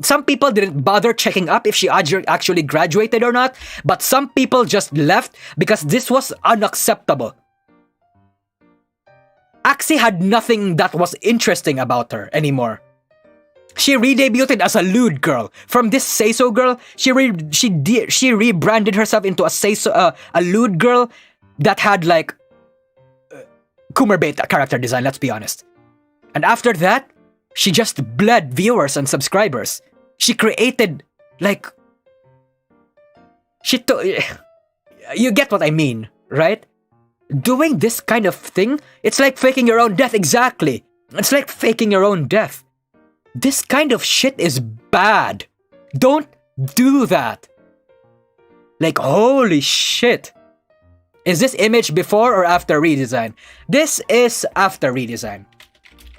Some people didn't bother checking up if she actually graduated or not, but some people just left because this was unacceptable. Axie had nothing that was interesting about her anymore. She redebuted as a lewd girl. From this say-so girl, she rebranded herself into a lewd girl that had like Kumerbait character design, let's be honest. And after that, she just bled viewers and subscribers. She created, like... You get what I mean, right? Doing this kind of thing, it's like faking your own death, exactly. It's like faking your own death. This kind of shit is bad. Don't do that. Like, holy shit. Is this image before or after redesign? This is after redesign.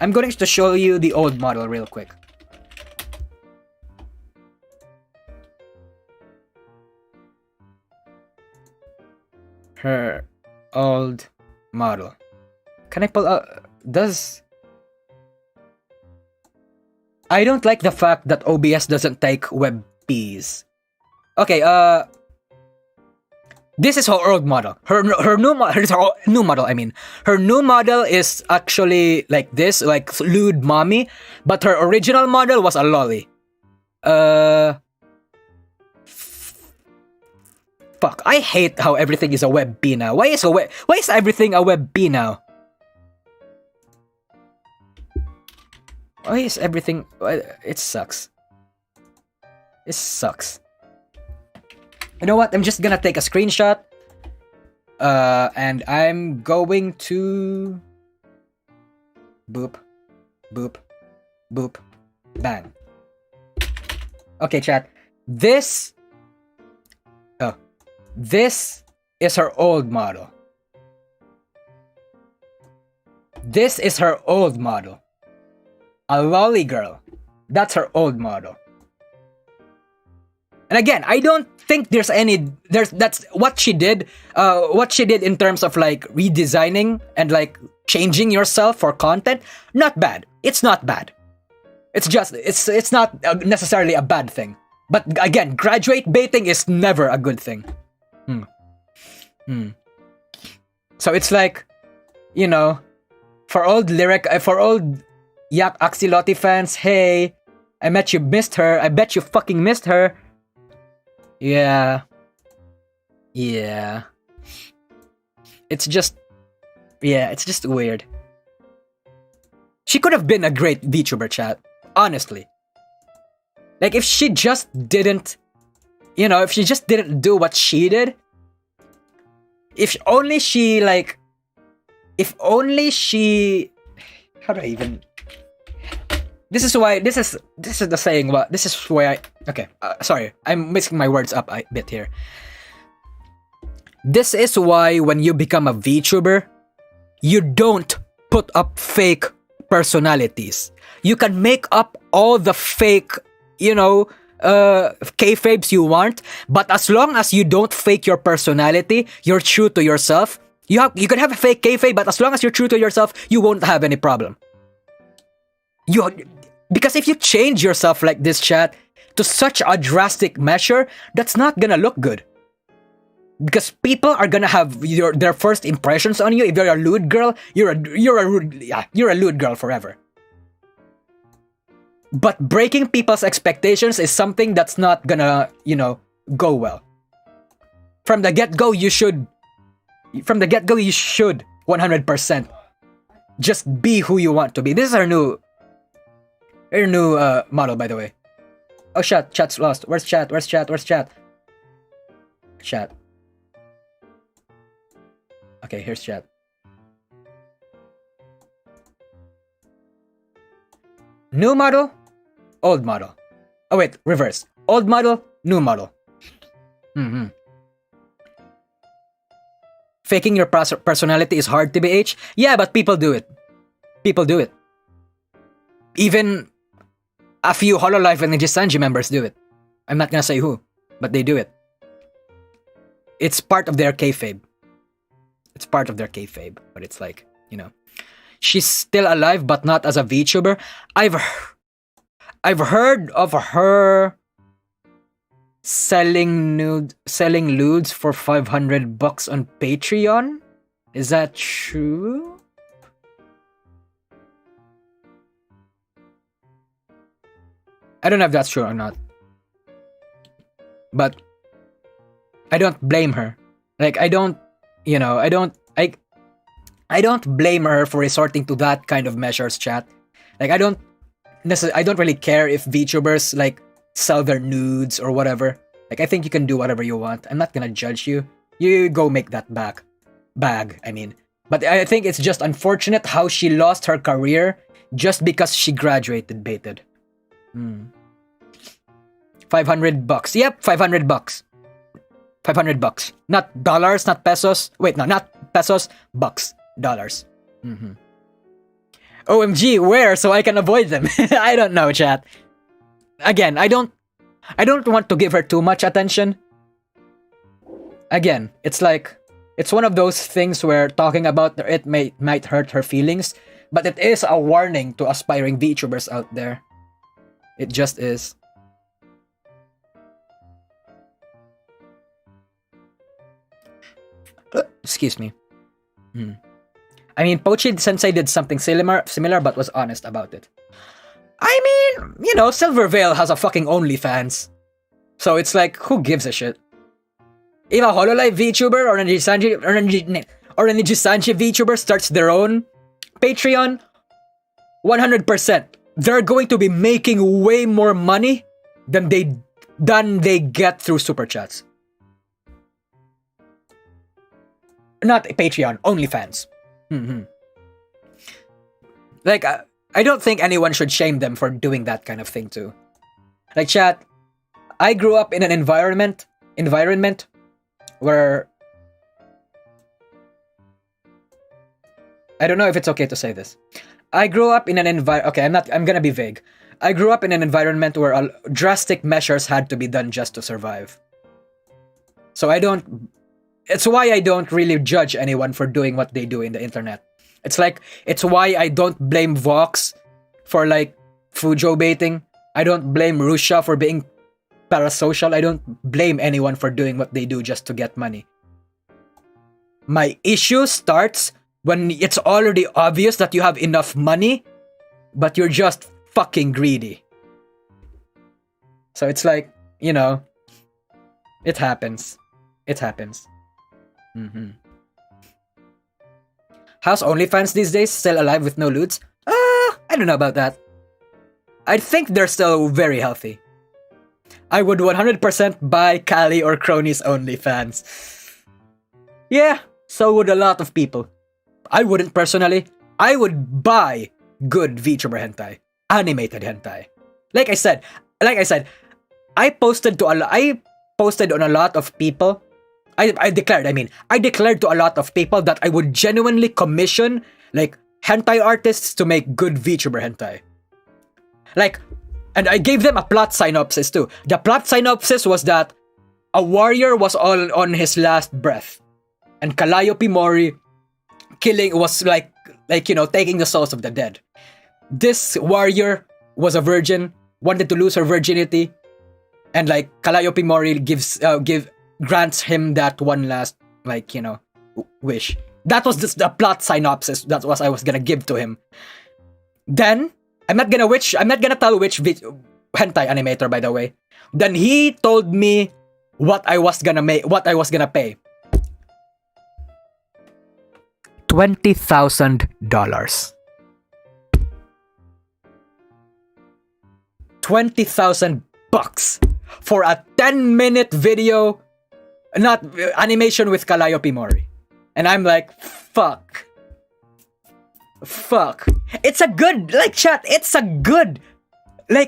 I'm going to show you the old model real quick. Her old model. Can I pull out? I don't like the fact that OBS doesn't take WebPs. Okay, this is her old model. Her new model. I mean, her new model is actually like this, like lewd mommy. But her original model was a lolly. Fuck, I hate how everything is a web B now. Why is everything a web B now? Why is everything... It sucks. It sucks. You know what? I'm just gonna take a screenshot. And I'm going to... Boop. Boop. Boop. Bang. Okay, chat. This is her old model. This is her old model. A lolly girl. That's her old model. And again, I don't think that's what she did. What she did in terms of like redesigning and like changing yourself for content. Not bad. It's not bad. It's just it's not necessarily a bad thing. But again, graduate baiting is never a good thing. So it's like, you know, for old Yak Axolotl fans, hey, I bet you missed her. I bet you fucking missed her. Yeah. It's just weird. She could have been a great VTuber, chat. Honestly. Like, if she just didn't... You know, if she just didn't do what she did... If only she, like... If only she... How do I even... This is why... This is the saying... This is why I... Okay, sorry. I'm mixing my words up a bit here. This is why when you become a VTuber, you don't put up fake personalities. You can make up all the fake, you know, kayfabes you want, but as long as you don't fake your personality, you're true to yourself. You can have a fake kayfabe, but as long as you're true to yourself, you won't have any problem. Because if you change yourself like this, chat, to such a drastic measure, that's not gonna look good. Because people are gonna have their first impressions on you. If you're a lewd girl, you're a lewd girl forever. But breaking people's expectations is something that's not gonna, you know, go well. From the get-go, you should 100% just be who you want to be. This is her new model, by the way. Oh, chat's lost. Where's chat? Chat. Okay, here's chat. New model, old model. Oh wait, reverse. Old model, new model. Faking your personality is hard, TBH. Yeah, but people do it. Even a few Hololive and Nijisanji members do it. I'm not gonna say who, but they do it. It's part of their kayfabe. But it's like, you know, she's still alive, but not as a VTuber. I've heard of her selling lewds for $500 on Patreon. Is that true? I don't know if that's true or not. But I don't blame her. Like, I don't blame her for resorting to that kind of measures, chat. Like, I don't really care if VTubers like sell their nudes or whatever. Like, I think you can do whatever you want. I'm not gonna judge you. You go make that bag. I mean, but I think it's just unfortunate how she lost her career just because she graduated baited. $500. Yep, $500. $500. Not dollars, not pesos. Wait, no, not pesos, bucks. Dollars. OMG, where so I can avoid them? I don't know, chat. Again, I don't want to give her too much attention. Again, it's like, it's one of those things where talking about it might hurt her feelings, but it is a warning to aspiring VTubers out there. It just is. Excuse me. I mean, Pochi Sensei did something similar, but was honest about it. I mean, you know, Silver Veil has a fucking OnlyFans. So it's like, who gives a shit? If a Hololive VTuber or a Nijisanji VTuber starts their own Patreon, 100%, they're going to be making way more money than they get through Super Chats. Not Patreon, OnlyFans. Like, I don't think anyone should shame them for doing that kind of thing too. Like, chat, I grew up in an environment where I don't know if it's okay to say this. I grew up in an environment. Okay, I'm gonna be vague. I grew up in an environment where drastic measures had to be done just to survive. So it's why I don't really judge anyone for doing what they do in the internet. It's why I don't blame Vox for like Fujo baiting. I don't blame Russia for being parasocial. I don't blame anyone for doing what they do just to get money. My issue starts when it's already obvious that you have enough money, but you're just fucking greedy. So it's like, you know, it happens. It happens. How's OnlyFans these days? Still alive with no lewds? I don't know about that. I think they're still very healthy. I would 100% buy Kali or Crony's OnlyFans. Yeah, so would a lot of people. I wouldn't personally. I would buy good VTuber hentai. Animated hentai. Like I said, I posted on a lot of people. I declared to a lot of people that I would genuinely commission like hentai artists to make good VTuber hentai. Like, and I gave them a plot synopsis too. The plot synopsis was that a warrior was all on his last breath, and Calliope Mori was like taking the souls of the dead. This warrior was a virgin, wanted to lose her virginity, and like Calliope Mori grants him that one last wish. That was just the plot synopsis. That was I was gonna give to him. Then I'm not gonna tell which hentai animator, by the way. Then he told me what I was gonna pay. $20,000. $20,000 for a 10-minute video, not animation with Calliope Mori. And I'm like, fuck. It's a good, chat, it's a good, the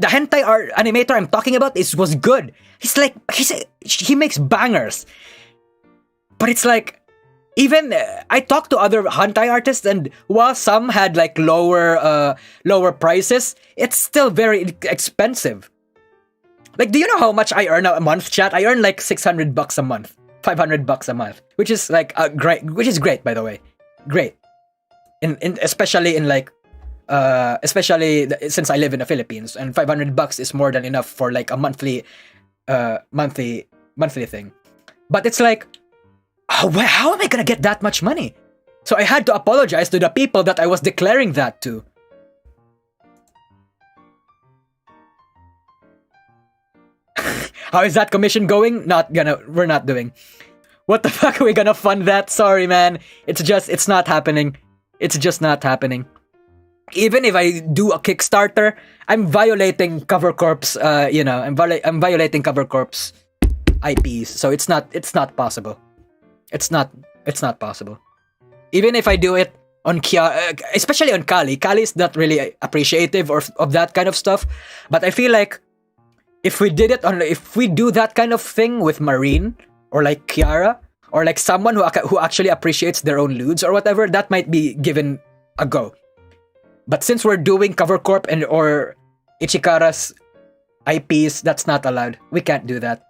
hentai art animator I'm talking about was good. He makes bangers. But it's like, even I talked to other hentai artists, and while some had like lower prices, it's still very expensive. Like, do you know how much I earn a month, chat? I earn like $600 a month, $500 a month, which is like great, by the way, great. Especially since I live in the Philippines, and $500 is more than enough for like a monthly thing. But it's like, how am I gonna get that much money? So I had to apologize to the people that I was declaring that to. How is that commission going? We're not doing. What the fuck are we gonna fund that? Sorry, man. It's not happening. It's just not happening. Even if I do a Kickstarter, I'm violating Cover Corp's, I'm violating Cover Corp's IPs. So it's not possible. It's not possible. Even if I do it on especially on Kali. Kali is not really appreciative of that kind of stuff. But I feel like if we do that kind of thing with Marine or like Kiara or like someone who actually appreciates their own lewds or whatever, that might be given a go. But since we're doing Cover Corp or Ichikara's IPs, that's not allowed. We can't do that.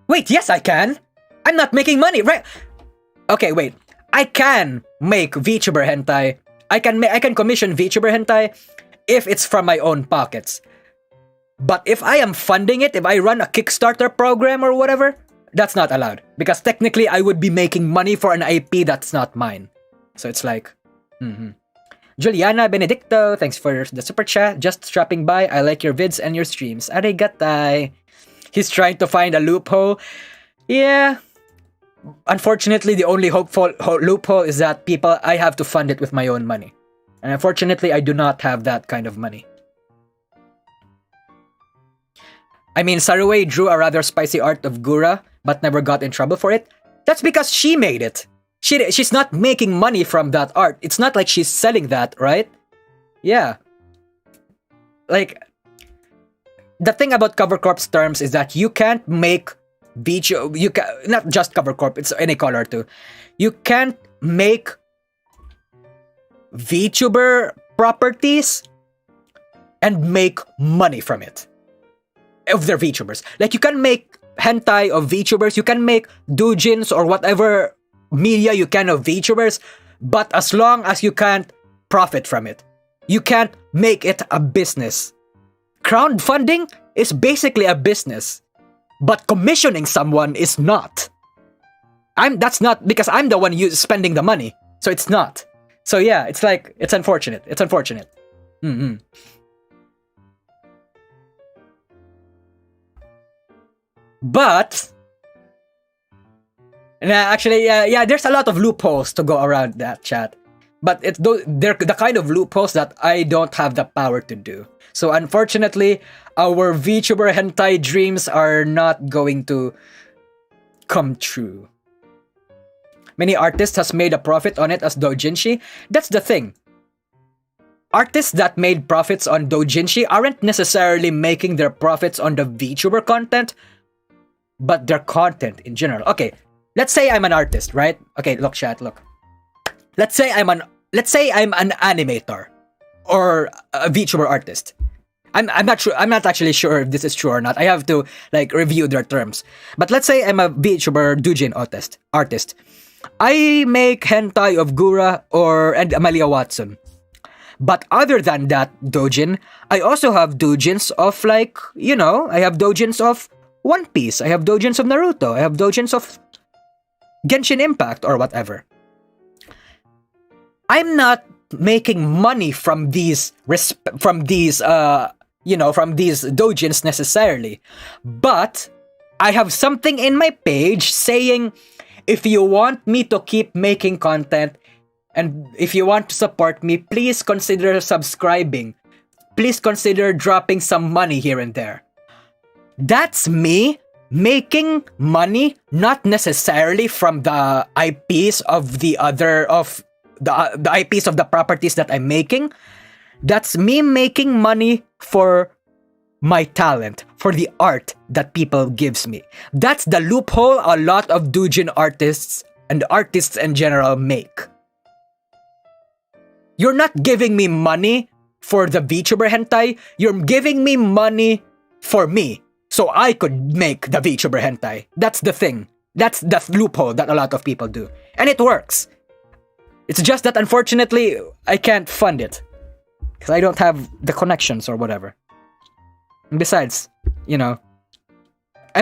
Wait, yes, I can. I'm not making money, right? Okay, wait. I can make VTuber hentai. I can commission VTuber hentai if it's from my own pockets. But if I am funding it, if I run a Kickstarter program or whatever, that's not allowed. Because technically, I would be making money for an IP that's not mine. So it's like, Juliana Benedicto, thanks for the super chat. Just dropping by. I like your vids and your streams. Arigatai. He's trying to find a loophole. Yeah. Unfortunately, the only loophole is that I have to fund it with my own money. And unfortunately, I do not have that kind of money. I mean, Sarue drew a rather spicy art of Gura, but never got in trouble for it. That's because she made it. She's not making money from that art. It's not like she's selling that, right? Yeah. Like, the thing about Cover Corp's terms is that you can't make not just Cover Corp, it's any color too. You can't make VTuber properties and make money from it. Of their VTubers. Like, you can make hentai of VTubers, you can make doujins or whatever media you can of VTubers, but as long as you can't profit from it, you can't make it a business. Crowdfunding is basically a business, but commissioning someone is not. That's not, because I'm the one spending the money, so it's not. So yeah, it's like, it's unfortunate. It's unfortunate. But actually, yeah, there's a lot of loopholes to go around that, chat. But they're the kind of loopholes that I don't have the power to do. So unfortunately, our VTuber hentai dreams are not going to come true. Many artists has made a profit on it as doujinshi. That's the thing. Artists that made profits on doujinshi aren't necessarily making their profits on the VTuber content, but their content in general. Okay, let's say I'm an artist, right? Okay, look, chat, look. Let's say I'm an animator or a VTuber artist. I'm not actually sure if this is true or not. I have to like review their terms. But let's say I'm a VTuber doujin artist. I make hentai of Gura and Amalia Watson. But other than that doujin, I also have doujins of like, I have doujins of One Piece, I have doujins of Naruto, I have doujins of Genshin Impact or whatever. I'm not making money from these doujins necessarily, but I have something in my page saying, if you want me to keep making content and if you want to support me, please consider subscribing. Please consider dropping some money here and there. That's me making money, not necessarily from the IPs of the IPs of the properties that I'm making. That's me making money for my talent, for the art that people gives me. That's the loophole a lot of doujin artists and artists in general make. You're not giving me money for the VTuber hentai, you're giving me money for me, so I could make the VTuber hentai. That's the thing. That's the loophole that a lot of people do. And it works. It's just that unfortunately, I can't fund it. Because I don't have the connections or whatever. And besides, I'm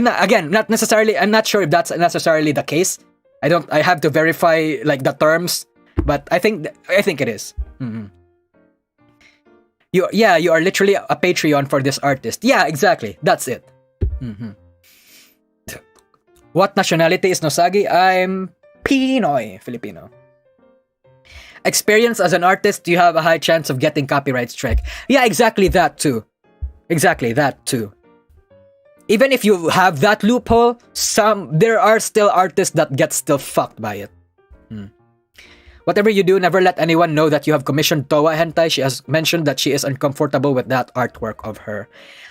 not sure if that's necessarily the case. I have to verify like the terms, but I think it is. Mm-hmm. You are literally a Patreon for this artist. Yeah, exactly. That's it. Mm-hmm. What nationality is Nosagi? I'm Pinoy, Filipino. Experience as an artist, you have a high chance of getting copyright strike. Yeah, exactly that too. Even if you have that loophole, there are still artists that get still fucked by it. Whatever you do, never let anyone know that you have commissioned Towa hentai. She has mentioned that she is uncomfortable with that artwork of her.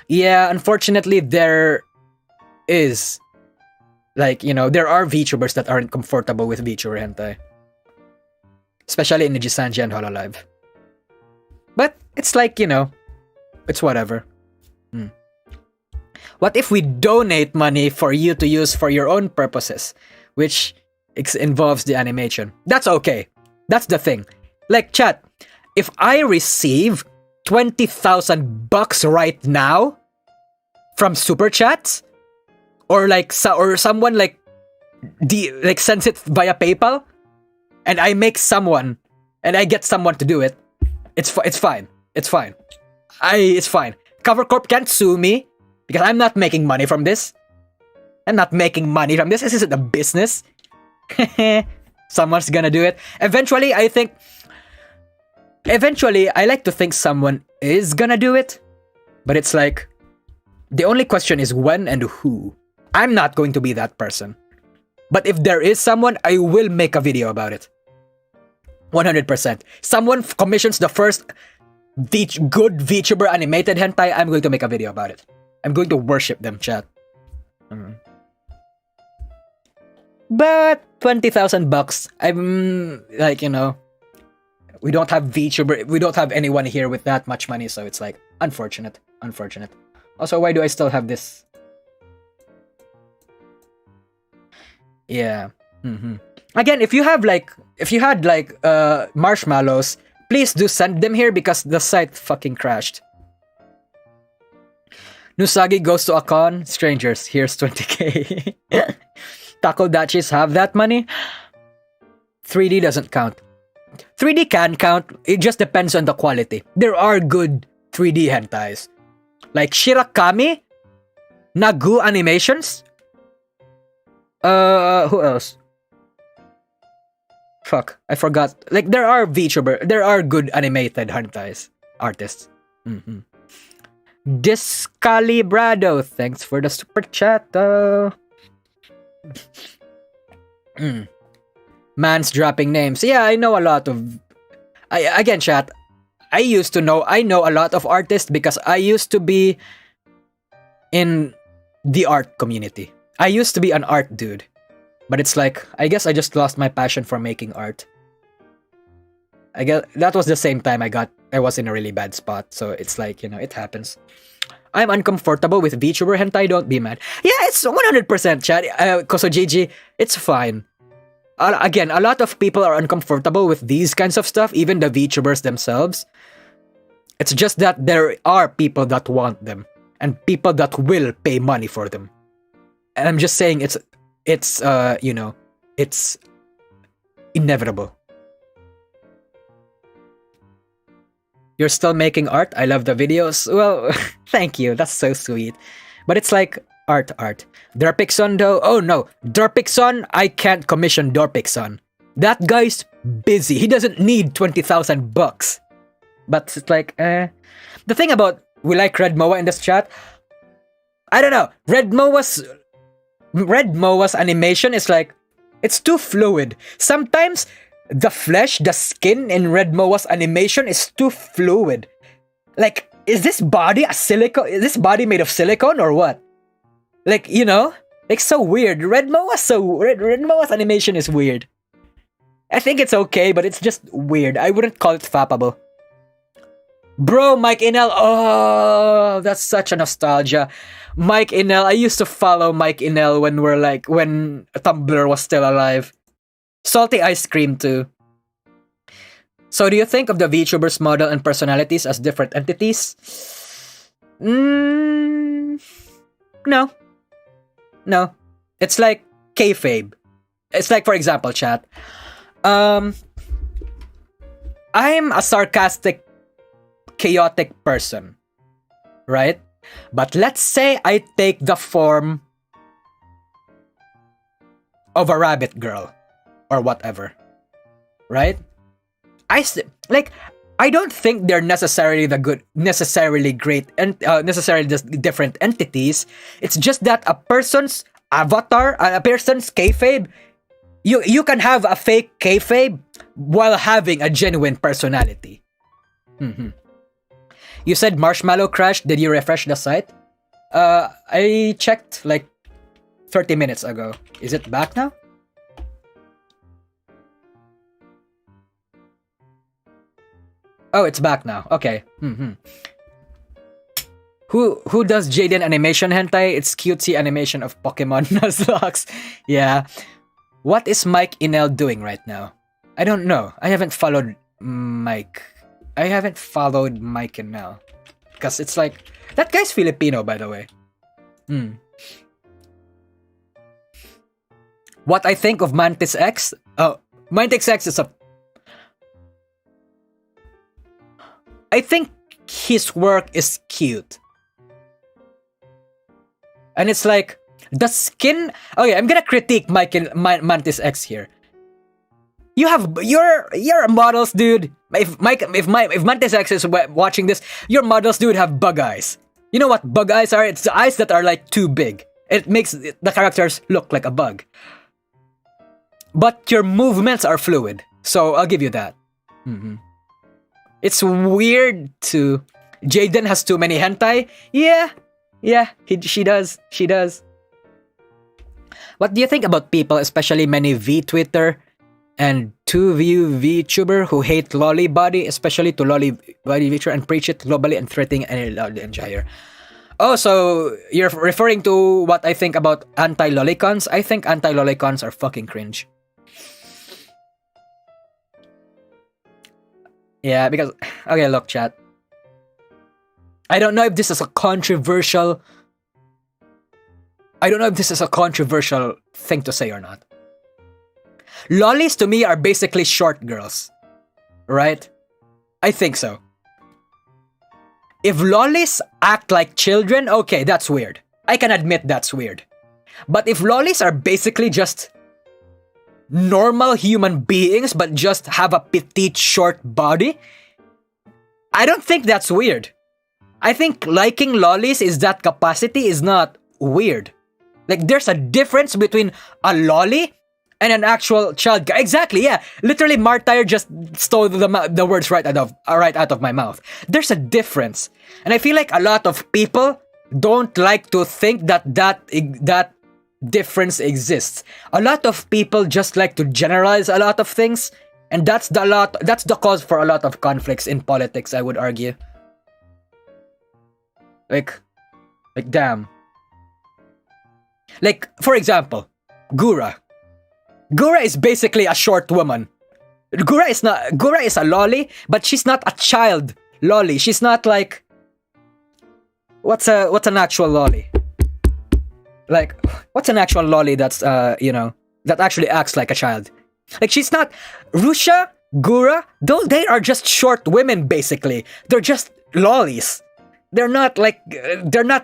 Yeah, unfortunately, there is. Like, there are VTubers that aren't comfortable with VTuber hentai. Especially in Nijisanji and Hololive. But it's like, it's whatever. What if we donate money for you to use for your own purposes, which involves the animation? That's okay. That's the thing. Like, chat, if I receive $20,000 right now from super chats, or someone sends it via PayPal, and I make someone, and I get someone to do it, It's fine. It's fine. It's fine. Cover Corp can't sue me because I'm not making money from this. I'm not making money from this. This isn't a business. Someone's gonna do it. Eventually, I like to think someone is gonna do it. But it's like, the only question is when and who. I'm not going to be that person. But if there is someone, I will make a video about it. 100%. Someone commissions the first good VTuber animated hentai, I'm going to make a video about it. I'm going to worship them, chat. But $20,000, I'm like, you know, we don't have VTuber, we don't have anyone here with that much money, so it's like, unfortunate. Also, why do I still have this? Yeah. Again, if you had marshmallows, please do send them here because the site fucking crashed. Nusagi goes to a con. Strangers, here's 20k. Taco Dachis have that money? 3D doesn't count. 3D can count. It just depends on the quality. There are good 3D hentais. Like Shirakami? Nagu animations? Who else? Fuck, I forgot. Like, there are good animated hentais artists. Discalibrado, thanks for the super chat. Man's dropping names. Yeah, I know a lot of... Again, chat, I know a lot of artists because I used to be in the art community. I used to be an art dude. But it's like, I guess I just lost my passion for making art. I guess that was the same time I was in a really bad spot. So it's like, you know, it happens. I'm uncomfortable with VTuber hentai, don't be mad. Yeah, it's 100% chat. Koso GG, it's fine. Again, a lot of people are uncomfortable with these kinds of stuff, even the VTubers themselves. It's just that there are people that want them, and people that will pay money for them. And I'm just saying it's inevitable. You're still making art? I love the videos. Well, thank you. That's so sweet. But it's like art. Dorpixon though? Oh no. Dorpixon, I can't commission Dorpixon. That guy's busy. He doesn't need $20,000. But it's like, The thing about, we like Red Moa in this chat. I don't know. Red Moa's animation is like, it's too fluid. Sometimes the flesh, the skin in Red Moa's animation is too fluid. Like, is this body Is this body made of silicone or what? Like, you know? It's so weird. Red Moa's animation is weird. I think it's okay, but it's just weird. I wouldn't call it fappable. Bro, Mike Inel. Oh, that's such a nostalgia. Mike Inel. I used to follow Mike Inel when Tumblr was still alive. Salty ice cream too. So do you think of the VTubers model and personalities as different entities? No. It's like kayfabe. It's like, for example, chat. I'm a sarcastic, chaotic person, right? But let's say I take the form of a rabbit girl or whatever, right? I don't think they're necessarily great, and necessarily just different entities. It's just that a person's avatar, a person's kayfabe, you can have a fake kayfabe while having a genuine personality. You said Marshmallow crashed. Did you refresh the site? I checked like 30 minutes ago. Is it back now? Oh, it's back now. Okay. Who does Jaden animation hentai? It's cutesy animation of Pokemon Nuzlocke. Yeah. What is Mike Inel doing right now? I don't know. I haven't followed Mike Inel. Because it's like... That guy's Filipino, by the way. What I think of Mantis X? Oh, Mantis X is a... I think his work is cute. And it's like, the skin... Okay, I'm gonna critique Mantis X here. You're models, dude. If Mantis X is watching this, your models, dude, have bug eyes. You know what bug eyes are? It's the eyes that are like too big. It makes the characters look like a bug. But your movements are fluid, so I'll give you that. It's weird to... Jaden has too many hentai. Yeah, she does. What do you think about people, especially many V-Twitter and 2 VTuber who hate lolly body, especially to lolly body VTuber, and preach it globally and threatening any lolly enjoyer? Oh, so you're referring to what I think about anti-lollicons? I think anti-lollicons are fucking cringe. Yeah, because... Okay, look, chat. I don't know if this is a controversial... thing to say or not. Lollies to me are basically short girls. Right? I think so. If lollies act like children, okay, that's weird. I can admit that's weird. But if lollies are basically just normal human beings but just have a petite short body, I don't think that's weird. I think liking lollies is that capacity is not weird. Like, there's a difference between a lolly and an actual child. Exactly, yeah. Literally, Martyr just stole the words right out of my mouth. There's a difference. And I feel like a lot of people don't like to think that difference exists. A lot of people just like to generalize a lot of things. And that's the cause for a lot of conflicts in politics, I would argue. Like damn. Like, for example, Gura. Gura is basically a short woman. Gura is a lolly, but she's not a child lolly. She's not like... What's an actual lolly? Like, what's an actual lolly that's, that actually acts like a child? Like, she's not... Rusha, Gura, they are just short women, basically. They're just lollies. They're not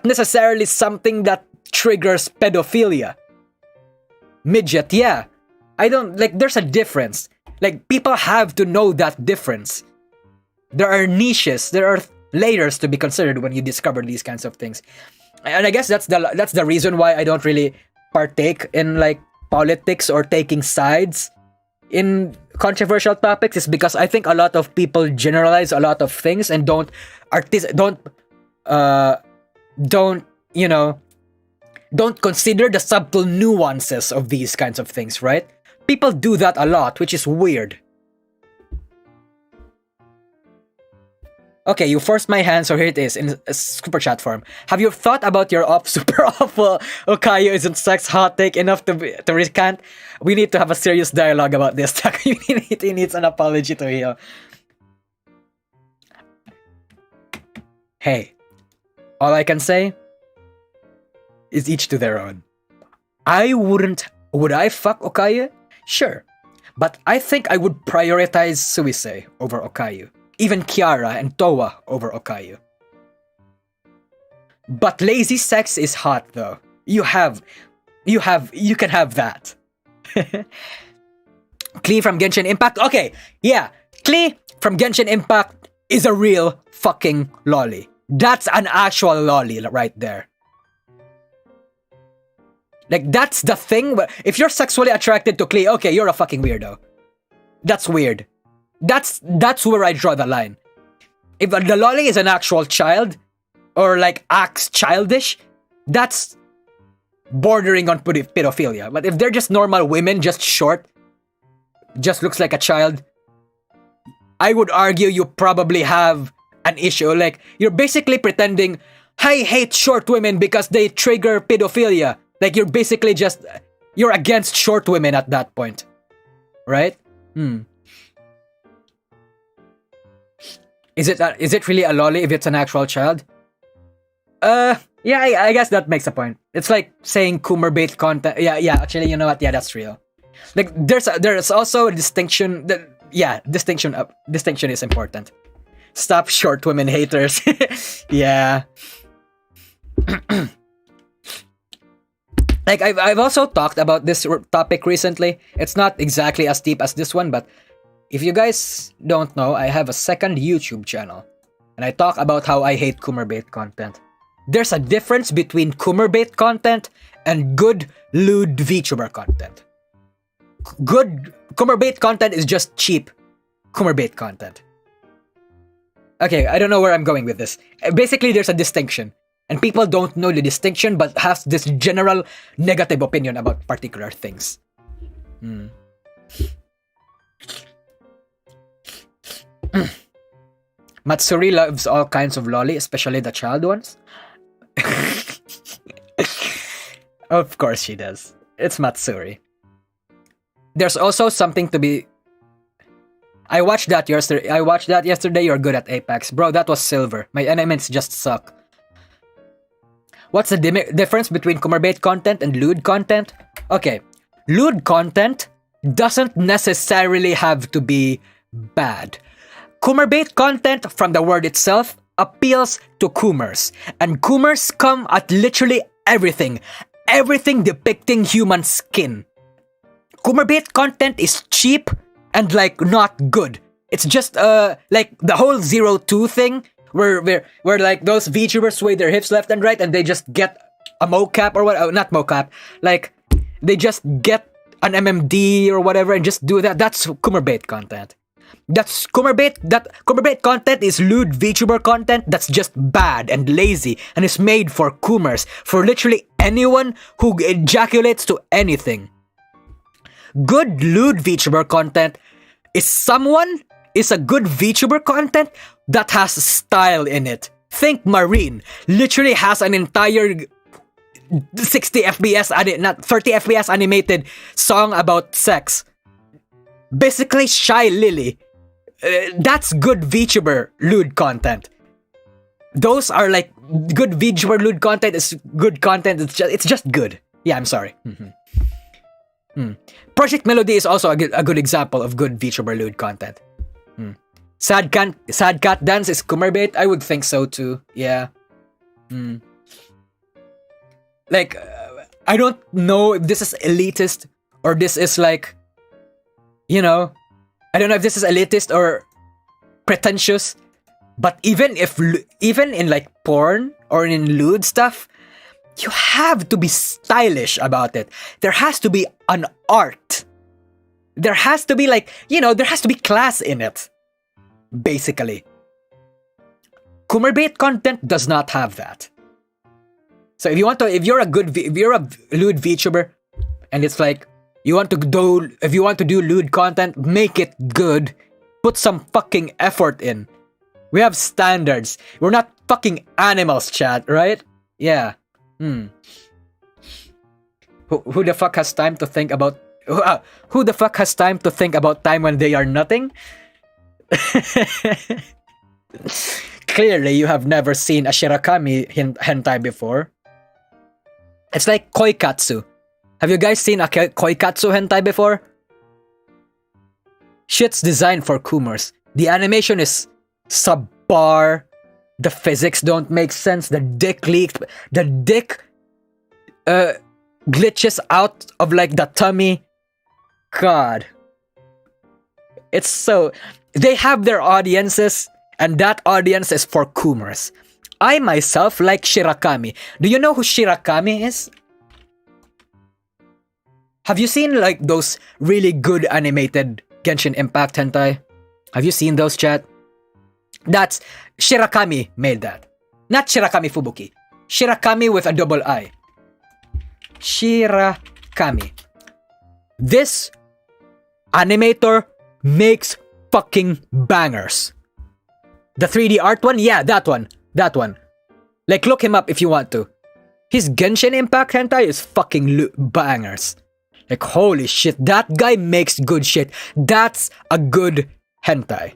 necessarily something that triggers pedophilia. Midget, yeah. There's a difference. Like, people have to know that difference. There are niches, there are layers to be considered when you discover these kinds of things. And I guess that's the reason why I don't really partake in, like, politics or taking sides in controversial topics, is because I think a lot of people generalize a lot of things and don't consider the subtle nuances of these kinds of things, right? People do that a lot, which is weird. Okay, you forced my hand, so here it is in a super chat form. Have you thought about your super awful Okayo isn't sex hot take enough to recant? We need to have a serious dialogue about this. The community needs an apology to heal. Hey, all I can say is each to their own. Would I fuck Okayu? Sure. But I think I would prioritize Suisei over Okayu. Even Kiara and Towa over Okayu. But lazy sex is hot though. You can have that. Klee from Genshin Impact? Okay, yeah. Klee from Genshin Impact is a real fucking lolly. That's an actual lolly right there. Like, that's the thing. If you're sexually attracted to Klee, okay, you're a fucking weirdo. That's weird. That's where I draw the line. If the lolly is an actual child, or like acts childish, that's bordering on pedophilia. But if they're just normal women, just short, just looks like a child, I would argue you probably have an issue. Like, you're basically pretending, I hate short women because they trigger pedophilia. Like, you're basically you're against short women at that point. Right? Is it really a lolly if it's an actual child? Yeah, I guess that makes a point. It's like saying Coomer-bait content. Yeah, actually, you know what? Yeah, that's real. Like, there's also a distinction that, distinction is important. Stop short women haters. Yeah. Like I've also talked about this topic recently. It's not exactly as deep as this one, but if you guys don't know, I have a second YouTube channel. And I talk about how I hate Coomerbait content. There's a difference between Coomerbait content and good lewd VTuber content. Good Coomerbait content is just cheap Coomerbait content. Okay, I don't know where I'm going with this. Basically, there's a distinction. And people don't know the distinction but have this general negative opinion about particular things. Matsuri loves all kinds of lolly, especially the child ones. Of course she does. It's Matsuri. There's also something to be... I watched that yesterday. You're good at Apex. Bro, that was silver. My enemies just suck. What's the difference between Coomerbait content and lewd content? Okay, lewd content doesn't necessarily have to be bad. Coomerbait content, from the word itself, appeals to Coomers. And Coomers come at literally everything. Everything depicting human skin. Coomerbait content is cheap and like not good. It's just like the whole 02 thing where like those VTubers sway their hips left and right and they just get a mocap or what? Oh, not mocap. Like they just get an MMD or whatever and just do that. That's Coomerbait content. That's Coomerbait. That Coomerbait content is lewd VTuber content that's just bad and lazy and is made for Coomers, for literally anyone who ejaculates to anything. Good lewd VTuber content is a good VTuber content that has style in it. Think Marine literally has an entire 60 FPS, not 30 FPS animated song about sex. Basically, Shy Lily. That's good VTuber lewd content. Those are like good VTuber lewd content is good content. It's just good. Yeah, I'm sorry. Project Melody is also a good example of good VTuber lewd content. Sad Cat Dance is Coomerbait? I would think so too. Yeah. Like, I don't know if this is elitist or this is like, you know, I don't know if this is elitist or pretentious, but even in like porn or in lewd stuff, you have to be stylish about it. There has to be an art. There has to be like, you know, there has to be class in it. Basically. Coomerbait content does not have that. So if you're a lewd VTuber and it's like, if you want to do lewd content, make it good. Put some fucking effort in. We have standards. We're not fucking animals, chat, right? Yeah. Who the fuck has time to think about... who the fuck has time to think about time when they are nothing? Clearly, you have never seen a Shirakami hentai before. It's like Koikatsu. Have you guys seen a Koikatsu hentai before? Shit's designed for Coomers. The animation is subpar. The physics don't make sense. The dick leaked. The dick glitches out of like the tummy. God. It's so... They have their audiences, and that audience is for Coomers. I myself like Shirakami. Do you know who Shirakami is? Have you seen like those really good animated Genshin Impact hentai? Have you seen those, chat? That's Shirakami made that. Not Shirakami Fubuki. Shirakami with a double I. Shirakami. This animator makes fucking bangers. The 3D art one? Yeah, that one. That one. Like, look him up if you want to. His Genshin Impact hentai is fucking bangers. Like, holy shit, that guy makes good shit. That's a good hentai.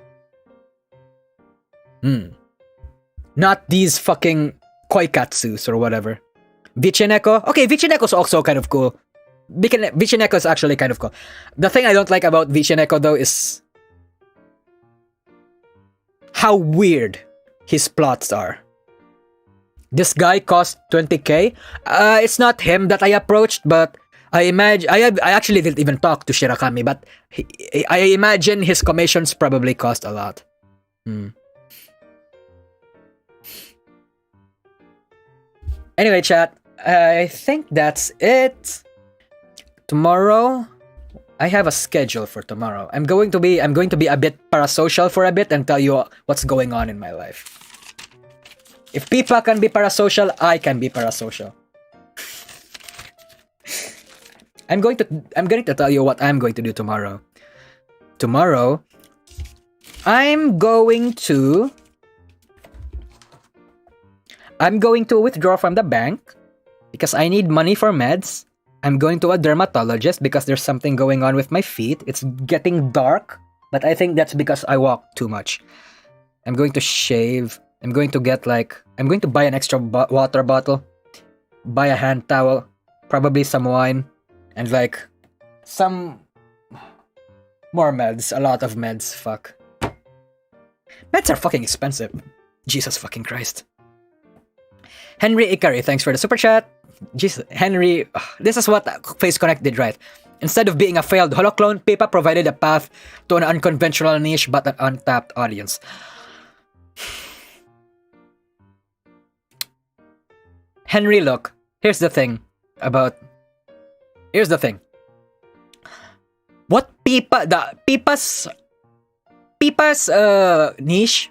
Not these fucking Koikatsus or whatever. Vichineko? Okay, Vichineko's also kind of cool. Vichineko is actually kind of cool. The thing I don't like about Vichineko though is how weird his plots are. This guy cost 20k. It's not him that I approached, but I imagine I actually didn't even talk to Shirakami, but I imagine his commissions probably cost a lot. Anyway, chat, I think that's it. Tomorrow, I have a schedule for tomorrow. I'm going to be a bit parasocial for a bit and tell you what's going on in my life. If Pipa can be parasocial, I can be parasocial. I'm going to tell you what I'm going to do tomorrow. Tomorrow, I'm going to withdraw from the bank because I need money for meds. I'm going to a dermatologist because there's something going on with my feet. It's getting dark, but I think that's because I walk too much. I'm going to shave. I'm going to buy an extra water bottle, buy a hand towel, probably some wine, and like some more meds. A lot of meds. Fuck. Meds are fucking expensive. Jesus fucking Christ. Henry Ikari, thanks for the super chat. Jesus, Henry, this is what Face Connect did right. Instead of being a failed holoclone, Pipa provided a path to an unconventional niche but an untapped audience. Henry, look, here's the thing. What Pipa's niche,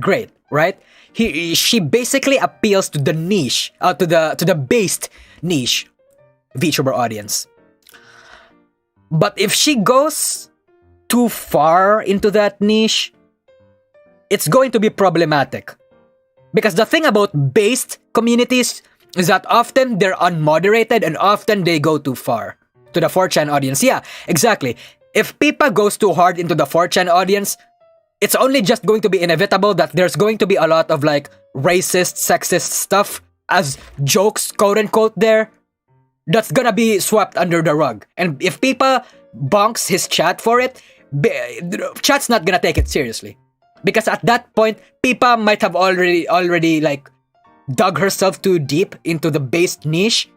great, right? She basically appeals to the niche, to the based niche VTuber audience. But if she goes too far into that niche, it's going to be problematic. Because the thing about based communities is that often they're unmoderated and often they go too far to the 4chan audience. Yeah, exactly. If Pipa goes too hard into the 4chan audience, it's only just going to be inevitable that there's going to be a lot of like racist, sexist stuff as jokes, quote unquote, there. That's gonna be swept under the rug. And if Pipa bonks his chat for it, chat's not gonna take it seriously. Because at that point, Pipa might have already like dug herself too deep into the based niche.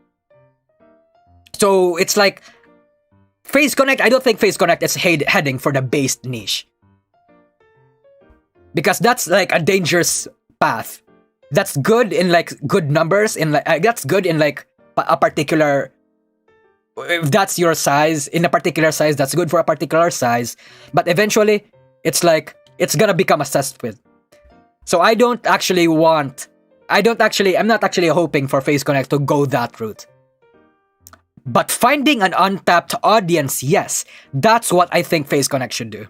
So it's like Face Connect, I don't think Face Connect is heading for the based niche. Because that's like a dangerous path. That's good in like good numbers, in like that's good in like a particular, if that's your size, in a particular size, that's good for a particular size. But eventually, it's like, it's gonna become obsessed with. So I'm not actually hoping for Face Connect to go that route. But finding an untapped audience, yes, that's what I think Face Connect should do.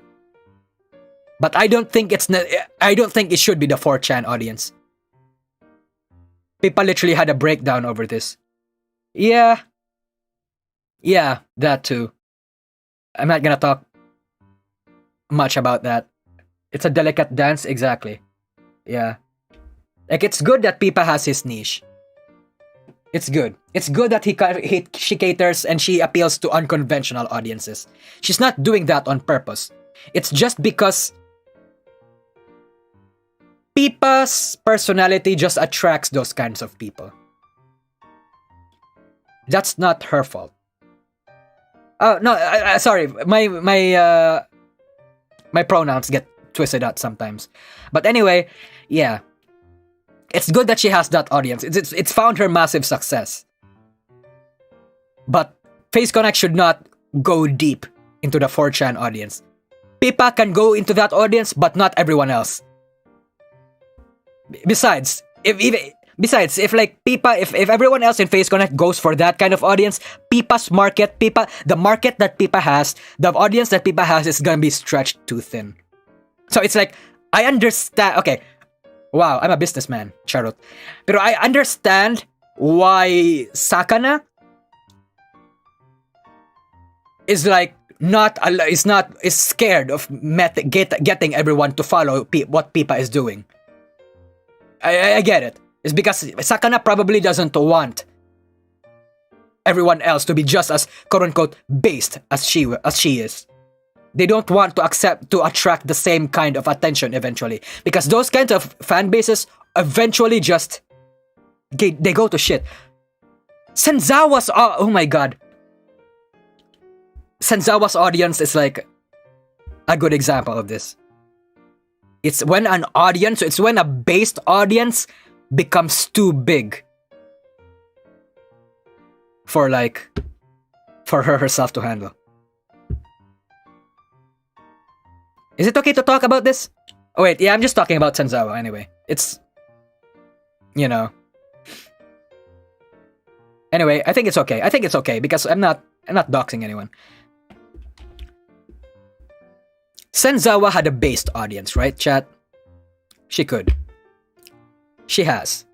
But I don't think it should be the 4chan audience. People literally had a breakdown over this. Yeah, that too. I'm not gonna talk much about that. It's a delicate dance, exactly. Yeah. Like, it's good that Pipa has his niche. It's good. It's good that she caters and she appeals to unconventional audiences. She's not doing that on purpose. It's just because Pipa's personality just attracts those kinds of people. That's not her fault. Oh, no, sorry. My pronouns get twisted out sometimes. But anyway, yeah. It's good that she has that audience. It's found her massive success. But Face Connect should not go deep into the 4chan audience. Pipa can go into that audience, but not everyone else. Besides, if like Pipa, if everyone else in Face Connect goes for that kind of audience, Pipa's market, the market that Pipa has, the audience that Pipa has is gonna be stretched too thin. So it's like, I understand. Okay, wow, I'm a businessman, Charot. Pero I understand why Sakana is like is scared of getting everyone to follow what Pipa is doing. I get it. It's because Sakana probably doesn't want everyone else to be just as quote unquote based as she is. They don't want to attract the same kind of attention eventually. Because those kinds of fan bases eventually just, they go to shit. Senzawa's, oh my god. Senzawa's audience is like a good example of this. It's when a based audience becomes too big for her herself to handle. Is it okay to talk about this? Oh wait, yeah, I'm just talking about Senzawa anyway. It's, you know. Anyway, I think it's okay because I'm not doxing anyone. Senzawa had a based audience, right, chat? She has.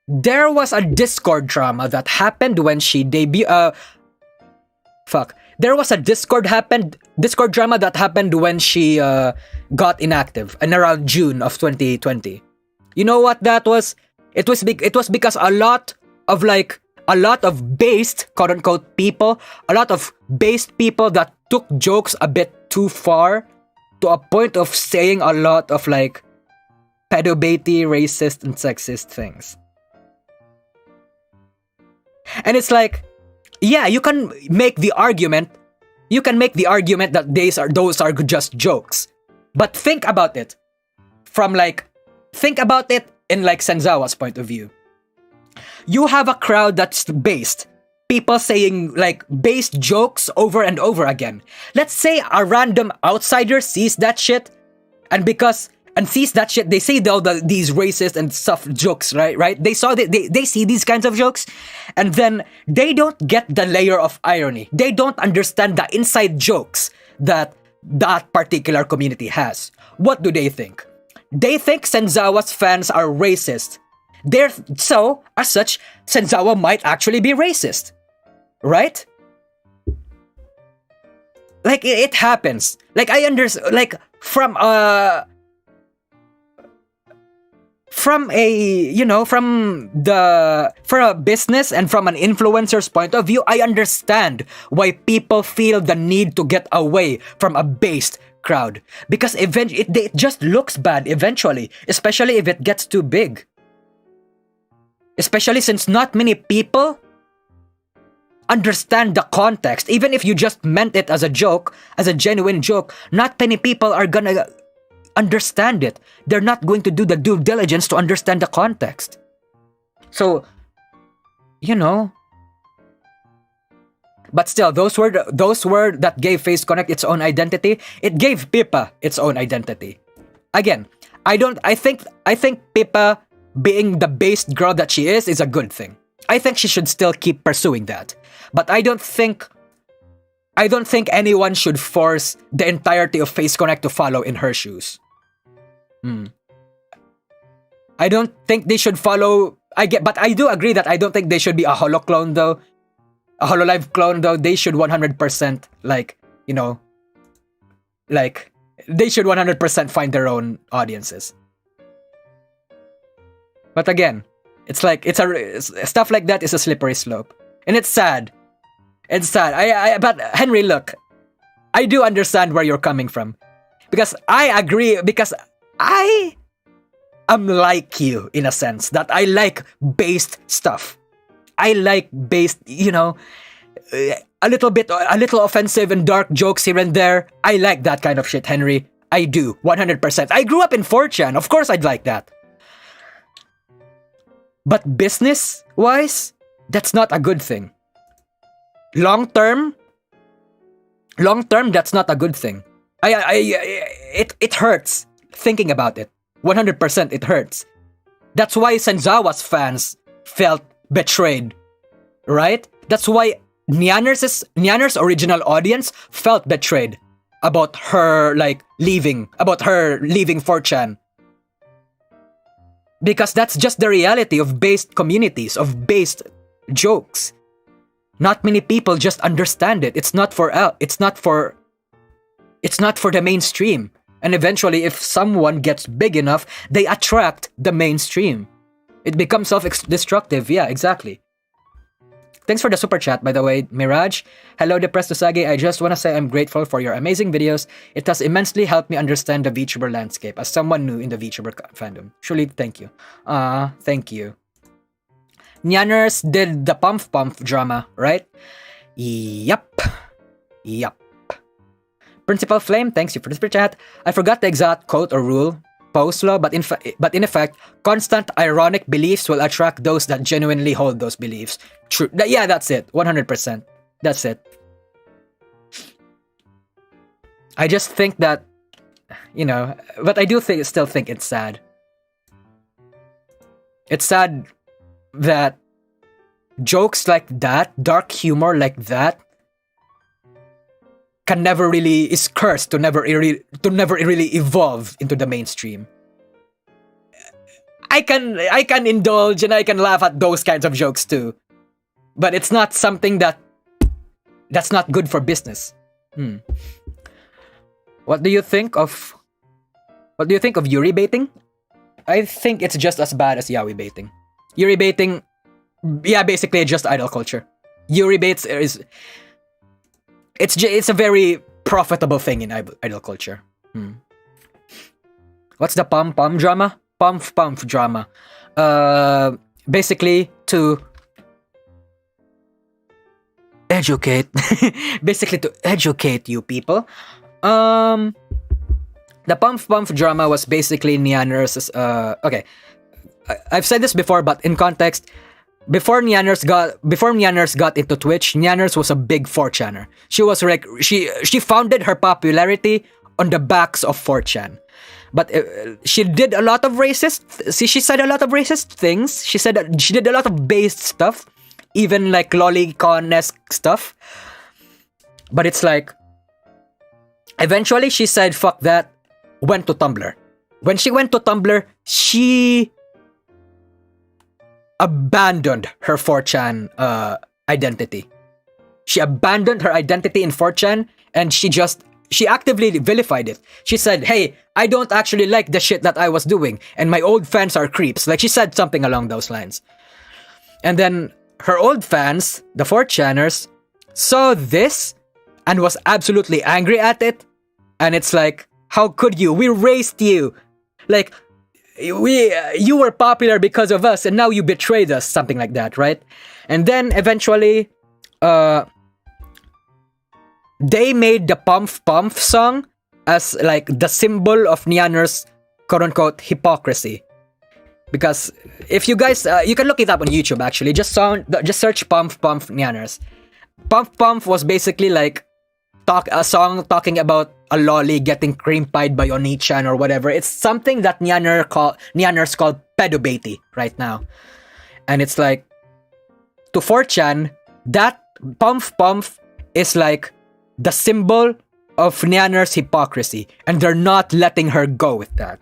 There was a Discord drama that happened when she debuted. There was a Discord drama that happened when she got inactive, and around June of 2020. You know what that was? It was because a lot of based, quote unquote, people, a lot of based people that took jokes a bit too far, to a point of saying a lot of like pedobaity, racist, and sexist things. And it's like, yeah, you can make the argument that those are just jokes. But think about it in like Senzawa's point of view. You have a crowd that's based. People saying like based jokes over and over again. Let's say a random outsider sees that shit, and sees that shit, they say these racist and stuff jokes, right? They see these kinds of jokes, and then they don't get the layer of irony. They don't understand the inside jokes that particular community has. What do they think? They think Senzawa's fans are racist. So, as such, Senzawa might actually be racist. Right? Like, it happens. Like, I understand, like, from a business and from an influencer's point of view, I understand why people feel the need to get away from a based crowd. Because it just looks bad eventually, especially if it gets too big. Especially since not many people understand the context. Even if you just meant it as a joke, as a genuine joke, not many people are gonna understand it. They're not going to do the due diligence to understand the context. So, you know. But still, those were that gave Face Connect its own identity. It gave Pippa its own identity. Again, I think Pippa being the based girl that she is a good thing. I think she should still keep pursuing that. But I don't think anyone should force the entirety of Face Connect to follow in her shoes. I don't think they should follow. But I do agree that I don't think they should be a holoclone though. A Hololive clone though. They should 100% they should 100% find their own audiences. But again, it's like stuff like that is a slippery slope, and it's sad. It's sad. But Henry, look, I do understand where you're coming from, because I agree. Because I am like you in a sense that I like based stuff. I like based, a little offensive and dark jokes here and there. I like that kind of shit, Henry. I do 100%. I grew up in 4chan. Of course, I'd like that. But business-wise, that's not a good thing. Long term, that's not a good thing. It hurts thinking about it. 100% it hurts. That's why Senzawa's fans felt betrayed, right? That's why Nyanner's original audience felt betrayed about her leaving 4chan. Because that's just the reality of based communities, of based jokes. Not many people just understand it. It's not for the mainstream. And eventually, if someone gets big enough, they attract the mainstream. It becomes self-destructive. Yeah, exactly. Thanks for the super chat, by the way, Mirage. Hello, Depressed Usagi. I just want to say I'm grateful for your amazing videos. It has immensely helped me understand the VTuber landscape as someone new in the VTuber fandom. Truly, thank you. Thank you. Nyanners did the Pump drama, right? Yup. Principal Flame, thanks you for the super chat. I forgot the exact quote or rule, Poe's law, but in effect, constant ironic beliefs will attract those that genuinely hold those beliefs. True. Yeah, that's it. 100%. That's it. I just think that, but I do still think it's sad. It's sad that jokes like that, dark humor like that, is cursed to never really evolve into the mainstream. I can indulge and I can laugh at those kinds of jokes too, but it's not something that's not good for business. What do you think of Yuri baiting? I think it's just as bad as yaoi baiting. Yuri baiting, yeah, basically just idol culture. Yuri baits it's a very profitable thing in idol culture. What's the pump drama? Pump drama. Basically to educate. Basically to educate you people. The pump drama was basically Nyanners. Okay, I've said this before, but in context. Before Nyanners got into Twitch, Nyanners was a big 4chaner. She founded her popularity on the backs of 4chan. But she did a lot of racist. She said a lot of racist things. She said that she did a lot of based stuff, even like lolicon-esque stuff. But it's like, eventually she said, "Fuck that." Went to Tumblr. When she went to Tumblr, she abandoned her 4chan identity. She abandoned her identity in 4chan and she actively vilified it. She said, "Hey, I don't actually like the shit that I was doing and my old fans are creeps." Like she said something along those lines. And then her old fans, the 4chaners, saw this and was absolutely angry at it. And it's like, how could you? We raised you. Like, you were popular because of us and now you betrayed us, something like that, right? And then eventually they made the Pump song as like the symbol of Nyanners' quote-unquote hypocrisy. Because if you guys you can look it up on YouTube actually, just search Pump Nyanners. Pump was basically like a song talking about a lolly getting cream pied by Oni-chan or whatever. It's something that Nyanners call pedobaity right now. And it's like, to 4chan, that Pump is like the symbol of Nyanners' hypocrisy. And they're not letting her go with that.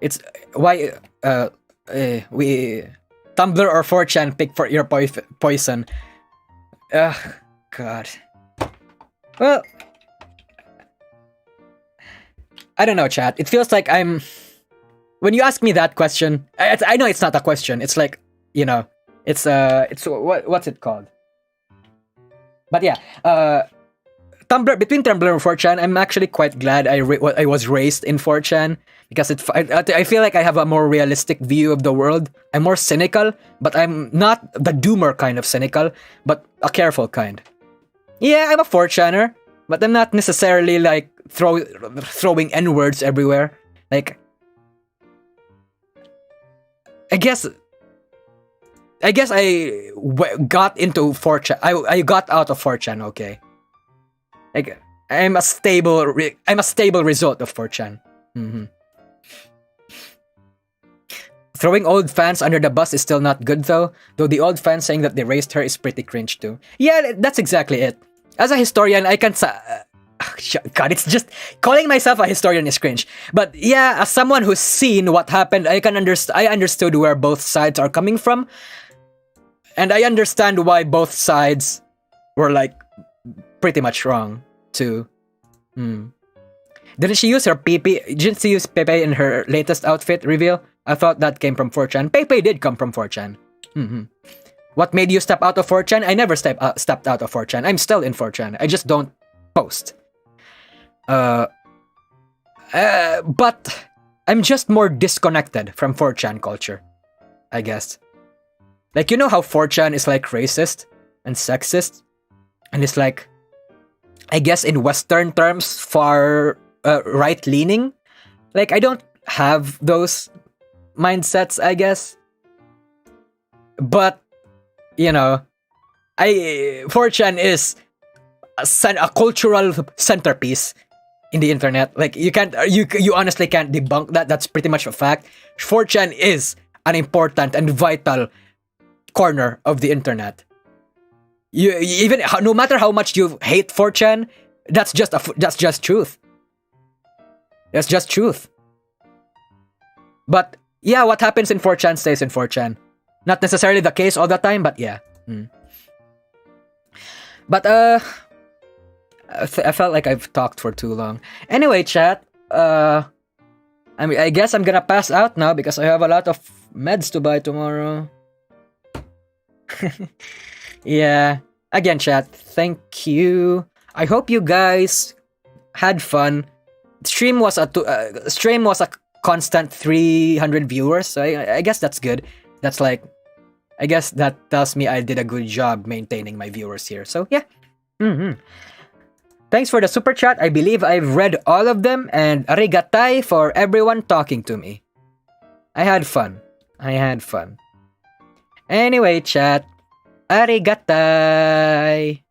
It's why Tumblr or 4chan, pick for your poison. Ugh, God. Well, I don't know, chat. It feels like when you ask me that question, I know it's not a question. It's like, it's what's it called? But yeah, between Tumblr and 4chan, I'm actually quite glad I was raised in 4chan. Because I feel like I have a more realistic view of the world. I'm more cynical, but I'm not the doomer kind of cynical, but a careful kind. Yeah, I'm a 4chaner, but I'm not necessarily like throwing N-words everywhere. Like, I guess I got into 4chan. I got out of 4chan. Okay, like I'm a stable result of 4chan. Throwing old fans under the bus is still not good though the old fans saying that they raised her is pretty cringe too. Yeah, that's exactly it. As a historian, I can God, it's just calling myself a historian is cringe. But yeah, as someone who's seen what happened, I understood where both sides are coming from. And I understand why both sides were like pretty much wrong too. Didn't she use her Pepe? Didn't she use Pepe in her latest outfit reveal? I thought that came from 4chan. Pepe did come from 4chan. What made you step out of 4chan? I never stepped out of 4chan. I'm still in 4chan. I just don't post. But I'm just more disconnected from 4chan culture, I guess. Like, you know how 4chan is like racist and sexist? And it's like, I guess in Western terms, far right-leaning? Like, I don't have those mindsets, I guess. But, you know, 4chan is a cultural centerpiece in the internet. Like, you honestly can't debunk that. That's pretty much a fact. 4chan is an important and vital corner of the internet. No matter how much you hate 4chan, that's just truth. That's just truth. But yeah, what happens in 4chan stays in 4chan. Not necessarily the case all the time, but yeah. But I felt like I've talked for too long. Anyway, chat. I guess I'm gonna pass out now because I have a lot of meds to buy tomorrow. Yeah. Again, chat, thank you. I hope you guys had fun. Stream was a constant 300 viewers, so I guess that's good. That's like, I guess that tells me I did a good job maintaining my viewers here. So yeah. Thanks for the super chat. I believe I've read all of them, and arigatai for everyone talking to me. I had fun. Anyway, chat. Arigatai!